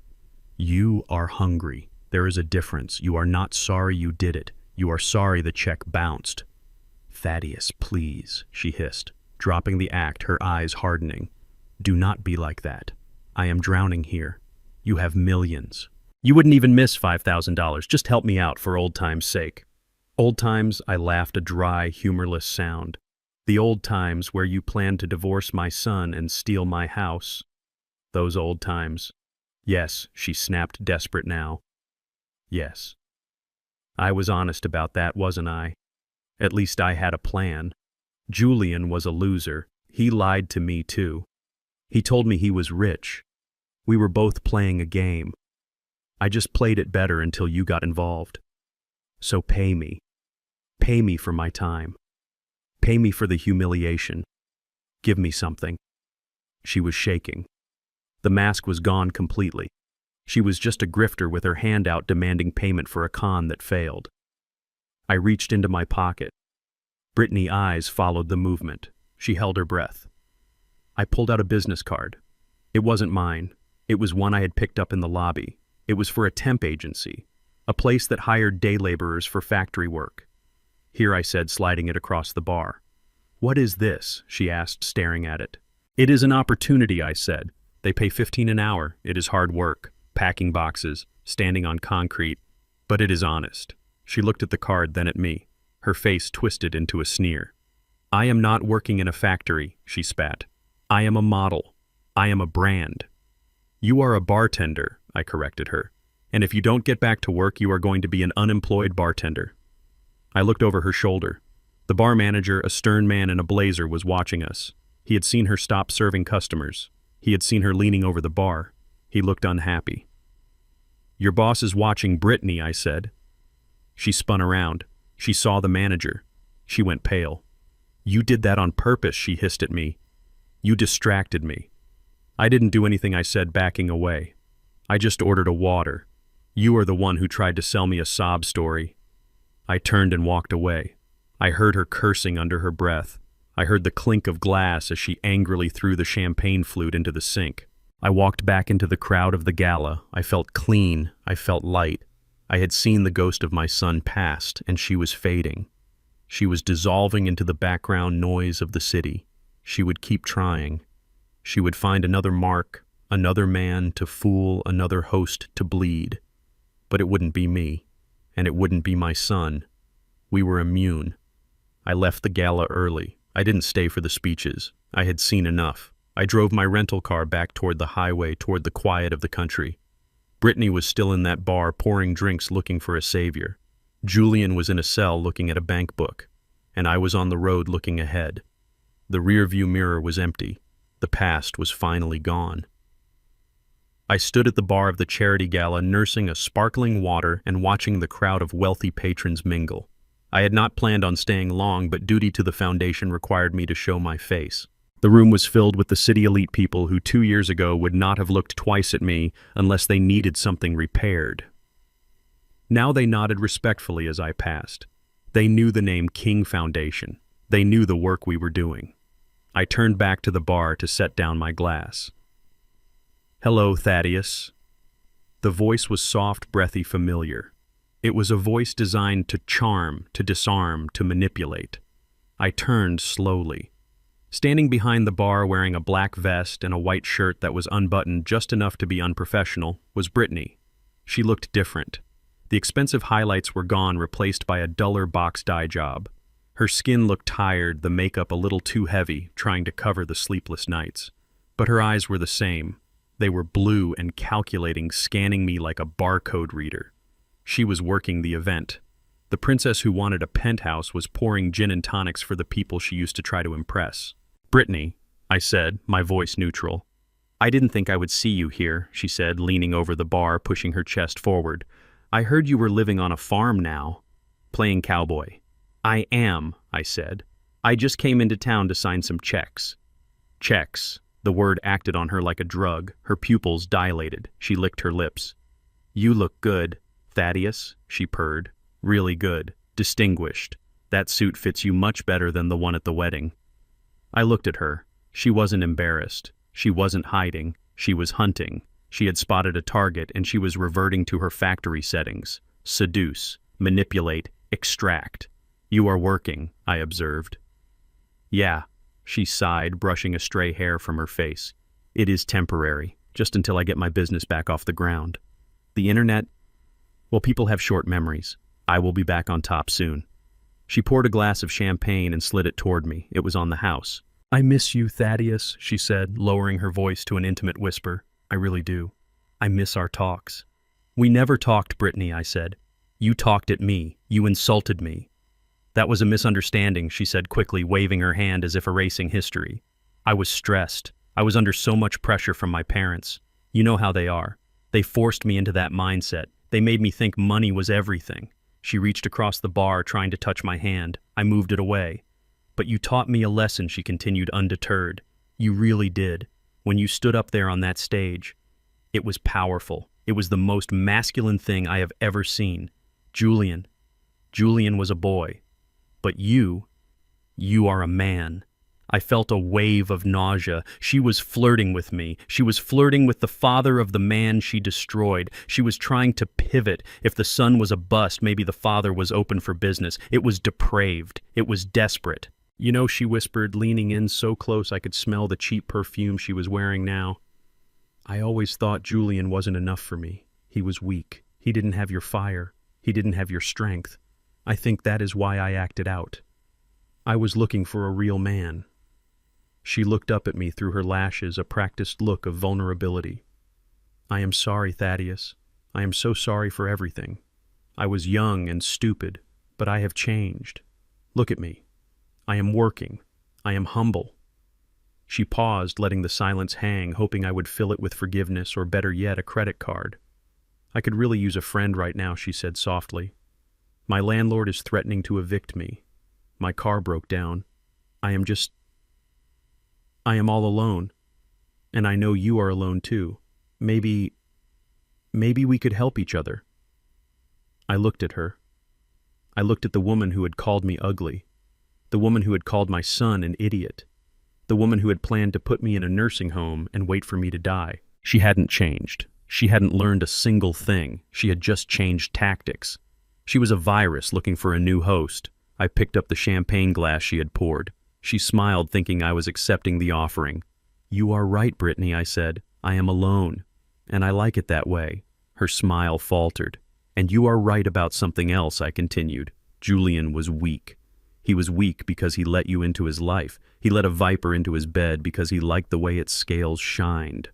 You are hungry. There is a difference. You are not sorry you did it. You are sorry the check bounced. Thaddeus, please, she hissed, dropping the act, her eyes hardening. Do not be like that. I am drowning here. You have millions. You wouldn't even miss $5,000. Just help me out for old times' sake. Old times, I laughed a dry, humorless sound. The old times where you planned to divorce my son and steal my house. Those old times. Yes, she snapped, desperate now. Yes. I was honest about that, wasn't I? At least I had a plan. Julian was a loser. He lied to me too. He told me he was rich. We were both playing a game. I just played it better until you got involved. So pay me. Pay me for my time. Pay me for the humiliation. Give me something. She was shaking. The mask was gone completely. She was just a grifter with her hand out demanding payment for a con that failed. I reached into my pocket. Brittany's eyes followed the movement. She held her breath. I pulled out a business card. It wasn't mine. It was one I had picked up in the lobby. It was for a temp agency, a place that hired day laborers for factory work. Here, I said, sliding it across the bar. What is this? She asked, staring at it. It is an opportunity, I said. They pay $15 an hour. It is hard work, packing boxes, standing on concrete, but it is honest. She looked at the card, then at me, her face twisted into a sneer. I am not working in a factory, she spat. I am a model. I am a brand. You are a bartender, I corrected her. And if you don't get back to work, you are going to be an unemployed bartender. I looked over her shoulder. The bar manager, a stern man in a blazer, was watching us. He had seen her stop serving customers. He had seen her leaning over the bar. He looked unhappy. Your boss is watching Brittany, I said. She spun around. She saw the manager. She went pale. You did that on purpose, she hissed at me. You distracted me. I didn't do anything, I said, backing away. I just ordered a water. You are the one who tried to sell me a sob story. I turned and walked away. I heard her cursing under her breath. I heard the clink of glass as she angrily threw the champagne flute into the sink. I walked back into the crowd of the gala. I felt clean. I felt light. I had seen the ghost of my son past, and she was fading. She was dissolving into the background noise of the city. She would keep trying. She would find another mark, another man to fool, another host to bleed. But it wouldn't be me, and it wouldn't be my son. We were immune. I left the gala early. I didn't stay for the speeches. I had seen enough. I drove my rental car back toward the highway, toward the quiet of the country. Brittany was still in that bar pouring drinks looking for a savior. Julian was in a cell looking at a bank book, and I was on the road looking ahead. The rear-view mirror was empty. The past was finally gone. I stood at the bar of the charity gala, nursing a sparkling water and watching the crowd of wealthy patrons mingle. I had not planned on staying long, but duty to the foundation required me to show my face. The room was filled with the city elite people who 2 years ago would not have looked twice at me unless they needed something repaired. Now they nodded respectfully as I passed. They knew the name King Foundation. They knew the work we were doing. I turned back to the bar to set down my glass. "Hello, Thaddeus." The voice was soft, breathy, familiar. It was a voice designed to charm, to disarm, to manipulate. I turned slowly. Standing behind the bar wearing a black vest and a white shirt that was unbuttoned just enough to be unprofessional was Brittany. She looked different. The expensive highlights were gone, replaced by a duller box dye job. Her skin looked tired, the makeup a little too heavy, trying to cover the sleepless nights. But her eyes were the same. They were blue and calculating, scanning me like a barcode reader. She was working the event. The princess who wanted a penthouse was pouring gin and tonics for the people she used to try to impress. "Brittany," I said, my voice neutral. "I didn't think I would see you here," she said, leaning over the bar, pushing her chest forward. "I heard you were living on a farm now, playing cowboy." "I am," I said. "I just came into town to sign some checks." Checks. The word acted on her like a drug. Her pupils dilated. She licked her lips. "You look good, Thaddeus," she purred. "Really good. Distinguished. That suit fits you much better than the one at the wedding." I looked at her. She wasn't embarrassed. She wasn't hiding. She was hunting. She had spotted a target, and she was reverting to her factory settings. Seduce, manipulate, extract. "You are working," I observed. "Yeah," she sighed, brushing a stray hair from her face. "It is temporary, just until I get my business back off the ground. The internet? Well, people have short memories. I will be back on top soon." She poured a glass of champagne and slid it toward me. It was on the house. "I miss you, Thaddeus," she said, lowering her voice to an intimate whisper. "I really do. I miss our talks." "We never talked, Brittany," I said. "You talked at me. You insulted me." "That was a misunderstanding," she said quickly, waving her hand as if erasing history. "I was stressed. I was under so much pressure from my parents. You know how they are. They forced me into that mindset. They made me think money was everything." She reached across the bar, trying to touch my hand. I moved it away. "But you taught me a lesson," she continued, undeterred. "You really did. When you stood up there on that stage, it was powerful. It was the most masculine thing I have ever seen. Julian was a boy. But you are a man." I felt a wave of nausea. She was flirting with me. She was flirting with the father of the man she destroyed. She was trying to pivot. If the son was a bust, maybe the father was open for business. It was depraved. It was desperate. "You know," she whispered, leaning in so close I could smell the cheap perfume she was wearing now. "I always thought Julian wasn't enough for me. He was weak. He didn't have your fire. He didn't have your strength. I think that is why I acted out. I was looking for a real man." She looked up at me through her lashes, a practiced look of vulnerability. "I am sorry, Thaddeus. I am so sorry for everything. I was young and stupid, but I have changed. Look at me. I am working. I am humble." She paused, letting the silence hang, hoping I would fill it with forgiveness or, better yet, a credit card. "I could really use a friend right now," she said softly. "My landlord is threatening to evict me. My car broke down. I am all alone. And I know you are alone too. Maybe we could help each other. I looked at her. I looked at the woman who had called me ugly, the woman who had called my son an idiot, the woman who had planned to put me in a nursing home and wait for me to die. She hadn't changed. She hadn't learned a single thing. She had just changed tactics. She was a virus looking for a new host. I picked up the champagne glass she had poured. She smiled, thinking I was accepting the offering. "You are right, Brittany," I said. "I am alone, and I like it that way." Her smile faltered. "And you are right about something else," I continued. "Julian was weak. He was weak because he let you into his life. He let a viper into his bed because he liked the way its scales shined."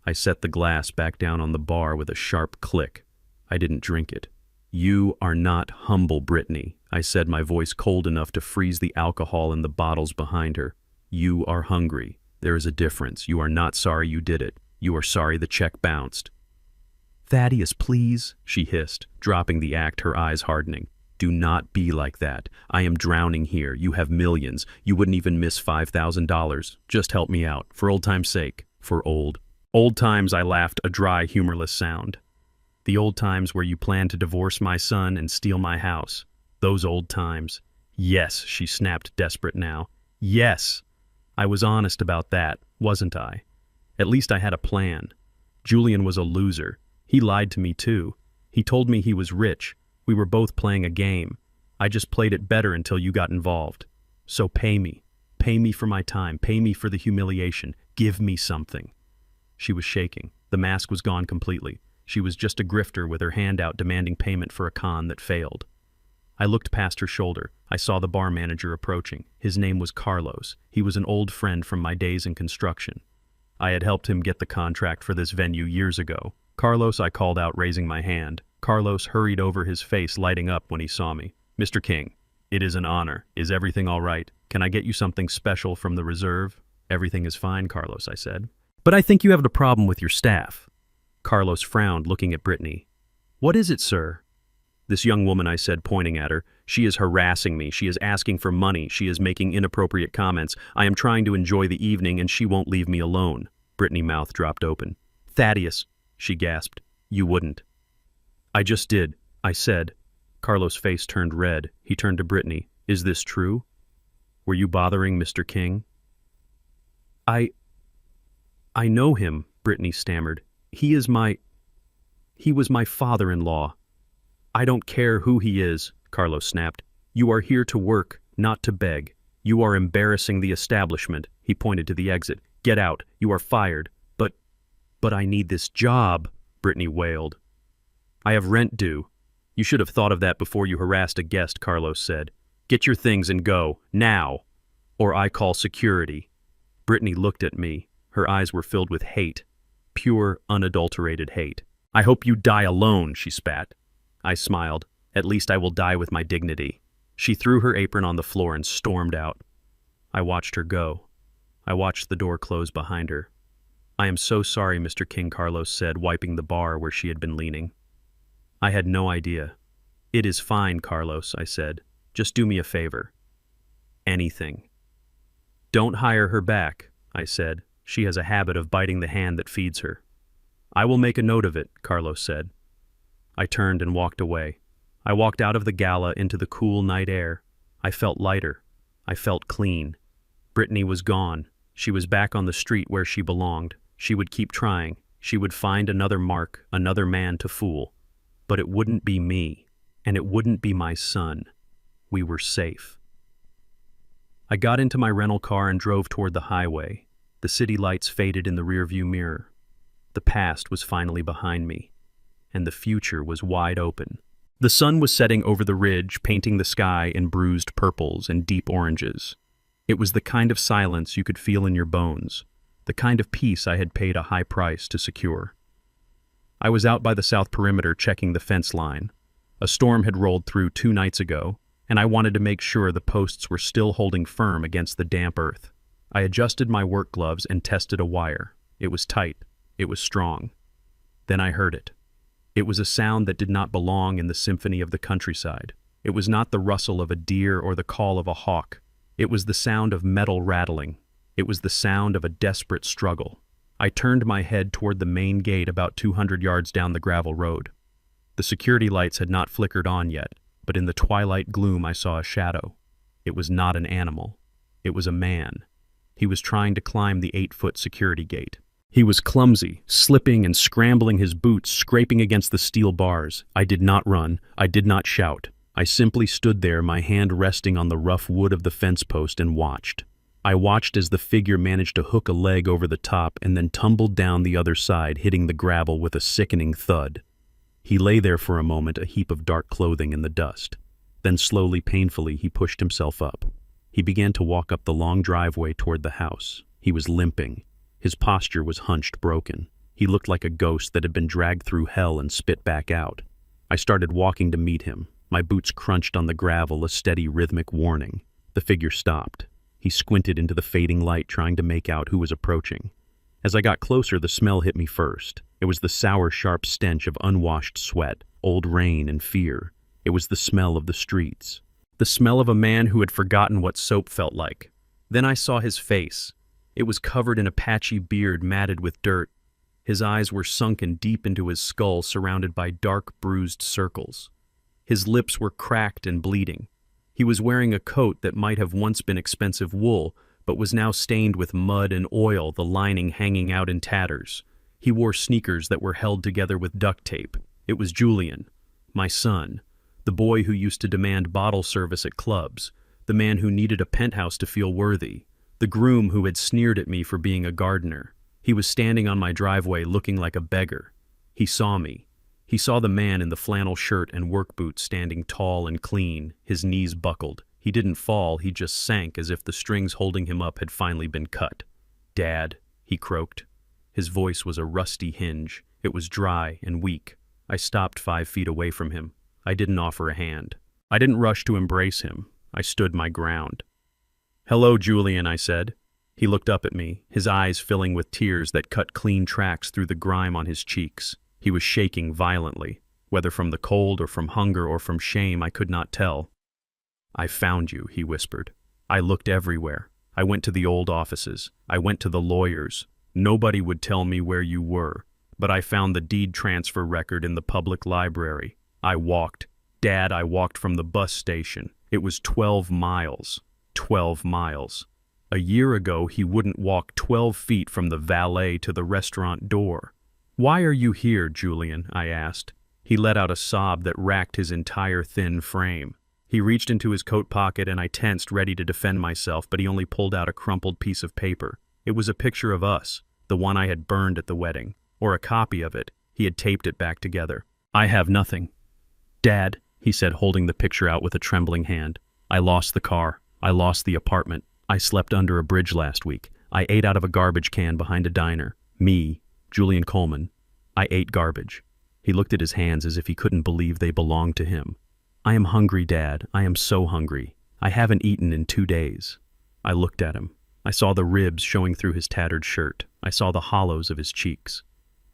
I set the glass back down on the bar with a sharp click. I didn't drink it. "You are not humble, Brittany," I said, my voice cold enough to freeze the alcohol in the bottles behind her. "You are hungry. There is a difference. You are not sorry you did it. You are sorry the check bounced." "Thaddeus, please," she hissed, dropping the act, her eyes hardening. "Do not be like that. I am drowning here. You have millions. You wouldn't even miss $5,000. Just help me out, for old time's sake." "For old times," I laughed, a dry, humorless sound. "The old times where you planned to divorce my son and steal my house. Those old times." "Yes," she snapped, desperate now. "Yes. I was honest about that, wasn't I? At least I had a plan. Julian was a loser. He lied to me too. He told me he was rich. We were both playing a game. I just played it better until you got involved. So pay me. Pay me for my time. Pay me for the humiliation. Give me something." She was shaking. The mask was gone completely. She was just a grifter with her hand out demanding payment for a con that failed. I looked past her shoulder. I saw the bar manager approaching. His name was Carlos. He was an old friend from my days in construction. I had helped him get the contract for this venue years ago. "Carlos," I called out, raising my hand. Carlos hurried over, his face lighting up when he saw me. "Mr. King, it is an honor. Is everything all right? Can I get you something special from the reserve?" "Everything is fine, Carlos," I said. "But I think you have a problem with your staff." Carlos frowned, looking at Brittany. "What is it, sir?" "This young woman," I said, pointing at her. "She is harassing me. She is asking for money. She is making inappropriate comments. I am trying to enjoy the evening, and she won't leave me alone." Brittany's mouth dropped open. "Thaddeus," she gasped. "You wouldn't." "I just did," I said. Carlos' face turned red. He turned to Brittany. "Is this true? Were you bothering Mr. King?" I know him," Brittany stammered. He was my father-in-law." "I don't care who he is," Carlos snapped. "You are here to work, not to beg. You are embarrassing the establishment." He pointed to the exit. "Get out. You are fired." But I need this job," Brittany wailed. "I have rent due." "You should have thought of that before you harassed a guest," Carlos said. "Get your things and go, now, or I call security." Brittany looked at me. Her eyes were filled with hate, pure, unadulterated hate. "I hope you die alone," she spat. I smiled. "At least I will die with my dignity." She threw her apron on the floor and stormed out. I watched her go. I watched the door close behind her. "I am so sorry, Mr. King," Carlos said, wiping the bar where she had been leaning. I had no idea. "It is fine, Carlos," I said. "Just do me a favor." "Anything." "Don't hire her back," I said. "She has a habit of biting the hand that feeds her." "I will make a note of it," Carlos said. I turned and walked away. I walked out of the gala into the cool night air. I felt lighter. I felt clean. Brittany was gone. She was back on the street where she belonged. She would keep trying. She would find another Mark, another man to fool. But it wouldn't be me, and it wouldn't be my son. We were safe. I got into my rental car and drove toward the highway. The city lights faded in the rearview mirror. The past was finally behind me, and the future was wide open. The sun was setting over the ridge, painting the sky in bruised purples and deep oranges. It was the kind of silence you could feel in your bones, the kind of peace I had paid a high price to secure. I was out by the south perimeter checking the fence line. A storm had rolled through 2 nights ago, and I wanted to make sure the posts were still holding firm against the damp earth. I adjusted my work gloves and tested a wire. It was tight. It was strong. Then I heard it. It was a sound that did not belong in the symphony of the countryside. It was not the rustle of a deer or the call of a hawk. It was the sound of metal rattling. It was the sound of a desperate struggle. I turned my head toward the main gate about 200 yards down the gravel road. The security lights had not flickered on yet, but in the twilight gloom I saw a shadow. It was not an animal. It was a man. He was trying to climb the 8-foot security gate. He was clumsy, slipping and scrambling, his boots scraping against the steel bars. I did not run. I did not shout. I simply stood there, my hand resting on the rough wood of the fence post, and watched. I watched as the figure managed to hook a leg over the top and then tumbled down the other side, hitting the gravel with a sickening thud. He lay there for a moment, a heap of dark clothing in the dust. Then slowly, painfully, he pushed himself up. He began to walk up the long driveway toward the house. He was limping. His posture was hunched, broken. He looked like a ghost that had been dragged through hell and spit back out. I started walking to meet him. My boots crunched on the gravel, a steady rhythmic warning. The figure stopped. He squinted into the fading light, trying to make out who was approaching. As I got closer, the smell hit me first. It was the sour, sharp stench of unwashed sweat, old rain, and fear. It was the smell of the streets. The smell of a man who had forgotten what soap felt like. Then I saw his face. It was covered in a patchy beard matted with dirt. His eyes were sunken deep into his skull, surrounded by dark, bruised circles. His lips were cracked and bleeding. He was wearing a coat that might have once been expensive wool, but was now stained with mud and oil, the lining hanging out in tatters. He wore sneakers that were held together with duct tape. It was Julian, my son, the boy who used to demand bottle service at clubs, the man who needed a penthouse to feel worthy, the groom who had sneered at me for being a gardener. He was standing on my driveway looking like a beggar. He saw me. He saw the man in the flannel shirt and work boots standing tall and clean, his knees buckled. He didn't fall, he just sank as if the strings holding him up had finally been cut. "Dad," he croaked. His voice was a rusty hinge. It was dry and weak. I stopped 5 feet away from him. I didn't offer a hand. I didn't rush to embrace him. I stood my ground. "Hello, Julian," I said. He looked up at me, his eyes filling with tears that cut clean tracks through the grime on his cheeks. He was shaking violently. Whether from the cold or from hunger or from shame, I could not tell. "I found you," he whispered. "I looked everywhere. I went to the old offices. I went to the lawyers. Nobody would tell me where you were, but I found the deed transfer record in the public library. I walked. Dad, I walked from the bus station. It was 12 miles. 12 miles. A year ago, he wouldn't walk 12 feet from the valet to the restaurant door. Why are you here, Julian? I asked. He let out a sob that racked his entire thin frame. He reached into his coat pocket and I tensed, ready to defend myself, but he only pulled out a crumpled piece of paper. It was a picture of us, the one I had burned at the wedding, or a copy of it. He had taped it back together. "I have nothing." "Dad," he said, holding the picture out with a trembling hand. "I lost the car. I lost the apartment. I slept under a bridge last week. I ate out of a garbage can behind a diner. Me, Julian Coleman. I ate garbage." He looked at his hands as if he couldn't believe they belonged to him. "I am hungry, Dad. I am so hungry. I haven't eaten in 2 days." I looked at him. I saw the ribs showing through his tattered shirt. I saw the hollows of his cheeks.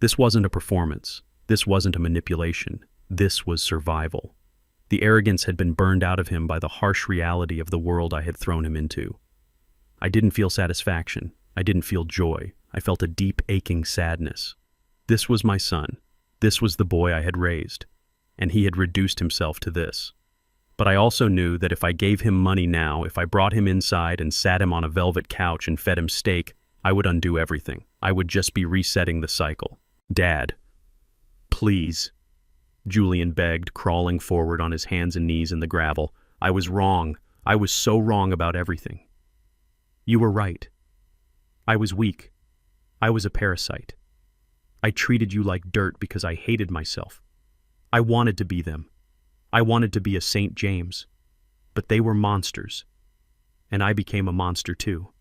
This wasn't a performance. This wasn't a manipulation. This was survival. The arrogance had been burned out of him by the harsh reality of the world I had thrown him into. I didn't feel satisfaction. I didn't feel joy. I felt a deep, aching sadness. This was my son. This was the boy I had raised. And he had reduced himself to this. But I also knew that if I gave him money now, if I brought him inside and sat him on a velvet couch and fed him steak, I would undo everything. I would just be resetting the cycle. "Dad, please," Julian begged, crawling forward on his hands and knees in the gravel. "I was wrong. I was so wrong about everything. You were right. I was weak. I was a parasite. I treated you like dirt because I hated myself. I wanted to be them. I wanted to be a St. James. But they were monsters. And I became a monster too."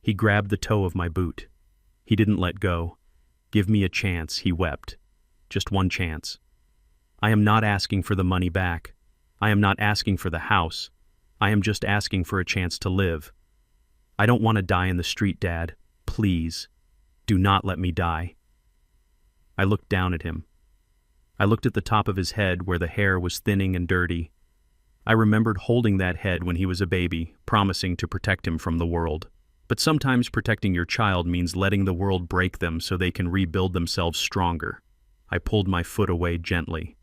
He grabbed the toe of my boot. He didn't let go. "Give me a chance," he wept. "Just one chance. I am not asking for the money back. I am not asking for the house. I am just asking for a chance to live. I don't want to die in the street, Dad. Please, do not let me die." I looked down at him. I looked at the top of his head where the hair was thinning and dirty. I remembered holding that head when he was a baby, promising to protect him from the world. But sometimes protecting your child means letting the world break them so they can rebuild themselves stronger. I pulled my foot away gently.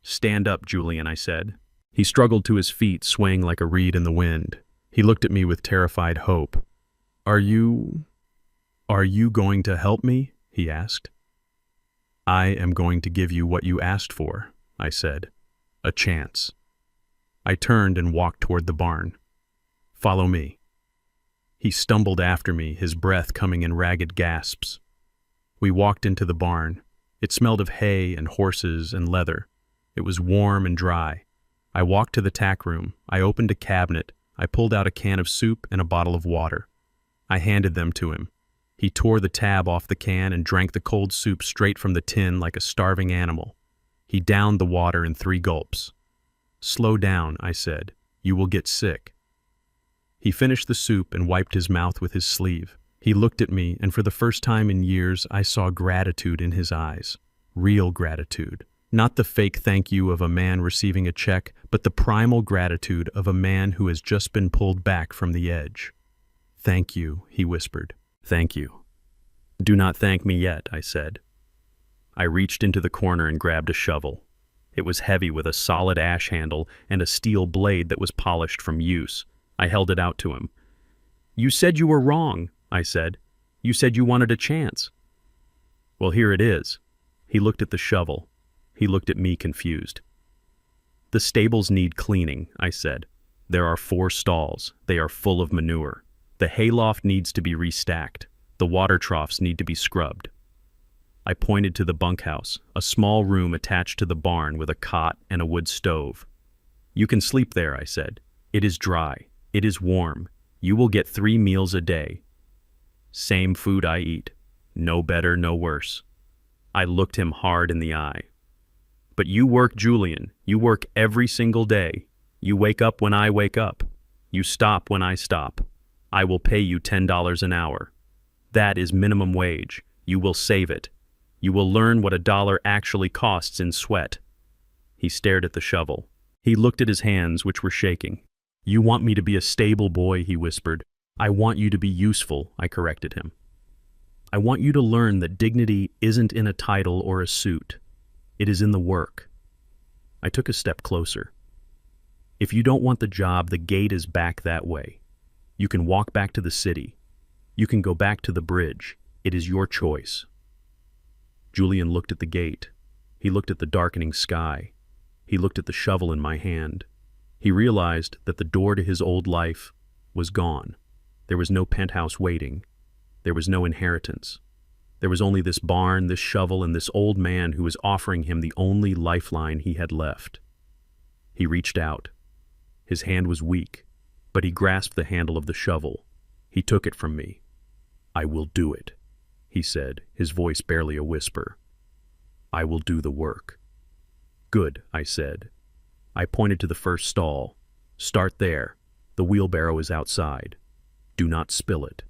"Stand up, Julian," I said. He struggled to his feet, swaying like a reed in the wind. He looked at me with terrified hope. Are you going to help me?" he asked. "I am going to give you what you asked for," I said. "A chance." I turned and walked toward the barn. "Follow me." He stumbled after me, his breath coming in ragged gasps. We walked into the barn. It smelled of hay and horses and leather. It was warm and dry. I walked to the tack room. I opened a cabinet. I pulled out a can of soup and a bottle of water. I handed them to him. He tore the tab off the can and drank the cold soup straight from the tin like a starving animal. He downed the water in 3 gulps. "Slow down," I said. "You will get sick." He finished the soup and wiped his mouth with his sleeve. He looked at me, and for the first time in years, I saw gratitude in his eyes. Real gratitude. Not the fake thank you of a man receiving a check, but the primal gratitude of a man who has just been pulled back from the edge. "Thank you," he whispered. "Thank you." "Do not thank me yet," I said. I reached into the corner and grabbed a shovel. It was heavy with a solid ash handle and a steel blade that was polished from use. I held it out to him. "You said you were wrong," I said. "You said you wanted a chance." "Well, here it is." He looked at the shovel. He looked at me confused. "The stables need cleaning," I said. "There are 4 stalls. They are full of manure. The hayloft needs to be restacked. The water troughs need to be scrubbed." I pointed to the bunkhouse, a small room attached to the barn with a cot and a wood stove. "You can sleep there," I said. "It is dry. It is warm. You will get 3 meals a day. Same food I eat. No better, no worse." I looked him hard in the eye. "But you work, Julian. You work every single day. You wake up when I wake up. You stop when I stop. I will pay you $10 an hour. That is minimum wage. You will save it. You will learn what $1 actually costs in sweat." He stared at the shovel. He looked at his hands, which were shaking. "You want me to be a stable boy," he whispered. "I want you to be useful," I corrected him. "I want you to learn that dignity isn't in a title or a suit. It is in the work." I took a step closer. "If you don't want the job, the gate is back that way. You can walk back to the city. You can go back to the bridge. It is your choice." Julian looked at the gate. He looked at the darkening sky. He looked at the shovel in my hand. He realized that the door to his old life was gone. There was no penthouse waiting. There was no inheritance. There was only this barn, this shovel, and this old man who was offering him the only lifeline he had left. He reached out. His hand was weak, but he grasped the handle of the shovel. He took it from me. "I will do it," he said, his voice barely a whisper. "I will do the work." "Good," I said. I pointed to the first stall. "Start there. The wheelbarrow is outside. Do not spill it."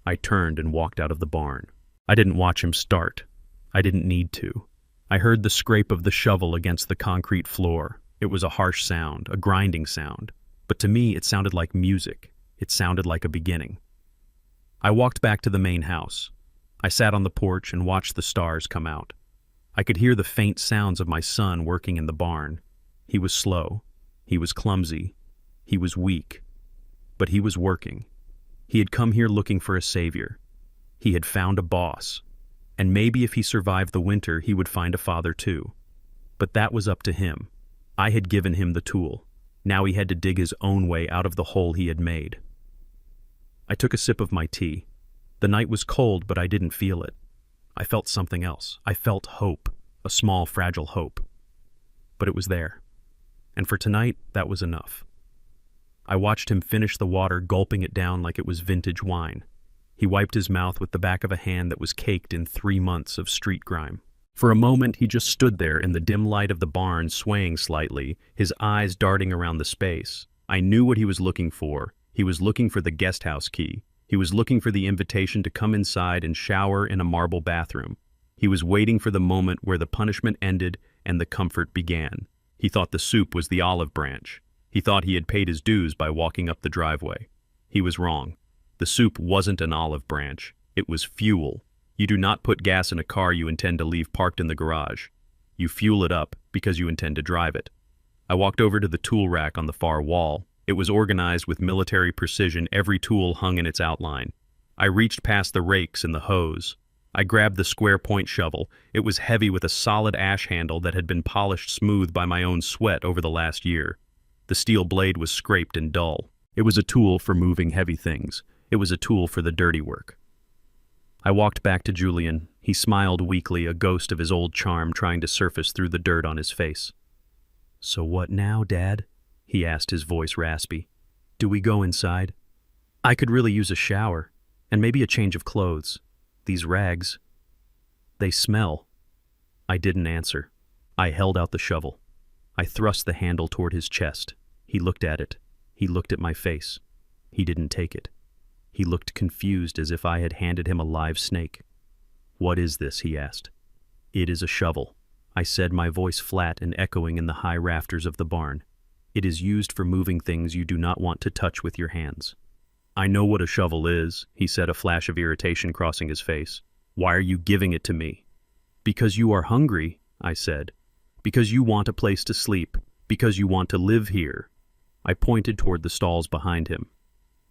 I turned and walked out of the barn. I didn't watch him start. I didn't need to. I heard the scrape of the shovel against the concrete floor. It was a harsh sound, a grinding sound. But to me, it sounded like music. It sounded like a beginning. I walked back to the main house. I sat on the porch and watched the stars come out. I could hear the faint sounds of my son working in the barn. He was slow. He was clumsy. He was weak. But he was working. He had come here looking for a savior. He had found a boss. And maybe if he survived the winter, he would find a father too. But that was up to him. I had given him the tool. Now he had to dig his own way out of the hole he had made. I took a sip of my tea. The night was cold, but I didn't feel it. I felt something else. I felt hope, a small, fragile hope. But it was there. And for tonight, that was enough. I watched him finish the water, gulping it down like it was vintage wine. He wiped his mouth with the back of a hand that was caked in 3 months of street grime. For a moment, he just stood there in the dim light of the barn, swaying slightly, his eyes darting around the space. I knew what he was looking for. He was looking for the guest house key. He was looking for the invitation to come inside and shower in a marble bathroom. He was waiting for the moment where the punishment ended and the comfort began. He thought the soup was the olive branch. He thought he had paid his dues by walking up the driveway. He was wrong. The soup wasn't an olive branch. It was fuel. You do not put gas in a car you intend to leave parked in the garage. You fuel it up because you intend to drive it. I walked over to the tool rack on the far wall. It was organized with military precision, every tool hung in its outline. I reached past the rakes and the hose. I grabbed the square point shovel. It was heavy with a solid ash handle that had been polished smooth by my own sweat over the last year. The steel blade was scraped and dull. It was a tool for moving heavy things. It was a tool for the dirty work. I walked back to Julian. He smiled weakly, a ghost of his old charm trying to surface through the dirt on his face. "So what now, Dad?" he asked, his voice raspy. "Do we go inside? I could really use a shower, and maybe a change of clothes. These rags, they smell." I didn't answer. I held out the shovel. I thrust the handle toward his chest. He looked at it. He looked at my face. He didn't take it. He looked confused, as if I had handed him a live snake. "What is this?" he asked. "It is a shovel," I said, my voice flat and echoing in the high rafters of the barn. "It is used for moving things you do not want to touch with your hands." "I know what a shovel is," he said, a flash of irritation crossing his face. "Why are you giving it to me?" "Because you are hungry," I said. "Because you want a place to sleep. Because you want to live here." I pointed toward the stalls behind him.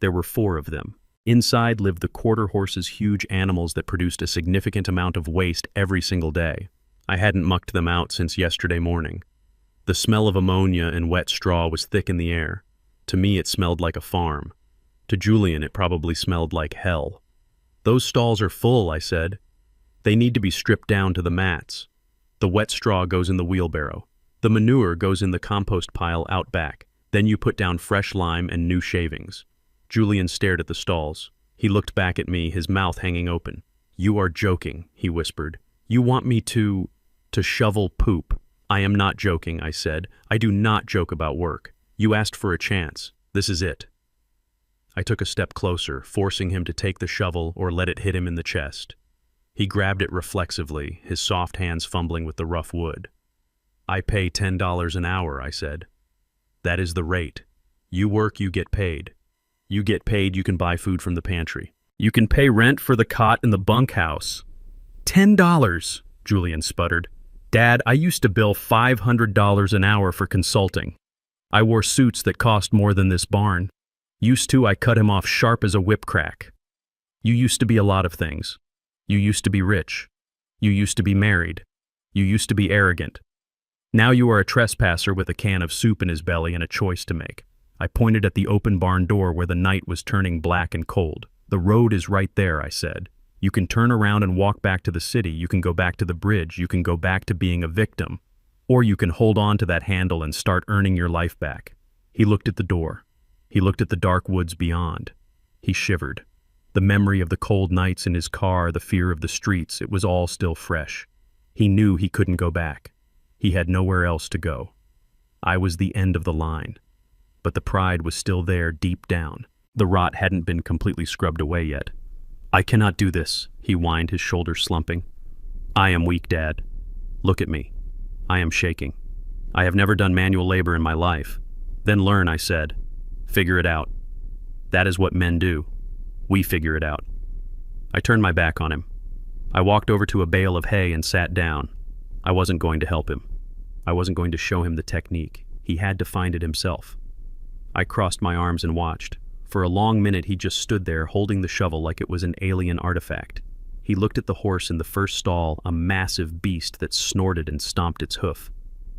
There were 4 of them. Inside lived the quarter horses, huge animals that produced a significant amount of waste every single day. I hadn't mucked them out since yesterday morning. The smell of ammonia and wet straw was thick in the air. To me, it smelled like a farm. To Julian, it probably smelled like hell. "Those stalls are full," I said. "They need to be stripped down to the mats. The wet straw goes in the wheelbarrow. The manure goes in the compost pile out back. Then you put down fresh lime and new shavings." Julian stared at the stalls. He looked back at me, his mouth hanging open. "You are joking," he whispered. "You want me to shovel poop." "I am not joking," I said. "I do not joke about work. You asked for a chance. This is it." I took a step closer, forcing him to take the shovel or let it hit him in the chest. He grabbed it reflexively, his soft hands fumbling with the rough wood. "I pay $10 an hour," I said. "That is the rate. You work, you get paid. You get paid, you can buy food from the pantry. You can pay rent for the cot in the bunkhouse." $10, Julian sputtered. "Dad, I used to bill $500 an hour for consulting. I wore suits that cost more than this barn. Used to, I cut him off sharp as a whip crack. You used to be a lot of things. You used to be rich. You used to be married. You used to be arrogant. Now you are a trespasser with a can of soup in his belly and a choice to make." I pointed at the open barn door where the night was turning black and cold. "The road is right there," I said. "You can turn around and walk back to the city. You can go back to the bridge. You can go back to being a victim. Or you can hold on to that handle and start earning your life back." He looked at the door. He looked at the dark woods beyond. He shivered. The memory of the cold nights in his car, the fear of the streets, it was all still fresh. He knew he couldn't go back. He had nowhere else to go. I was the end of the line. But the pride was still there deep down. The rot hadn't been completely scrubbed away yet. "I cannot do this," he whined, his shoulders slumping. "I am weak, Dad. Look at me. I am shaking. I have never done manual labor in my life." "Then learn," I said. "Figure it out. That is what men do. We figure it out." I turned my back on him. I walked over to a bale of hay and sat down. I wasn't going to help him. I wasn't going to show him the technique. He had to find it himself. I crossed my arms and watched. For a long minute he just stood there holding the shovel like it was an alien artifact. He looked at the horse in the first stall, a massive beast that snorted and stomped its hoof.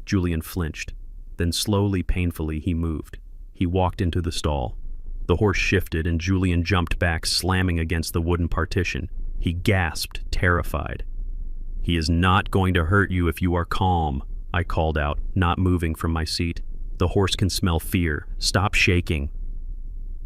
Julian flinched. Then slowly, painfully, he moved. He walked into the stall. The horse shifted and Julian jumped back, slamming against the wooden partition. He gasped, terrified. "He is not going to hurt you if you are calm," I called out, not moving from my seat. "The horse can smell fear. Stop shaking."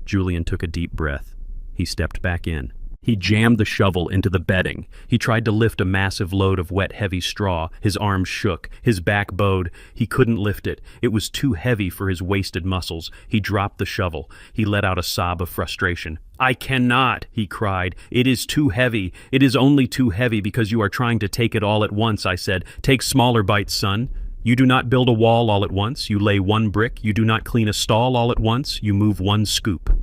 Julian took a deep breath. He stepped back in. He jammed the shovel into the bedding. He tried to lift a massive load of wet, heavy straw. His arms shook. His back bowed. He couldn't lift it. It was too heavy for his wasted muscles. He dropped the shovel. He let out a sob of frustration. "I cannot," he cried. "It is too heavy. It is only too heavy because you are trying to take it all at once," I said. "Take smaller bites, son. You do not build a wall all at once. You lay one brick. You do not clean a stall all at once. You move one scoop."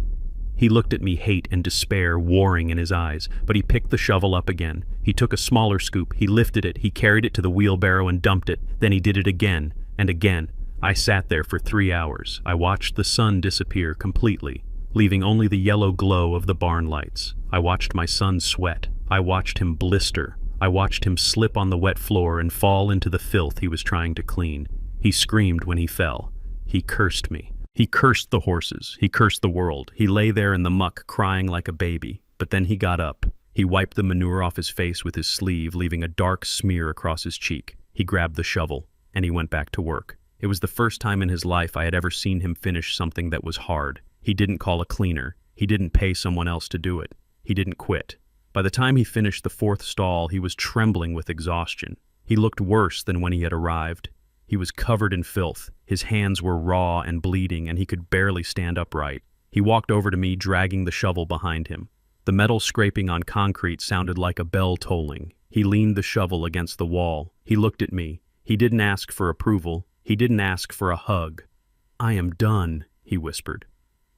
He looked at me, hate and despair warring in his eyes, but he picked the shovel up again. He took a smaller scoop, he lifted it, he carried it to the wheelbarrow and dumped it. Then he did it again and again. I sat there for 3 hours. I watched the sun disappear completely, leaving only the yellow glow of the barn lights. I watched my son sweat. I watched him blister. I watched him slip on the wet floor and fall into the filth he was trying to clean. He screamed when he fell. He cursed me. He cursed the horses. He cursed the world. He lay there in the muck crying like a baby. But then he got up. He wiped the manure off his face with his sleeve, leaving a dark smear across his cheek. He grabbed the shovel, and he went back to work. It was the first time in his life I had ever seen him finish something that was hard. He didn't call a cleaner. He didn't pay someone else to do it. He didn't quit. By the time he finished the 4th stall, he was trembling with exhaustion. He looked worse than when he had arrived. He was covered in filth. His hands were raw and bleeding, and he could barely stand upright. He walked over to me, dragging the shovel behind him. The metal scraping on concrete sounded like a bell tolling. He leaned the shovel against the wall. He looked at me. He didn't ask for approval. He didn't ask for a hug. "I am done," he whispered.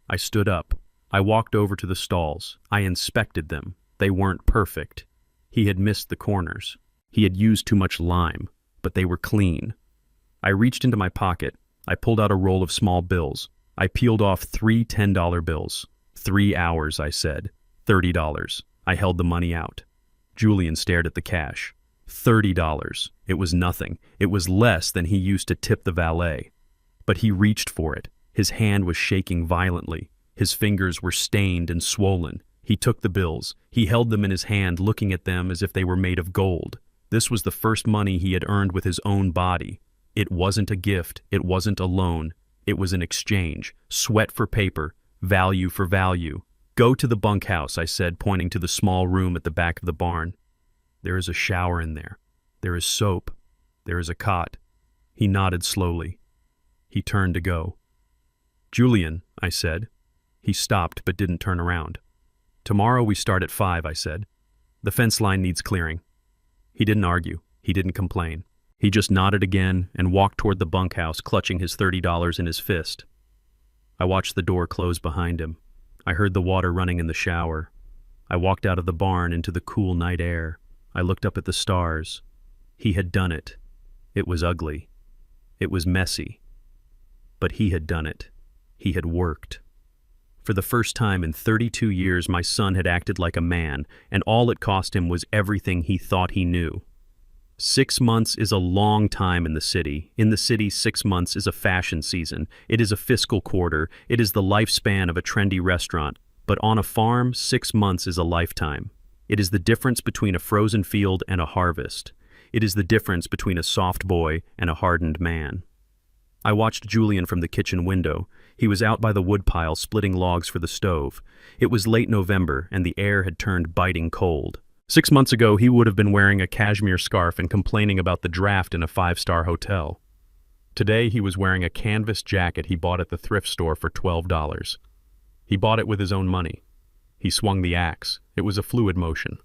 I stood up. I walked over to the stalls. I inspected them. They weren't perfect. He had missed the corners. He had used too much lime, but they were clean. I reached into my pocket. I pulled out a roll of small bills. I peeled off 3 $10 bills. 3 hours, I said. $30. I held the money out. Julian stared at the cash. $30. It was nothing. It was less than he used to tip the valet. But he reached for it. His hand was shaking violently. His fingers were stained and swollen. He took the bills. He held them in his hand, looking at them as if they were made of gold. This was the first money he had earned with his own body. It wasn't a gift. It wasn't a loan. It was an exchange. Sweat for paper. Value for value. "Go to the bunkhouse," I said, pointing to the small room at the back of the barn. "There is a shower in there. There is soap. There is a cot." He nodded slowly. He turned to go. "Julian," I said. He stopped but didn't turn around. "Tomorrow we start at 5, I said. "The fence line needs clearing." He didn't argue. He didn't complain. He just nodded again and walked toward the bunkhouse, clutching his $30 in his fist. I watched the door close behind him. I heard the water running in the shower. I walked out of the barn into the cool night air. I looked up at the stars. He had done it. It was ugly. It was messy. But he had done it. He had worked. For the first time in 32 years, my son had acted like a man, and all it cost him was everything he thought he knew. 6 months is a long time in the city. In the city, 6 months is a fashion season. It is a fiscal quarter. It is the lifespan of a trendy restaurant. But on a farm, 6 months is a lifetime. It is the difference between a frozen field and a harvest. It is the difference between a soft boy and a hardened man. I watched Julian from the kitchen window. He was out by the woodpile splitting logs for the stove. It was late November, and the air had turned biting cold. 6 months ago, he would have been wearing a cashmere scarf and complaining about the draft in a 5-star hotel. Today, he was wearing a canvas jacket he bought at the thrift store for $12. He bought it with his own money. He swung the axe. It was a fluid motion.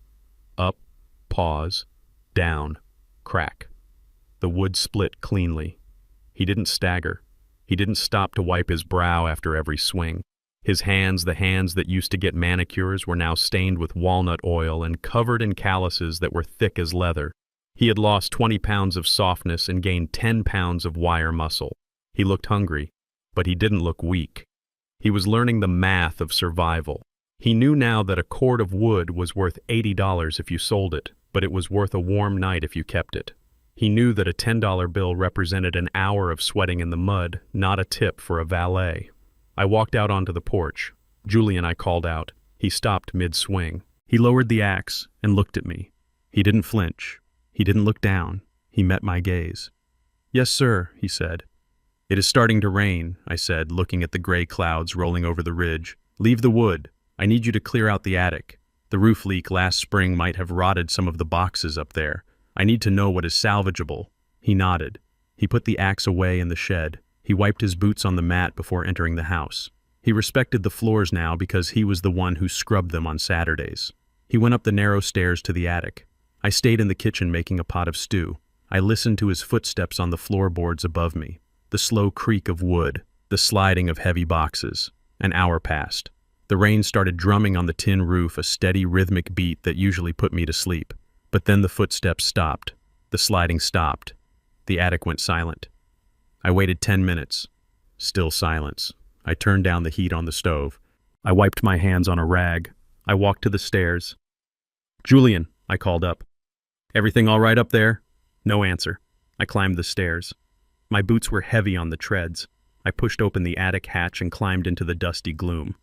Up, pause, down, crack. The wood split cleanly. He didn't stagger. He didn't stop to wipe his brow after every swing. His hands, the hands that used to get manicures, were now stained with walnut oil and covered in calluses that were thick as leather. He had lost 20 pounds of softness and gained 10 pounds of wire muscle. He looked hungry, but he didn't look weak. He was learning the math of survival. He knew now that a cord of wood was worth $80 if you sold it, but it was worth a warm night if you kept it. He knew that a $10 bill represented an hour of sweating in the mud, not a tip for a valet. I walked out onto the porch. "Julian," I called out. He stopped mid-swing. He lowered the axe and looked at me. He didn't flinch. He didn't look down. He met my gaze. "Yes, sir," he said. "It is starting to rain," I said, looking at the gray clouds rolling over the ridge. "Leave the wood. I need you to clear out the attic. The roof leak last spring might have rotted some of the boxes up there. I need to know what is salvageable." He nodded. He put the axe away in the shed. He wiped his boots on the mat before entering the house. He respected the floors now because he was the one who scrubbed them on Saturdays. He went up the narrow stairs to the attic. I stayed in the kitchen making a pot of stew. I listened to his footsteps on the floorboards above me, the slow creak of wood, the sliding of heavy boxes. An hour passed. The rain started drumming on the tin roof, a steady rhythmic beat that usually put me to sleep. But then the footsteps stopped. The sliding stopped. The attic went silent. I waited 10 minutes. Still silence. I turned down the heat on the stove. I wiped my hands on a rag. I walked to the stairs. "Julian," I called up. "Everything all right up there?" No answer. I climbed the stairs. My boots were heavy on the treads. I pushed open the attic hatch and climbed into the dusty gloom.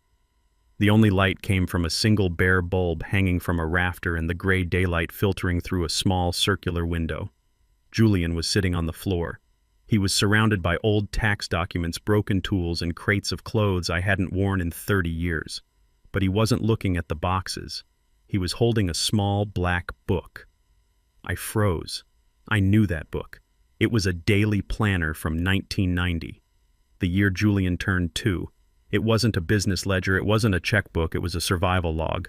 The only light came from a single bare bulb hanging from a rafter and the gray daylight filtering through a small circular window. Julian was sitting on the floor. He was surrounded by old tax documents, broken tools, and crates of clothes I hadn't worn in 30 years. But he wasn't looking at the boxes. He was holding a small black book. I froze. I knew that book. It was a daily planner from 1990, the year Julian turned 2. It wasn't a business ledger, it wasn't a checkbook, it was a survival log.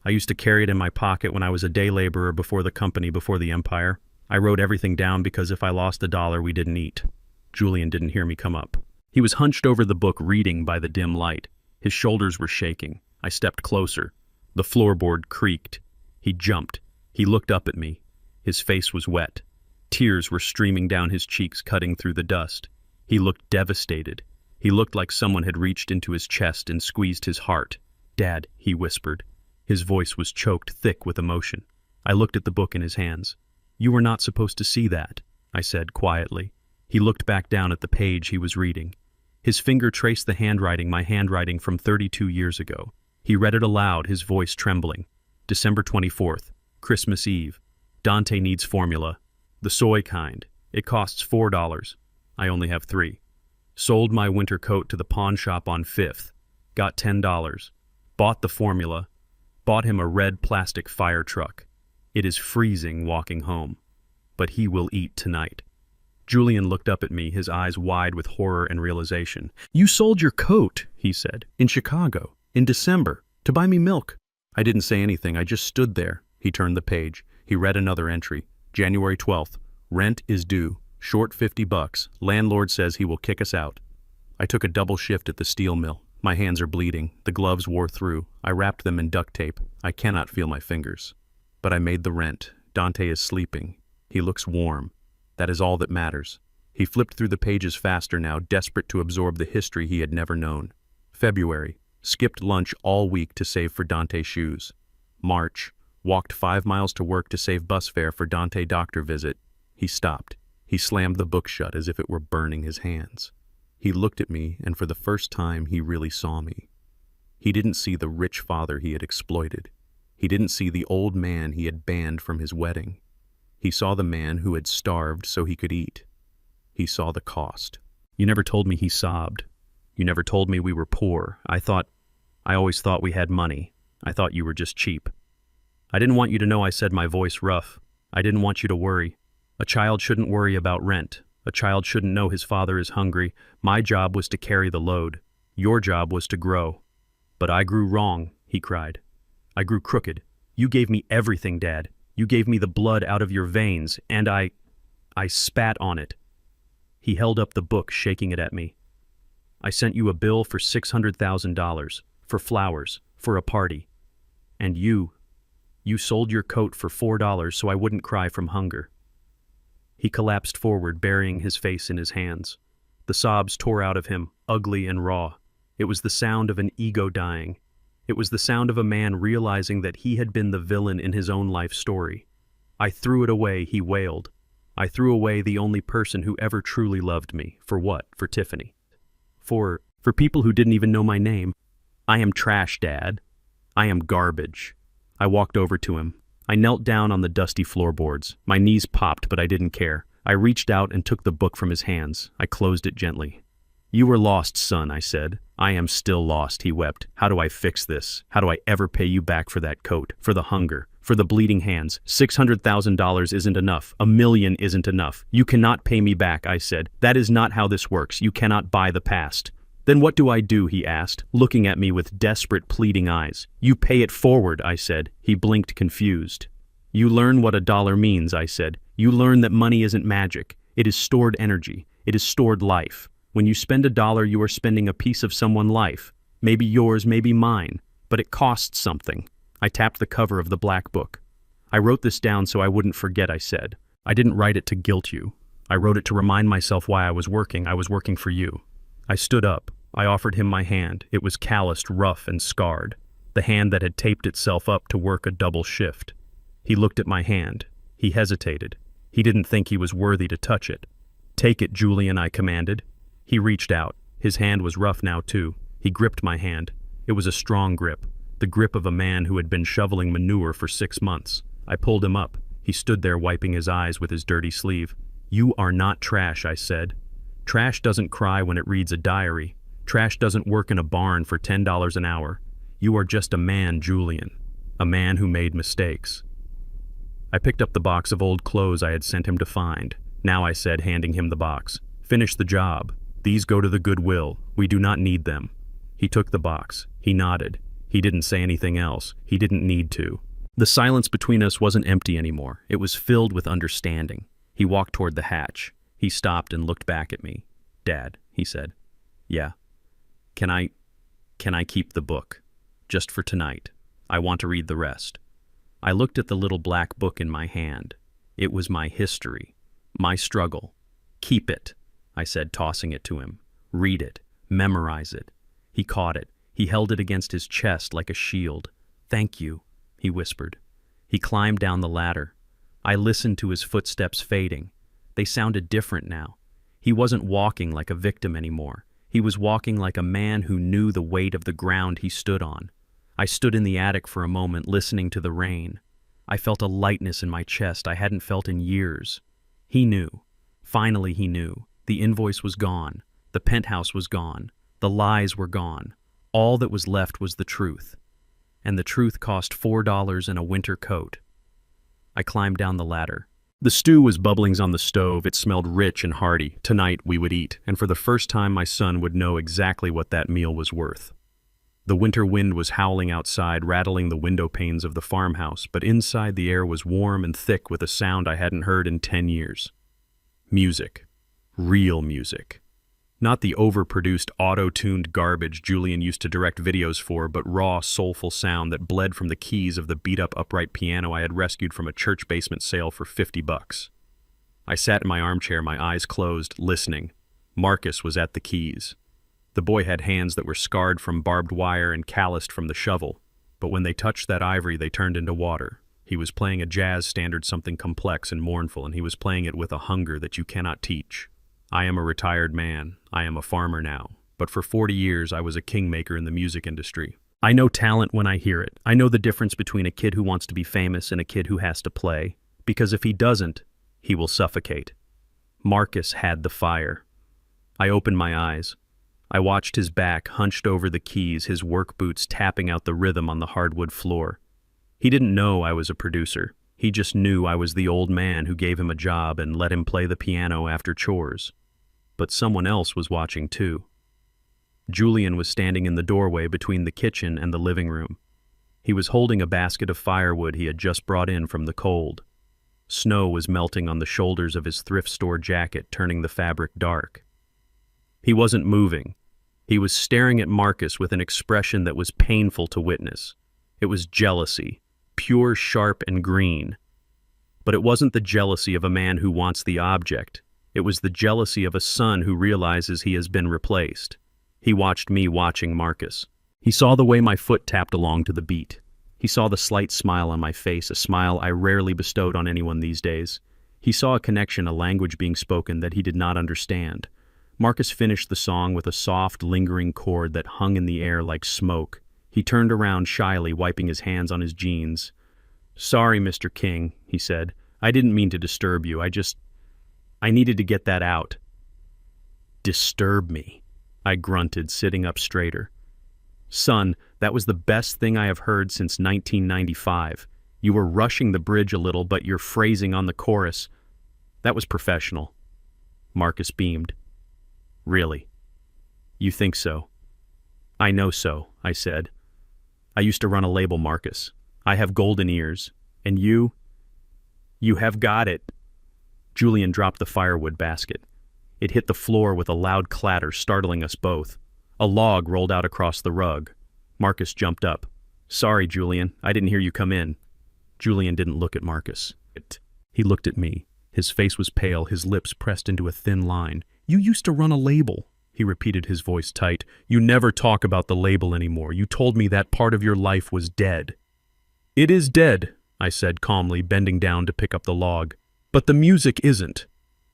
I used to carry it in my pocket when I was a day laborer before the company, before the empire. I wrote everything down because if I lost $1, we didn't eat. Julian didn't hear me come up. He was hunched over the book, reading by the dim light. His shoulders were shaking. I stepped closer. The floorboard creaked. He jumped. He looked up at me. His face was wet. Tears were streaming down his cheeks, cutting through the dust. He looked devastated. He looked like someone had reached into his chest and squeezed his heart. "Dad," he whispered. His voice was choked thick with emotion. I looked at the book in his hands. "You were not supposed to see that," I said quietly. He looked back down at the page he was reading. His finger traced the handwriting, my handwriting from 32 years ago. He read it aloud, his voice trembling. "December 24th, Christmas Eve. Dante needs formula. The soy kind. It costs $4. I only have 3. Sold my winter coat to the pawn shop on 5th. Got $10. Bought the formula. Bought him a red plastic fire truck. It is freezing walking home. But he will eat tonight." Julian looked up at me, his eyes wide with horror and realization. "You sold your coat," he said, "in Chicago, in December, to buy me milk." I didn't say anything, I just stood there. He turned the page. He read another entry. "January 12th. Rent is due. Short $50. Landlord says he will kick us out." I took a double shift at the steel mill. My hands are bleeding. The gloves wore through. I wrapped them in duct tape. I cannot feel my fingers. But I made the rent. Dante is sleeping. He looks warm. That is all that matters. He flipped through the pages faster now, desperate to absorb the history he had never known. February. Skipped lunch all week to save for Dante's shoes. March. Walked 5 miles to work to save bus fare for Dante doctor visit. He stopped. He slammed the book shut as if it were burning his hands. He looked at me, and for the first time he really saw me. He didn't see the rich father he had exploited. He didn't see the old man he had banned from his wedding. He saw the man who had starved so he could eat. He saw the cost. "You never told me," he sobbed. "You never told me we were poor. I always thought we had money. I thought you were just cheap. I didn't want you to know," I said, my voice rough. "I didn't want you to worry. A child shouldn't worry about rent. A child shouldn't know his father is hungry. My job was to carry the load. Your job was to grow." "But I grew wrong," he cried. "I grew crooked. You gave me everything, Dad. You gave me the blood out of your veins, and I spat on it." He held up the book, shaking it at me. "I sent you a bill for $600,000, for flowers, for a party. And you sold your coat for $4 so I wouldn't cry from hunger." He collapsed forward, burying his face in his hands. The sobs tore out of him, ugly and raw. It was the sound of an ego dying. It was the sound of a man realizing that he had been the villain in his own life story. "I threw it away," he wailed. "I threw away the only person who ever truly loved me." For what? For Tiffany. For people who didn't even know my name. "I am trash, Dad. I am garbage." I walked over to him. I knelt down on the dusty floorboards. My knees popped, but I didn't care. I reached out and took the book from his hands. I closed it gently. "You were lost, son," I said. "I am still lost," he wept. "How do I fix this? How do I ever pay you back for that coat, for the hunger, for the bleeding hands? $600,000 isn't enough. $1 million isn't enough. You cannot pay me back," I said. "That is not how this works. You cannot buy the past." "Then what do I do?" he asked, looking at me with desperate, pleading eyes. "You pay it forward," I said. He blinked, confused. "You learn what $1 means," I said. "You learn that money isn't magic. It is stored energy. It is stored life. When you spend $1, you are spending a piece of someone's life. Maybe yours, maybe mine, but it costs something. I tapped the cover of the black book. I wrote this down so I wouldn't forget, I said. I didn't write it to guilt you. I wrote it to remind myself why I was working. I was working for you. I stood up. I offered him my hand. It was calloused, rough, and scarred. The hand that had taped itself up to work a double shift. He looked at my hand. He hesitated. He didn't think he was worthy to touch it. "Take it, Julian," I commanded. He reached out. His hand was rough now, too. He gripped my hand. It was a strong grip, the grip of a man who had been shoveling manure for 6 months. I pulled him up. He stood there wiping his eyes with his dirty sleeve. "You are not trash," I said. "Trash doesn't cry when it reads a diary. Trash doesn't work in a barn for $10 an hour. You are just a man, Julian. A man who made mistakes." I picked up the box of old clothes I had sent him to find. "Now," I said, handing him the box, "finish the job. These go to the Goodwill. We do not need them." He took the box. He nodded. He didn't say anything else. He didn't need to. The silence between us wasn't empty anymore. It was filled with understanding. He walked toward the hatch. He stopped and looked back at me. "Dad," he said. "Yeah. Can I keep the book? Just for tonight. I want to read the rest." I looked at the little black book in my hand. It was my history, my struggle. "Keep it," I said, tossing it to him. "Read it. Memorize it." He caught it. He held it against his chest like a shield. "Thank you," he whispered. He climbed down the ladder. I listened to his footsteps fading. They sounded different now. He wasn't walking like a victim anymore. He was walking like a man who knew the weight of the ground he stood on. I stood in the attic for a moment, listening to the rain. I felt a lightness in my chest I hadn't felt in years. He knew. Finally he knew. The invoice was gone. The penthouse was gone. The lies were gone. All that was left was the truth. And the truth cost $4 and a winter coat. I climbed down the ladder. The stew was bubblings on the stove. It smelled rich and hearty. Tonight we would eat, and for the first time my son would know exactly what that meal was worth. The winter wind was howling outside, rattling the window panes of the farmhouse, but inside the air was warm and thick with a sound I hadn't heard in 10 years. Music. Real music. Not the overproduced, auto-tuned garbage Julian used to direct videos for, but raw, soulful sound that bled from the keys of the beat-up upright piano I had rescued from a church basement sale for $50. I sat in my armchair, my eyes closed, listening. Marcus was at the keys. The boy had hands that were scarred from barbed wire and calloused from the shovel, but when they touched that ivory, they turned into water. He was playing a jazz standard, something complex and mournful, and he was playing it with a hunger that you cannot teach. I am a retired man. I am a farmer now. But for 40 years, I was a kingmaker in the music industry. I know talent when I hear it. I know the difference between a kid who wants to be famous and a kid who has to play. Because if he doesn't, he will suffocate. Marcus had the fire. I opened my eyes. I watched his back hunched over the keys, his work boots tapping out the rhythm on the hardwood floor. He didn't know I was a producer. He just knew I was the old man who gave him a job and let him play the piano after chores. But someone else was watching too. Julian was standing in the doorway between the kitchen and the living room. He was holding a basket of firewood he had just brought in from the cold. Snow was melting on the shoulders of his thrift store jacket, turning the fabric dark. He wasn't moving. He was staring at Marcus with an expression that was painful to witness. It was jealousy, pure, sharp, and green. But it wasn't the jealousy of a man who wants the object. It was the jealousy of a son who realizes he has been replaced. He watched me watching Marcus. He saw the way my foot tapped along to the beat. He saw the slight smile on my face, a smile I rarely bestowed on anyone these days. He saw a connection, a language being spoken that he did not understand. Marcus finished the song with a soft, lingering chord that hung in the air like smoke. He turned around shyly, wiping his hands on his jeans. "Sorry, Mr. King," he said. "I didn't mean to disturb you. I needed to get that out." "Disturb me," I grunted, sitting up straighter. "Son, that was the best thing I have heard since 1995. You were rushing the bridge a little, but your phrasing on the chorus, that was professional." Marcus beamed. "Really? You think so?" "I know so," I said. "I used to run a label, Marcus. I have golden ears. And you have got it." Julian dropped the firewood basket. It hit the floor with a loud clatter, startling us both. A log rolled out across the rug. Marcus jumped up. "Sorry, Julian, I didn't hear you come in." Julian didn't look at Marcus. He looked at me. His face was pale, his lips pressed into a thin line. "You used to run a label," he repeated, his voice tight. "You never talk about the label anymore. You told me that part of your life was dead." "It is dead," I said calmly, bending down to pick up the log. "But the music isn't."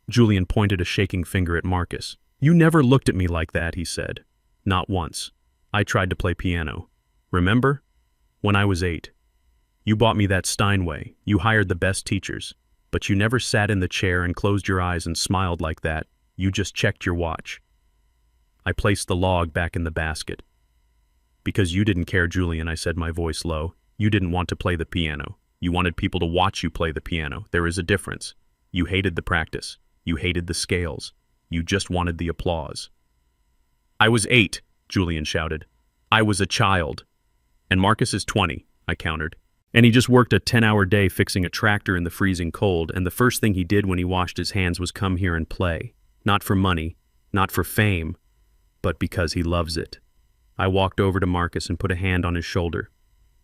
Julian pointed a shaking finger at Marcus. "You never looked at me like that," he said. "Not once. I tried to play piano. Remember? When I was 8. You bought me that Steinway. You hired the best teachers. But you never sat in the chair and closed your eyes and smiled like that. You just checked your watch." I placed the log back in the basket. "Because you didn't care, Julian," I said, my voice low. "You didn't want to play the piano. You wanted people to watch you play the piano. There is a difference. You hated the practice. You hated the scales. You just wanted the applause." "I was 8, Julian shouted. "I was a child." "And Marcus is 20, I countered. "And he just worked a 10-hour day fixing a tractor in the freezing cold, and the first thing he did when he washed his hands was come here and play. Not for money, not for fame, but because he loves it." I walked over to Marcus and put a hand on his shoulder.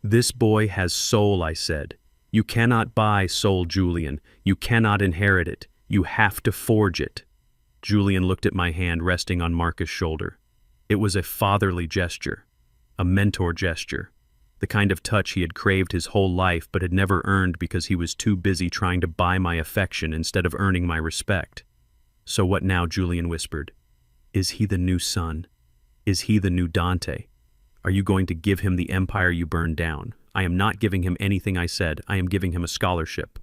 "This boy has soul," I said. "You cannot buy soul, Julian. You cannot inherit it. You have to forge it." Julian looked at my hand resting on Marcus' shoulder. It was a fatherly gesture, a mentor gesture, the kind of touch he had craved his whole life but had never earned because he was too busy trying to buy my affection instead of earning my respect. "So what now?" Julian whispered. "Is he the new son? Is he the new Dante? Are you going to give him the empire you burned down?" "I am not giving him anything," I said. "I am giving him a scholarship.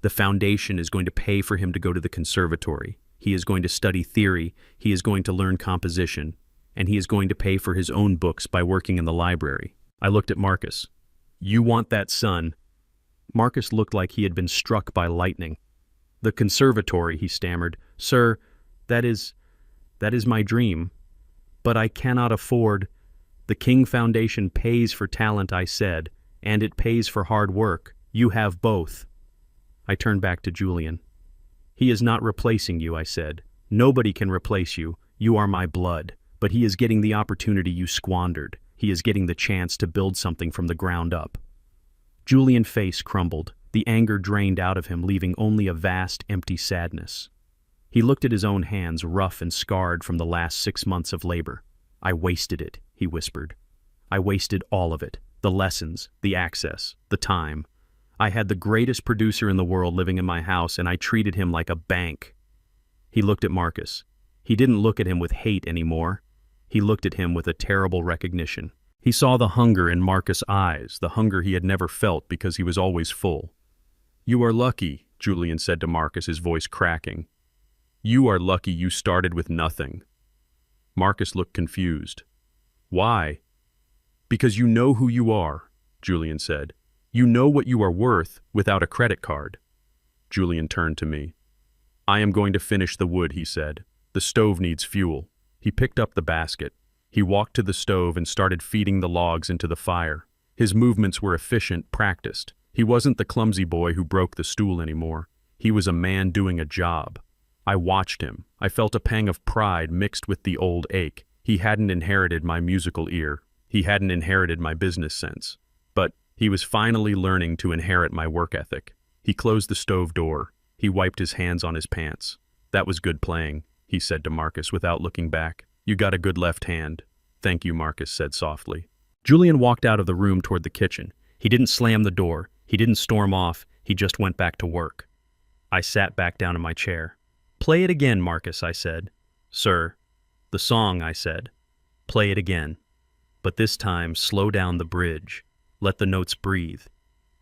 The foundation is going to pay for him to go to the conservatory. He is going to study theory, he is going to learn composition, and he is going to pay for his own books by working in the library." I looked at Marcus. "You want that son?" Marcus looked like he had been struck by lightning. "The conservatory," he stammered. "Sir, that is my dream. But I cannot afford—" "The King Foundation pays for talent," I said, "and it pays for hard work. You have both." I turned back to Julian. "He is not replacing you," I said. "Nobody can replace you. You are my blood. But he is getting the opportunity you squandered. He is getting the chance to build something from the ground up." Julian's face crumbled. The anger drained out of him, leaving only a vast, empty sadness. He looked at his own hands, rough and scarred from the last 6 months of labor. "I wasted it," he whispered. "I wasted all of it. The lessons, the access, the time. I had the greatest producer in the world living in my house, and I treated him like a bank." He looked at Marcus. He didn't look at him with hate anymore. He looked at him with a terrible recognition. He saw the hunger in Marcus' eyes, the hunger he had never felt because he was always full. "You are lucky," Julian said to Marcus, his voice cracking. "You are lucky you started with nothing." Marcus looked confused. "Why?" "Because you know who you are," Julian said. "You know what you are worth without a credit card." Julian turned to me. "I am going to finish the wood," he said. "The stove needs fuel." He picked up the basket. He walked to the stove and started feeding the logs into the fire. His movements were efficient, practiced. He wasn't the clumsy boy who broke the stool anymore. He was a man doing a job. I watched him. I felt a pang of pride mixed with the old ache. He hadn't inherited my musical ear. He hadn't inherited my business sense. But he was finally learning to inherit my work ethic. He closed the stove door. He wiped his hands on his pants. "That was good playing," he said to Marcus without looking back. "You got a good left hand." "Thank you," Marcus said softly. Julian walked out of the room toward the kitchen. He didn't slam the door. He didn't storm off. He just went back to work. I sat back down in my chair. "Play it again, Marcus," I said. "Sir." "The song," I said. "Play it again. But this time, slow down the bridge. Let the notes breathe.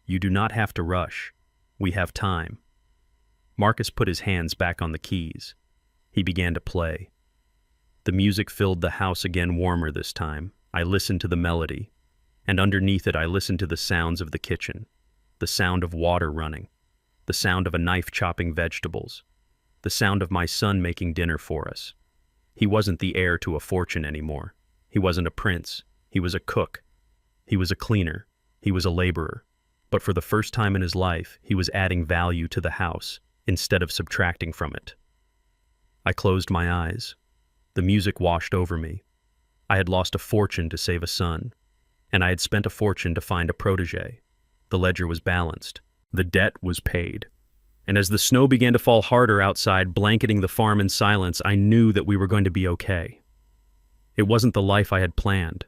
You do not have to rush. We have time." Marcus put his hands back on the keys. He began to play. The music filled the house again, warmer this time. I listened to the melody, and underneath it I listened to the sounds of the kitchen, the sound of water running, the sound of a knife chopping vegetables, the sound of my son making dinner for us. He wasn't the heir to a fortune anymore. He wasn't a prince. He was a cook. He was a cleaner. He was a laborer. But for the first time in his life, he was adding value to the house instead of subtracting from it. I closed my eyes. The music washed over me. I had lost a fortune to save a son, and I had spent a fortune to find a protege. The ledger was balanced. The debt was paid. And as the snow began to fall harder outside, blanketing the farm in silence, I knew that we were going to be okay. It wasn't the life I had planned.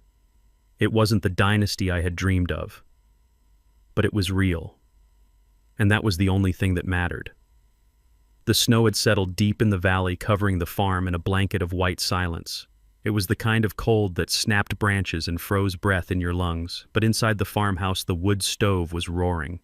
It wasn't the dynasty I had dreamed of. But it was real. And that was the only thing that mattered. The snow had settled deep in the valley, covering the farm in a blanket of white silence. It was the kind of cold that snapped branches and froze breath in your lungs, but inside the farmhouse the wood stove was roaring.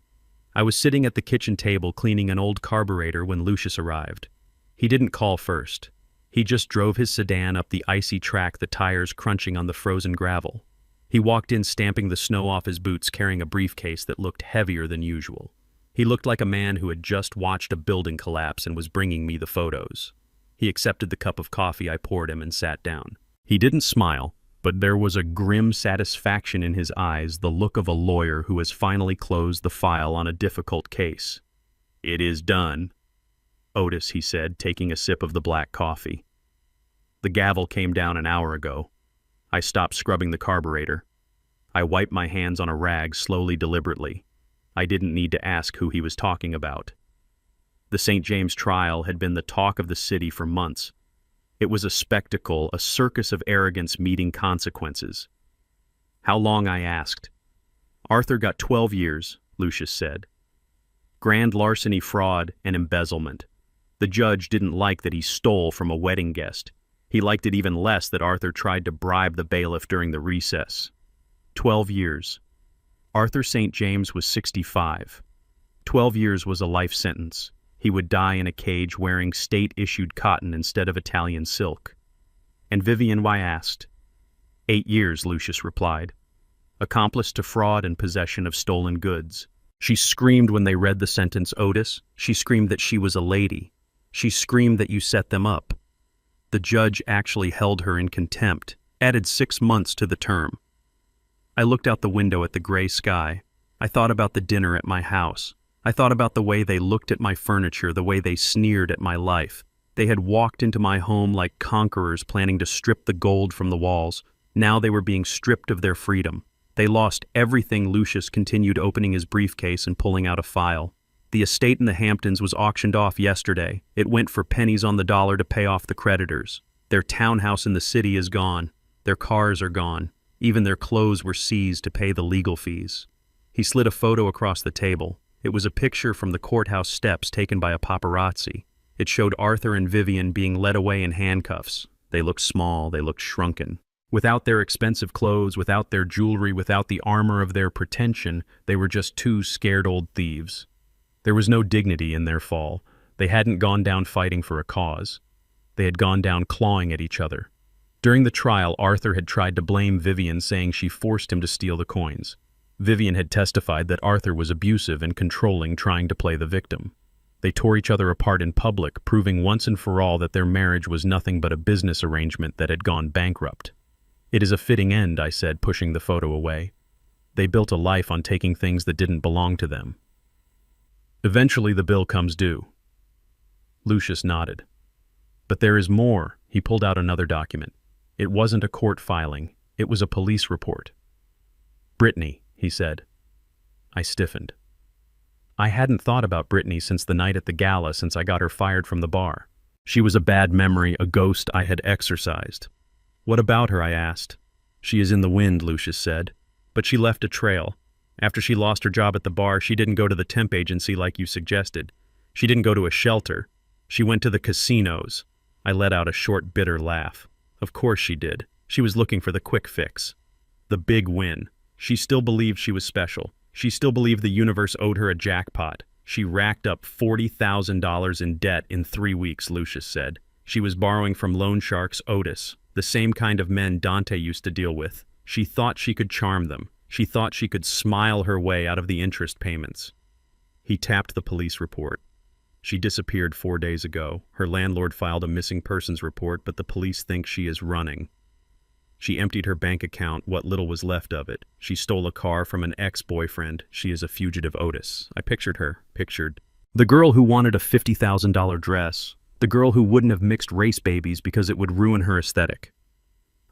I was sitting at the kitchen table cleaning an old carburetor when Lucius arrived. He didn't call first. He just drove his sedan up the icy track, the tires crunching on the frozen gravel. He walked in stamping the snow off his boots, carrying a briefcase that looked heavier than usual. He looked like a man who had just watched a building collapse and was bringing me the photos. He accepted the cup of coffee I poured him and sat down. He didn't smile, but there was a grim satisfaction in his eyes, the look of a lawyer who has finally closed the file on a difficult case. "It is done, Otis," he said, taking a sip of the black coffee. "The gavel came down an hour ago. I stopped scrubbing the carburetor. I wiped my hands on a rag slowly, deliberately. I didn't need to ask who he was talking about. The St. James trial had been the talk of the city for months. It was a spectacle, a circus of arrogance meeting consequences. How long, I asked. Arthur got 12 years, Lucius said. Grand larceny, fraud, and embezzlement. The judge didn't like that he stole from a wedding guest. He liked it even less that Arthur tried to bribe the bailiff during the recess. 12 years. Arthur St. James was 65. 12 years was a life sentence. He would die in a cage wearing state-issued cotton instead of Italian silk. And Vivian, I asked. 8 years, Lucius replied. Accomplice to fraud and possession of stolen goods. She screamed when they read the sentence, Otis. She screamed that she was a lady. She screamed that you set them up. The judge actually held her in contempt, added 6 months to the term. I looked out the window at the gray sky. I thought about the dinner at my house. I thought about the way they looked at my furniture, the way they sneered at my life. They had walked into my home like conquerors planning to strip the gold from the walls. Now they were being stripped of their freedom. They lost everything. Lucius continued, opening his briefcase and pulling out a file. The estate in the Hamptons was auctioned off yesterday. It went for pennies on the dollar to pay off the creditors. Their townhouse in the city is gone. Their cars are gone. Even their clothes were seized to pay the legal fees. He slid a photo across the table. It was a picture from the courthouse steps taken by a paparazzi. It showed Arthur and Vivian being led away in handcuffs. They looked small, they looked shrunken. Without their expensive clothes, without their jewelry, without the armor of their pretension, they were just two scared old thieves. There was no dignity in their fall. They hadn't gone down fighting for a cause. They had gone down clawing at each other. During the trial, Arthur had tried to blame Vivian, saying she forced him to steal the coins. Vivian had testified that Arthur was abusive and controlling, trying to play the victim. They tore each other apart in public, proving once and for all that their marriage was nothing but a business arrangement that had gone bankrupt. It is a fitting end, I said, pushing the photo away. They built a life on taking things that didn't belong to them. Eventually the bill comes due. Lucius nodded. But there is more. He pulled out another document. It wasn't a court filing. It was a police report. Brittany, he said. I stiffened. I hadn't thought about Brittany since the night at the gala, since I got her fired from the bar. She was a bad memory, a ghost I had exorcised. What about her, I asked. She is in the wind, Lucius said. But she left a trail. After she lost her job at the bar, she didn't go to the temp agency like you suggested. She didn't go to a shelter. She went to the casinos. I let out a short, bitter laugh. Of course she did. She was looking for the quick fix. The big win. She still believed she was special. She still believed the universe owed her a jackpot. She racked up $40,000 in debt in 3 weeks, Lucius said. She was borrowing from loan sharks, Otis, the same kind of men Dante used to deal with. She thought she could charm them. She thought she could smile her way out of the interest payments. He tapped the police report. She disappeared 4 days ago. Her landlord filed a missing persons report, but the police think she is running. She emptied her bank account, what little was left of it. She stole a car from an ex-boyfriend. She is a fugitive, Otis. I pictured her. The girl who wanted a $50,000 dress. The girl who wouldn't have mixed race babies because it would ruin her aesthetic.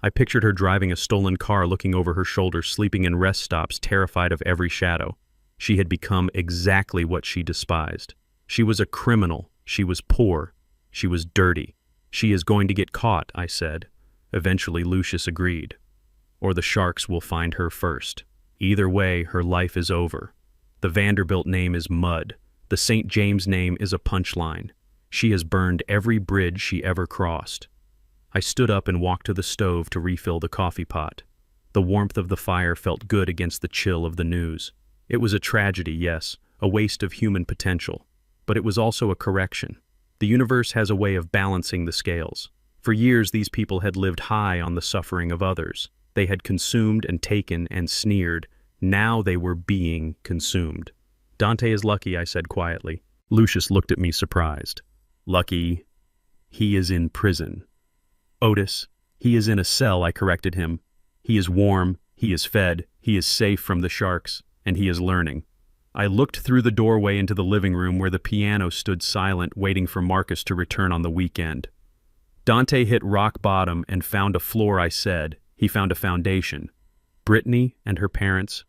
I pictured her driving a stolen car, looking over her shoulder, sleeping in rest stops, terrified of every shadow. She had become exactly what she despised. She was a criminal. She was poor. She was dirty. She is going to get caught, I said. Eventually, Lucius agreed. Or the sharks will find her first. Either way, her life is over. The Vanderbilt name is mud. The St. James name is a punchline. She has burned every bridge she ever crossed. I stood up and walked to the stove to refill the coffee pot. The warmth of the fire felt good against the chill of the news. It was a tragedy, yes, a waste of human potential. But it was also a correction. The universe has a way of balancing the scales. For years, these people had lived high on the suffering of others. They had consumed and taken and sneered. Now they were being consumed. Dante is lucky, I said quietly. Lucius looked at me surprised. Lucky? He is in prison. Otis, he is in a cell, I corrected him. He is warm, he is fed, he is safe from the sharks, and he is learning. I looked through the doorway into the living room where the piano stood silent, waiting for Marcus to return on the weekend. Dante hit rock bottom and found a floor, I said. He found a foundation. Brittany and her parents,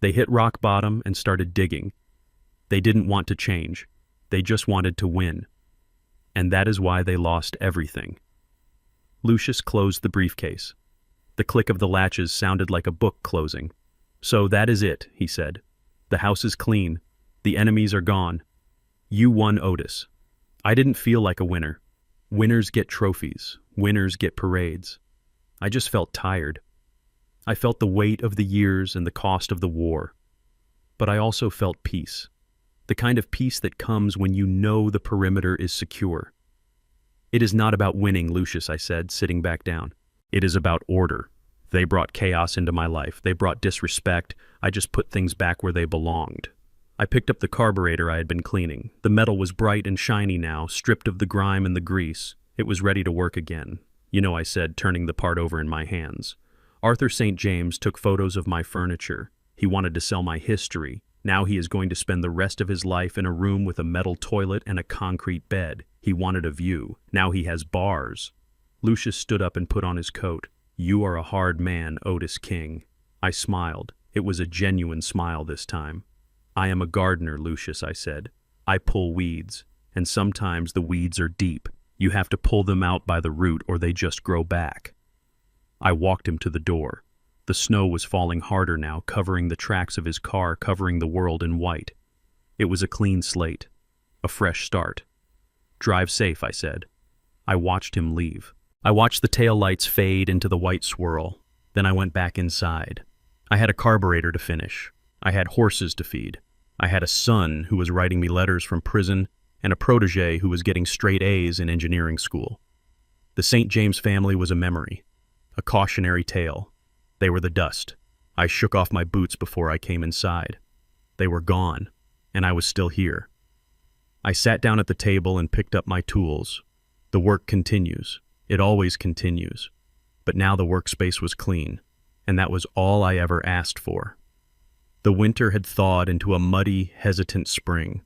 they hit rock bottom and started digging. They didn't want to change. They just wanted to win. And that is why they lost everything. Lucius closed the briefcase. The click of the latches sounded like a book closing. So that is it, he said. The house is clean. The enemies are gone. You won, Otis. I didn't feel like a winner. Winners get trophies. Winners get parades. I just felt tired. I felt the weight of the years and the cost of the war. But I also felt peace. The kind of peace that comes when you know the perimeter is secure. It is not about winning, Lucius, I said, sitting back down. It is about order. They brought chaos into my life. They brought disrespect. I just put things back where they belonged. I picked up the carburetor I had been cleaning. The metal was bright and shiny now, stripped of the grime and the grease. It was ready to work again. You know, I said, turning the part over in my hands. Arthur St. James took photos of my furniture. He wanted to sell my history. Now he is going to spend the rest of his life in a room with a metal toilet and a concrete bed. He wanted a view. Now he has bars. Lucius stood up and put on his coat. You are a hard man, Otis King. I smiled. It was a genuine smile this time. I am a gardener, Lucius, I said. I pull weeds, and sometimes the weeds are deep. You have to pull them out by the root or they just grow back. I walked him to the door. The snow was falling harder now, covering the tracks of his car, covering the world in white. It was a clean slate, a fresh start. Drive safe, I said. I watched him leave. I watched the taillights fade into the white swirl. Then I went back inside. I had a carburetor to finish. I had horses to feed. I had a son who was writing me letters from prison and a protege who was getting straight A's in engineering school. The St. James family was a memory, a cautionary tale. They were the dust. I shook off my boots before I came inside. They were gone, and I was still here. I sat down at the table and picked up my tools. The work continues. It always continues. But now the workspace was clean, and that was all I ever asked for. The winter had thawed into a muddy, hesitant spring.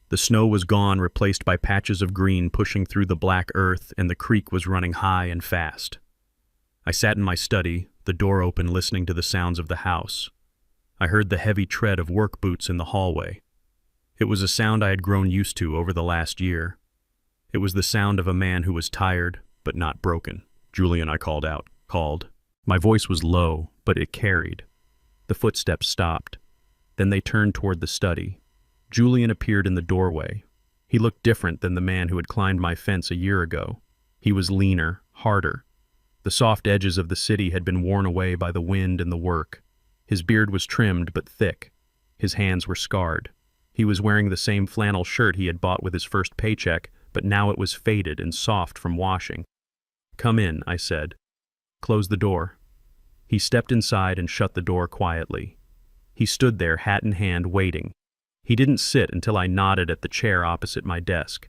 The snow was gone, replaced by patches of green pushing through the black earth, and the creek was running high and fast. I sat in my study, the door open, listening to the sounds of the house. I heard the heavy tread of work boots in the hallway. It was a sound I had grown used to over the last year. It was the sound of a man who was tired, but not broken. Julian, I called out. Called. My voice was low, but it carried. The footsteps stopped. Then they turned toward the study. Julian appeared in the doorway. He looked different than the man who had climbed my fence a year ago. He was leaner, harder. The soft edges of the city had been worn away by the wind and the work. His beard was trimmed but thick. His hands were scarred. He was wearing the same flannel shirt he had bought with his first paycheck, but now it was faded and soft from washing. Come in, I said. Close the door. He stepped inside and shut the door quietly. He stood there, hat in hand, waiting. He didn't sit until I nodded at the chair opposite my desk.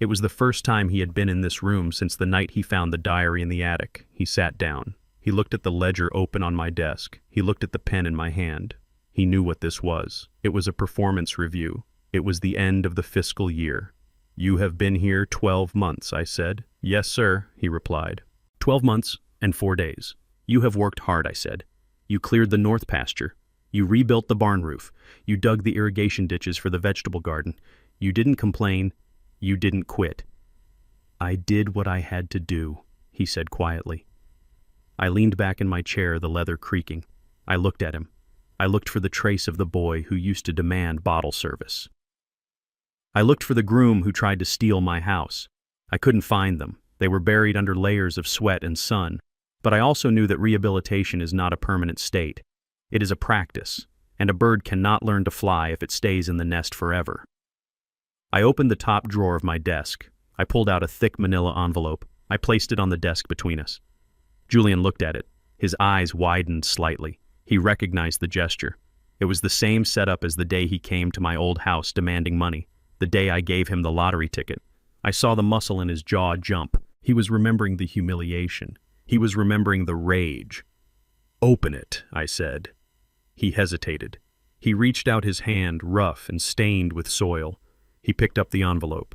It was the first time he had been in this room since the night he found the diary in the attic. He sat down. He looked at the ledger open on my desk. He looked at the pen in my hand. He knew what this was. It was a performance review. It was the end of the fiscal year. You have been here 12 months, I said. Yes, sir, he replied. 12 months. and 4 days. You have worked hard, I said. You cleared the north pasture. You rebuilt the barn roof. You dug the irrigation ditches for the vegetable garden. You didn't complain. You didn't quit. I did what I had to do, he said quietly. I leaned back in my chair, the leather creaking. I looked at him. I looked for the trace of the boy who used to demand bottle service. I looked for the groom who tried to steal my house. I couldn't find them. They were buried under layers of sweat and sun. But I also knew that rehabilitation is not a permanent state. It is a practice, and a bird cannot learn to fly if it stays in the nest forever. I opened the top drawer of my desk. I pulled out a thick manila envelope. I placed it on the desk between us. Julian looked at it. His eyes widened slightly. He recognized the gesture. It was the same setup as the day he came to my old house demanding money, the day I gave him the lottery ticket. I saw the muscle in his jaw jump. He was remembering the humiliation. He was remembering the rage. "Open it," I said. He hesitated. He reached out his hand, rough and stained with soil. He picked up the envelope.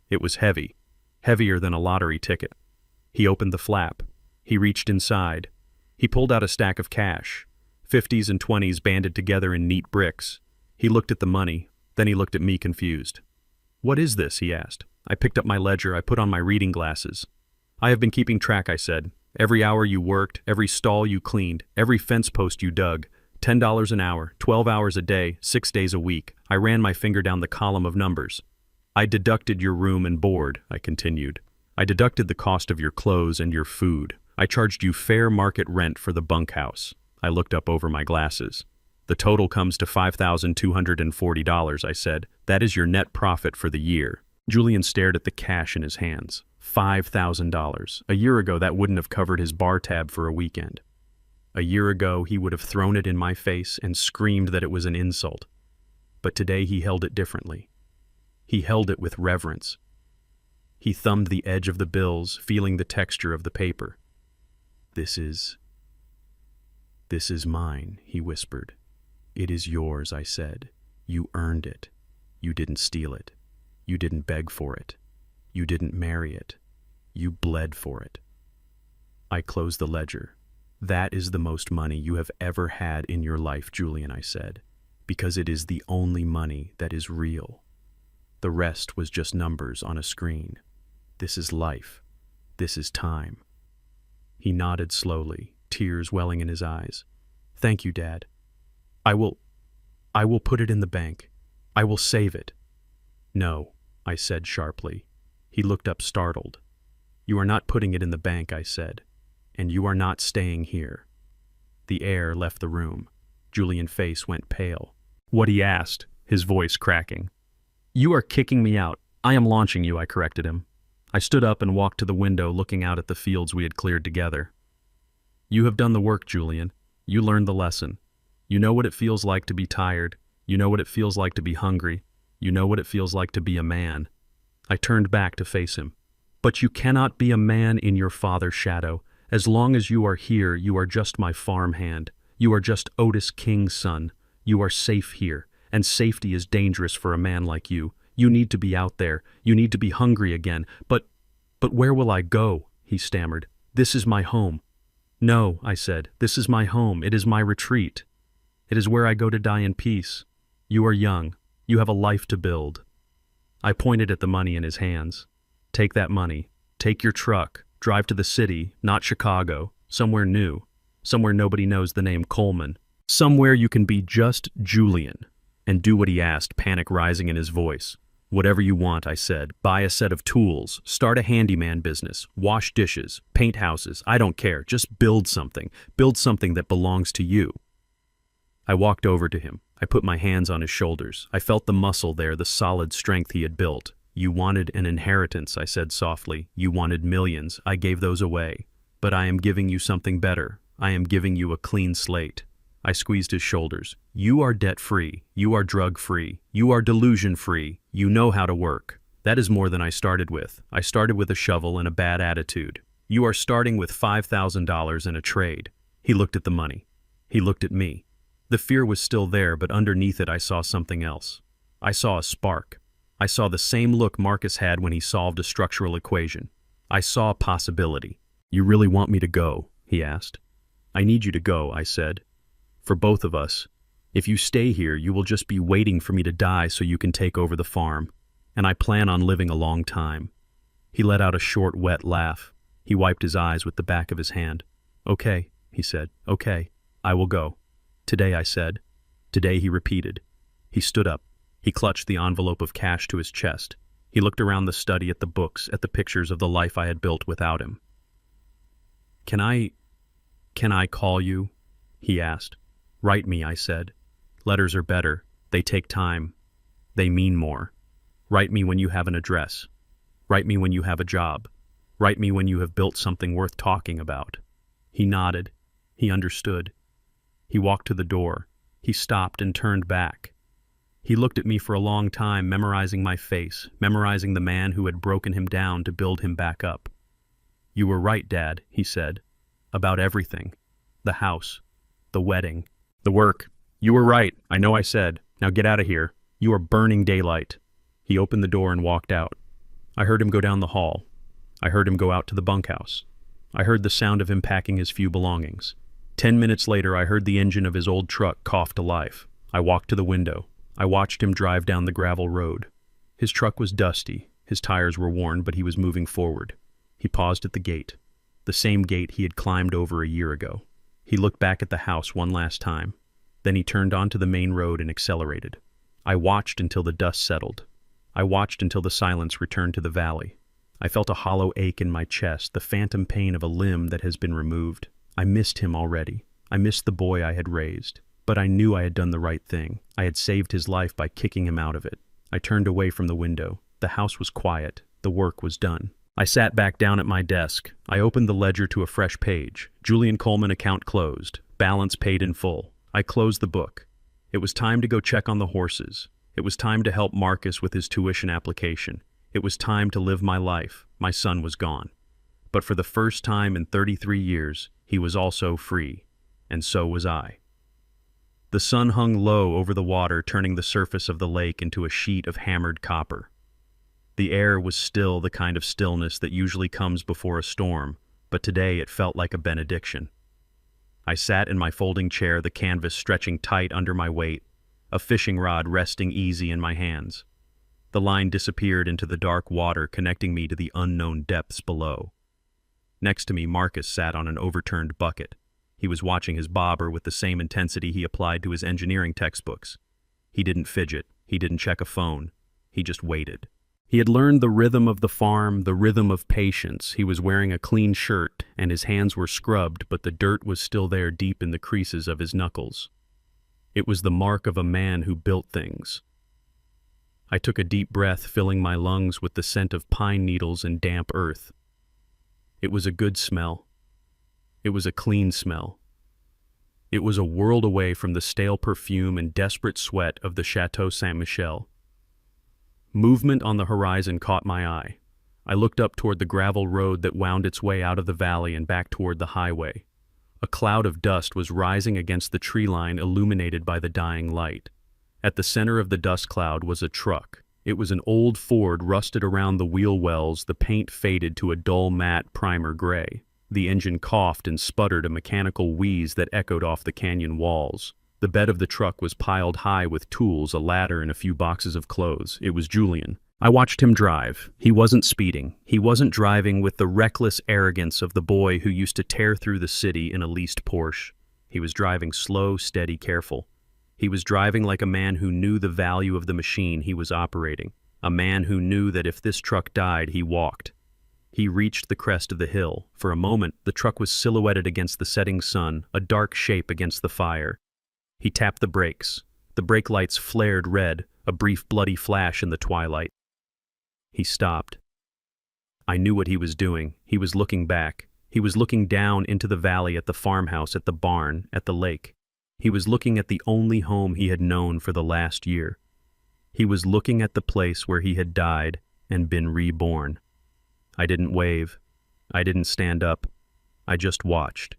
It was heavy, heavier than a lottery ticket. He opened the flap. He reached inside. He pulled out a stack of cash, 50s and 20s banded together in neat bricks. He looked at the money, then he looked at me confused. "What is this?" he asked. I picked up my ledger. I put on my reading glasses. "I have been keeping track," I said. "Every hour you worked, every stall you cleaned, every fence post you dug. $10 an hour, 12 hours a day, 6 days a week." I ran my finger down the column of numbers. "I deducted your room and board," I continued. "I deducted the cost of your clothes and your food. I charged you fair market rent for the bunkhouse." I looked up over my glasses. "The total comes to $5,240, I said. "That is your net profit for the year." Julian stared at the cash in his hands. $5,000. A year ago, that wouldn't have covered his bar tab for a weekend. A year ago, he would have thrown it in my face and screamed that it was an insult. But today he held it differently. He held it with reverence. He thumbed the edge of the bills, feeling the texture of the paper. This is mine," he whispered. "It is yours," I said. "You earned it. You didn't steal it. You didn't beg for it. You didn't marry it. You bled for it." I closed the ledger. "That is the most money you have ever had in your life, Julian," I said, "because it is the only money that is real. The rest was just numbers on a screen. This is life. This is time." He nodded slowly, tears welling in his eyes. "Thank you, Dad. I will put it in the bank. I will save it." "No," I said sharply. He looked up startled. "You are not putting it in the bank," I said. "And you are not staying here." The air left the room. Julian's face went pale. "What?" he asked, his voice cracking. "You are kicking me out. I am launching you," I corrected him. I stood up and walked to the window, looking out at the fields we had cleared together. "You have done the work, Julian. You learned the lesson. You know what it feels like to be tired. You know what it feels like to be hungry. You know what it feels like to be a man." I turned back to face him. "But you cannot be a man in your father's shadow. As long as you are here, you are just my farm hand. You are just Otis King's son. You are safe here, and safety is dangerous for a man like you. You need to be out there. You need to be hungry again. But where will I go?" he stammered. "This is my home." "No," I said. "This is my home. It is my retreat. It is where I go to die in peace. You are young. You have a life to build." I pointed at the money in his hands. "Take that money. Take your truck. Drive to the city, not Chicago, somewhere new, somewhere nobody knows the name Coleman, somewhere you can be just Julian," and do what he asked, panic rising in his voice. "Whatever you want," I said. "Buy a set of tools, start a handyman business, wash dishes, paint houses, I don't care. Just build something that belongs to you." I walked over to him. I put my hands on his shoulders. I felt the muscle there, the solid strength he had built. "You wanted an inheritance," I said softly. "You wanted millions. I gave those away. But I am giving you something better. I am giving you a clean slate." I squeezed his shoulders. "You are debt-free. You are drug-free. You are delusion-free. You know how to work. That is more than I started with. I started with a shovel and a bad attitude. You are starting with $5,000 in a trade." He looked at the money. He looked at me. The fear was still there, but underneath it I saw something else. I saw a spark. I saw the same look Marcus had when he solved a structural equation. I saw possibility. "You really want me to go?" he asked. "I need you to go," I said. "For both of us. If you stay here, you will just be waiting for me to die so you can take over the farm. And I plan on living a long time." He let out a short, wet laugh. He wiped his eyes with the back of his hand. "Okay," he said. "Okay, I will go." "Today," I said. "Today," he repeated. He stood up. He clutched the envelope of cash to his chest. He looked around the study at the books, at the pictures of the life I had built without him. Can I call you?" he asked. "Write me," I said. "Letters are better. They take time. They mean more. Write me when you have an address. Write me when you have a job. Write me when you have built something worth talking about." He nodded. He understood. He walked to the door. He stopped and turned back. He looked at me for a long time, memorizing my face, memorizing the man who had broken him down to build him back up. "You were right, Dad," he said. "About everything. The house. The wedding. The work. You were right. I know I said. Now get out of here. You are burning daylight." He opened the door and walked out. I heard him go down the hall. I heard him go out to the bunkhouse. I heard the sound of him packing his few belongings. 10 minutes later, I heard the engine of his old truck cough to life. I walked to the window. I watched him drive down the gravel road. His truck was dusty. His tires were worn, but he was moving forward. He paused at the gate, the same gate he had climbed over a year ago. He looked back at the house one last time. Then he turned onto the main road and accelerated. I watched until the dust settled. I watched until the silence returned to the valley. I felt a hollow ache in my chest, the phantom pain of a limb that has been removed. I missed him already. I missed the boy I had raised. But I knew I had done the right thing. I had saved his life by kicking him out of it. I turned away from the window. The house was quiet. The work was done. I sat back down at my desk. I opened the ledger to a fresh page. Julian Coleman account closed. Balance paid in full. I closed the book. It was time to go check on the horses. It was time to help Marcus with his tuition application. It was time to live my life. My son was gone. But for the first time in 33 years, he was also free. And so was I. The sun hung low over the water, turning the surface of the lake into a sheet of hammered copper. The air was still, the kind of stillness that usually comes before a storm, but today it felt like a benediction. I sat in my folding chair, the canvas stretching tight under my weight, a fishing rod resting easy in my hands. The line disappeared into the dark water, connecting me to the unknown depths below. Next to me, Marcus sat on an overturned bucket. He was watching his bobber with the same intensity he applied to his engineering textbooks. He didn't fidget. He didn't check a phone. He just waited. He had learned the rhythm of the farm, the rhythm of patience. He was wearing a clean shirt, and his hands were scrubbed, but the dirt was still there deep in the creases of his knuckles. It was the mark of a man who built things. I took a deep breath, filling my lungs with the scent of pine needles and damp earth. It was a good smell. It was a clean smell. It was a world away from the stale perfume and desperate sweat of the Chateau Saint-Michel. Movement on the horizon caught my eye. I looked up toward the gravel road that wound its way out of the valley and back toward the highway. A cloud of dust was rising against the tree line, illuminated by the dying light. At the center of the dust cloud was a truck. It was an old Ford, rusted around the wheel wells, the paint faded to a dull matte primer gray. The engine coughed and sputtered, a mechanical wheeze that echoed off the canyon walls. The bed of the truck was piled high with tools, a ladder, and a few boxes of clothes. It was Julian. I watched him drive. He wasn't speeding. He wasn't driving with the reckless arrogance of the boy who used to tear through the city in a leased Porsche. He was driving slow, steady, careful. He was driving like a man who knew the value of the machine he was operating. A man who knew that if this truck died, he walked. He reached the crest of the hill. For a moment, the truck was silhouetted against the setting sun, a dark shape against the fire. He tapped the brakes. The brake lights flared red, a brief bloody flash in the twilight. He stopped. I knew what he was doing. He was looking back. He was looking down into the valley, at the farmhouse, at the barn, at the lake. He was looking at the only home he had known for the last year. He was looking at the place where he had died and been reborn. I didn't wave. I didn't stand up. I just watched.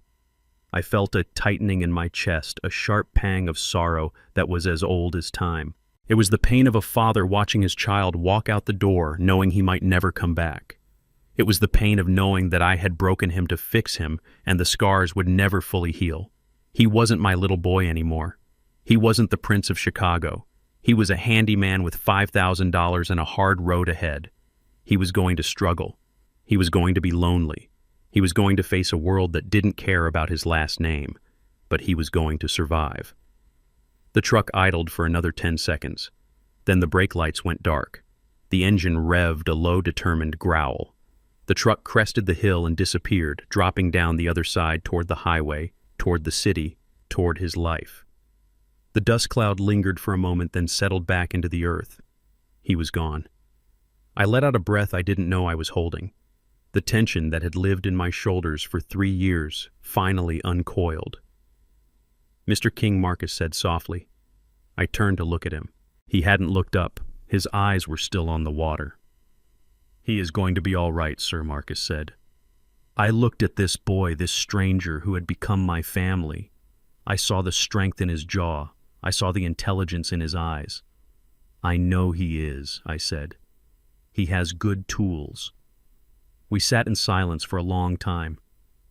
I felt a tightening in my chest, a sharp pang of sorrow that was as old as time. It was the pain of a father watching his child walk out the door, knowing he might never come back. It was the pain of knowing that I had broken him to fix him and the scars would never fully heal. He wasn't my little boy anymore. He wasn't the Prince of Chicago. He was a handyman with $5,000 and a hard road ahead. He was going to struggle. He was going to be lonely. He was going to face a world that didn't care about his last name, but he was going to survive. The truck idled for another 10 seconds. Then the brake lights went dark. The engine revved a low, determined growl. The truck crested the hill and disappeared, dropping down the other side toward the highway, toward the city, toward his life. The dust cloud lingered for a moment, then settled back into the earth. He was gone. I let out a breath I didn't know I was holding. The tension that had lived in my shoulders for 3 years finally uncoiled. Mr. King, Marcus said softly. I turned to look at him. He hadn't looked up. His eyes were still on the water. He is going to be all right, sir, Marcus said. I looked at this boy, this stranger who had become my family. I saw the strength in his jaw. I saw the intelligence in his eyes. I know he is, I said. He has good tools. We sat in silence for a long time.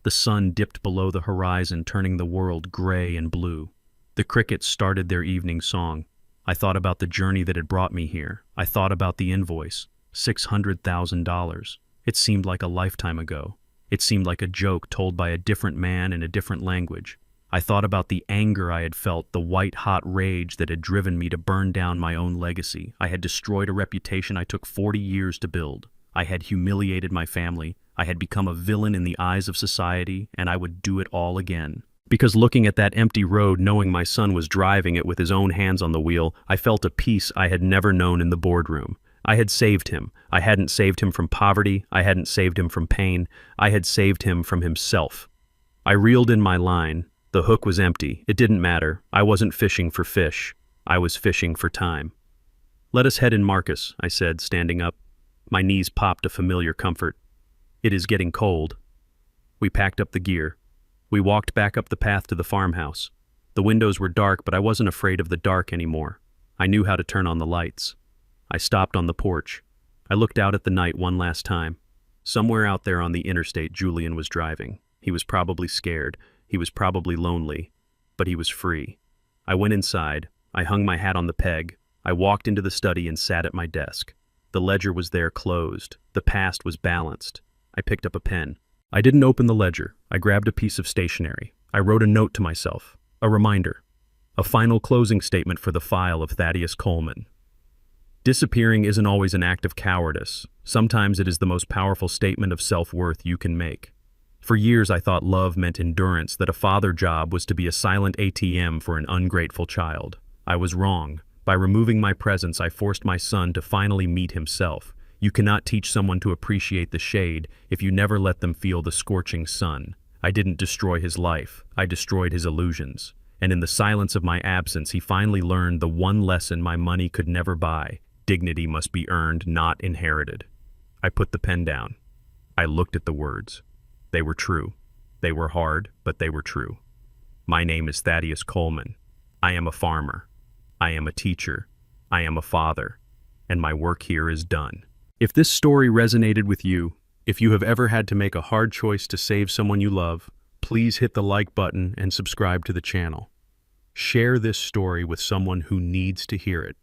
The sun dipped below the horizon, turning the world gray and blue. The crickets started their evening song. I thought about the journey that had brought me here. I thought about the invoice, $600,000. It seemed like a lifetime ago. It seemed like a joke told by a different man in a different language. I thought about the anger I had felt, the white-hot rage that had driven me to burn down my own legacy. I had destroyed a reputation I took 40 years to build. I had humiliated my family. I had become a villain in the eyes of society, and I would do it all again. Because looking at that empty road, knowing my son was driving it with his own hands on the wheel, I felt a peace I had never known in the boardroom. I had saved him. I hadn't saved him from poverty. I hadn't saved him from pain. I had saved him from himself. I reeled in my line. The hook was empty. It didn't matter. I wasn't fishing for fish. I was fishing for time. Let us head in, Marcus, I said, standing up. My knees popped a familiar comfort. It is getting cold. We packed up the gear. We walked back up the path to the farmhouse. The windows were dark, but I wasn't afraid of the dark anymore. I knew how to turn on the lights. I stopped on the porch. I looked out at the night one last time. Somewhere out there on the interstate, Julian was driving. He was probably scared. He was probably lonely. But he was free. I went inside. I hung my hat on the peg. I walked into the study and sat at my desk. The ledger was there, closed. The past was balanced. I picked up a pen. I didn't open the ledger. I grabbed a piece of stationery. I wrote a note to myself. A reminder. A final closing statement for the file of Thaddeus Coleman. Disappearing isn't always an act of cowardice. Sometimes it is the most powerful statement of self-worth you can make. For years I thought love meant endurance, that a father job was to be a silent ATM for an ungrateful child. I was wrong. By removing my presence, I forced my son to finally meet himself. You cannot teach someone to appreciate the shade if you never let them feel the scorching sun. I didn't destroy his life. I destroyed his illusions. And in the silence of my absence, he finally learned the one lesson my money could never buy. Dignity must be earned, not inherited. I put the pen down. I looked at the words. They were true. They were hard, but they were true. My name is Thaddeus Coleman. I am a farmer. I am a teacher. I am a father. And my work here is done. If this story resonated with you, if you have ever had to make a hard choice to save someone you love, please hit the like button and subscribe to the channel. Share this story with someone who needs to hear it.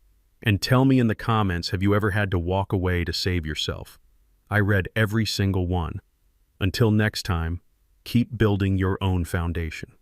And tell me in the comments, have you ever had to walk away to save yourself? I read every single one. Until next time, keep building your own foundation.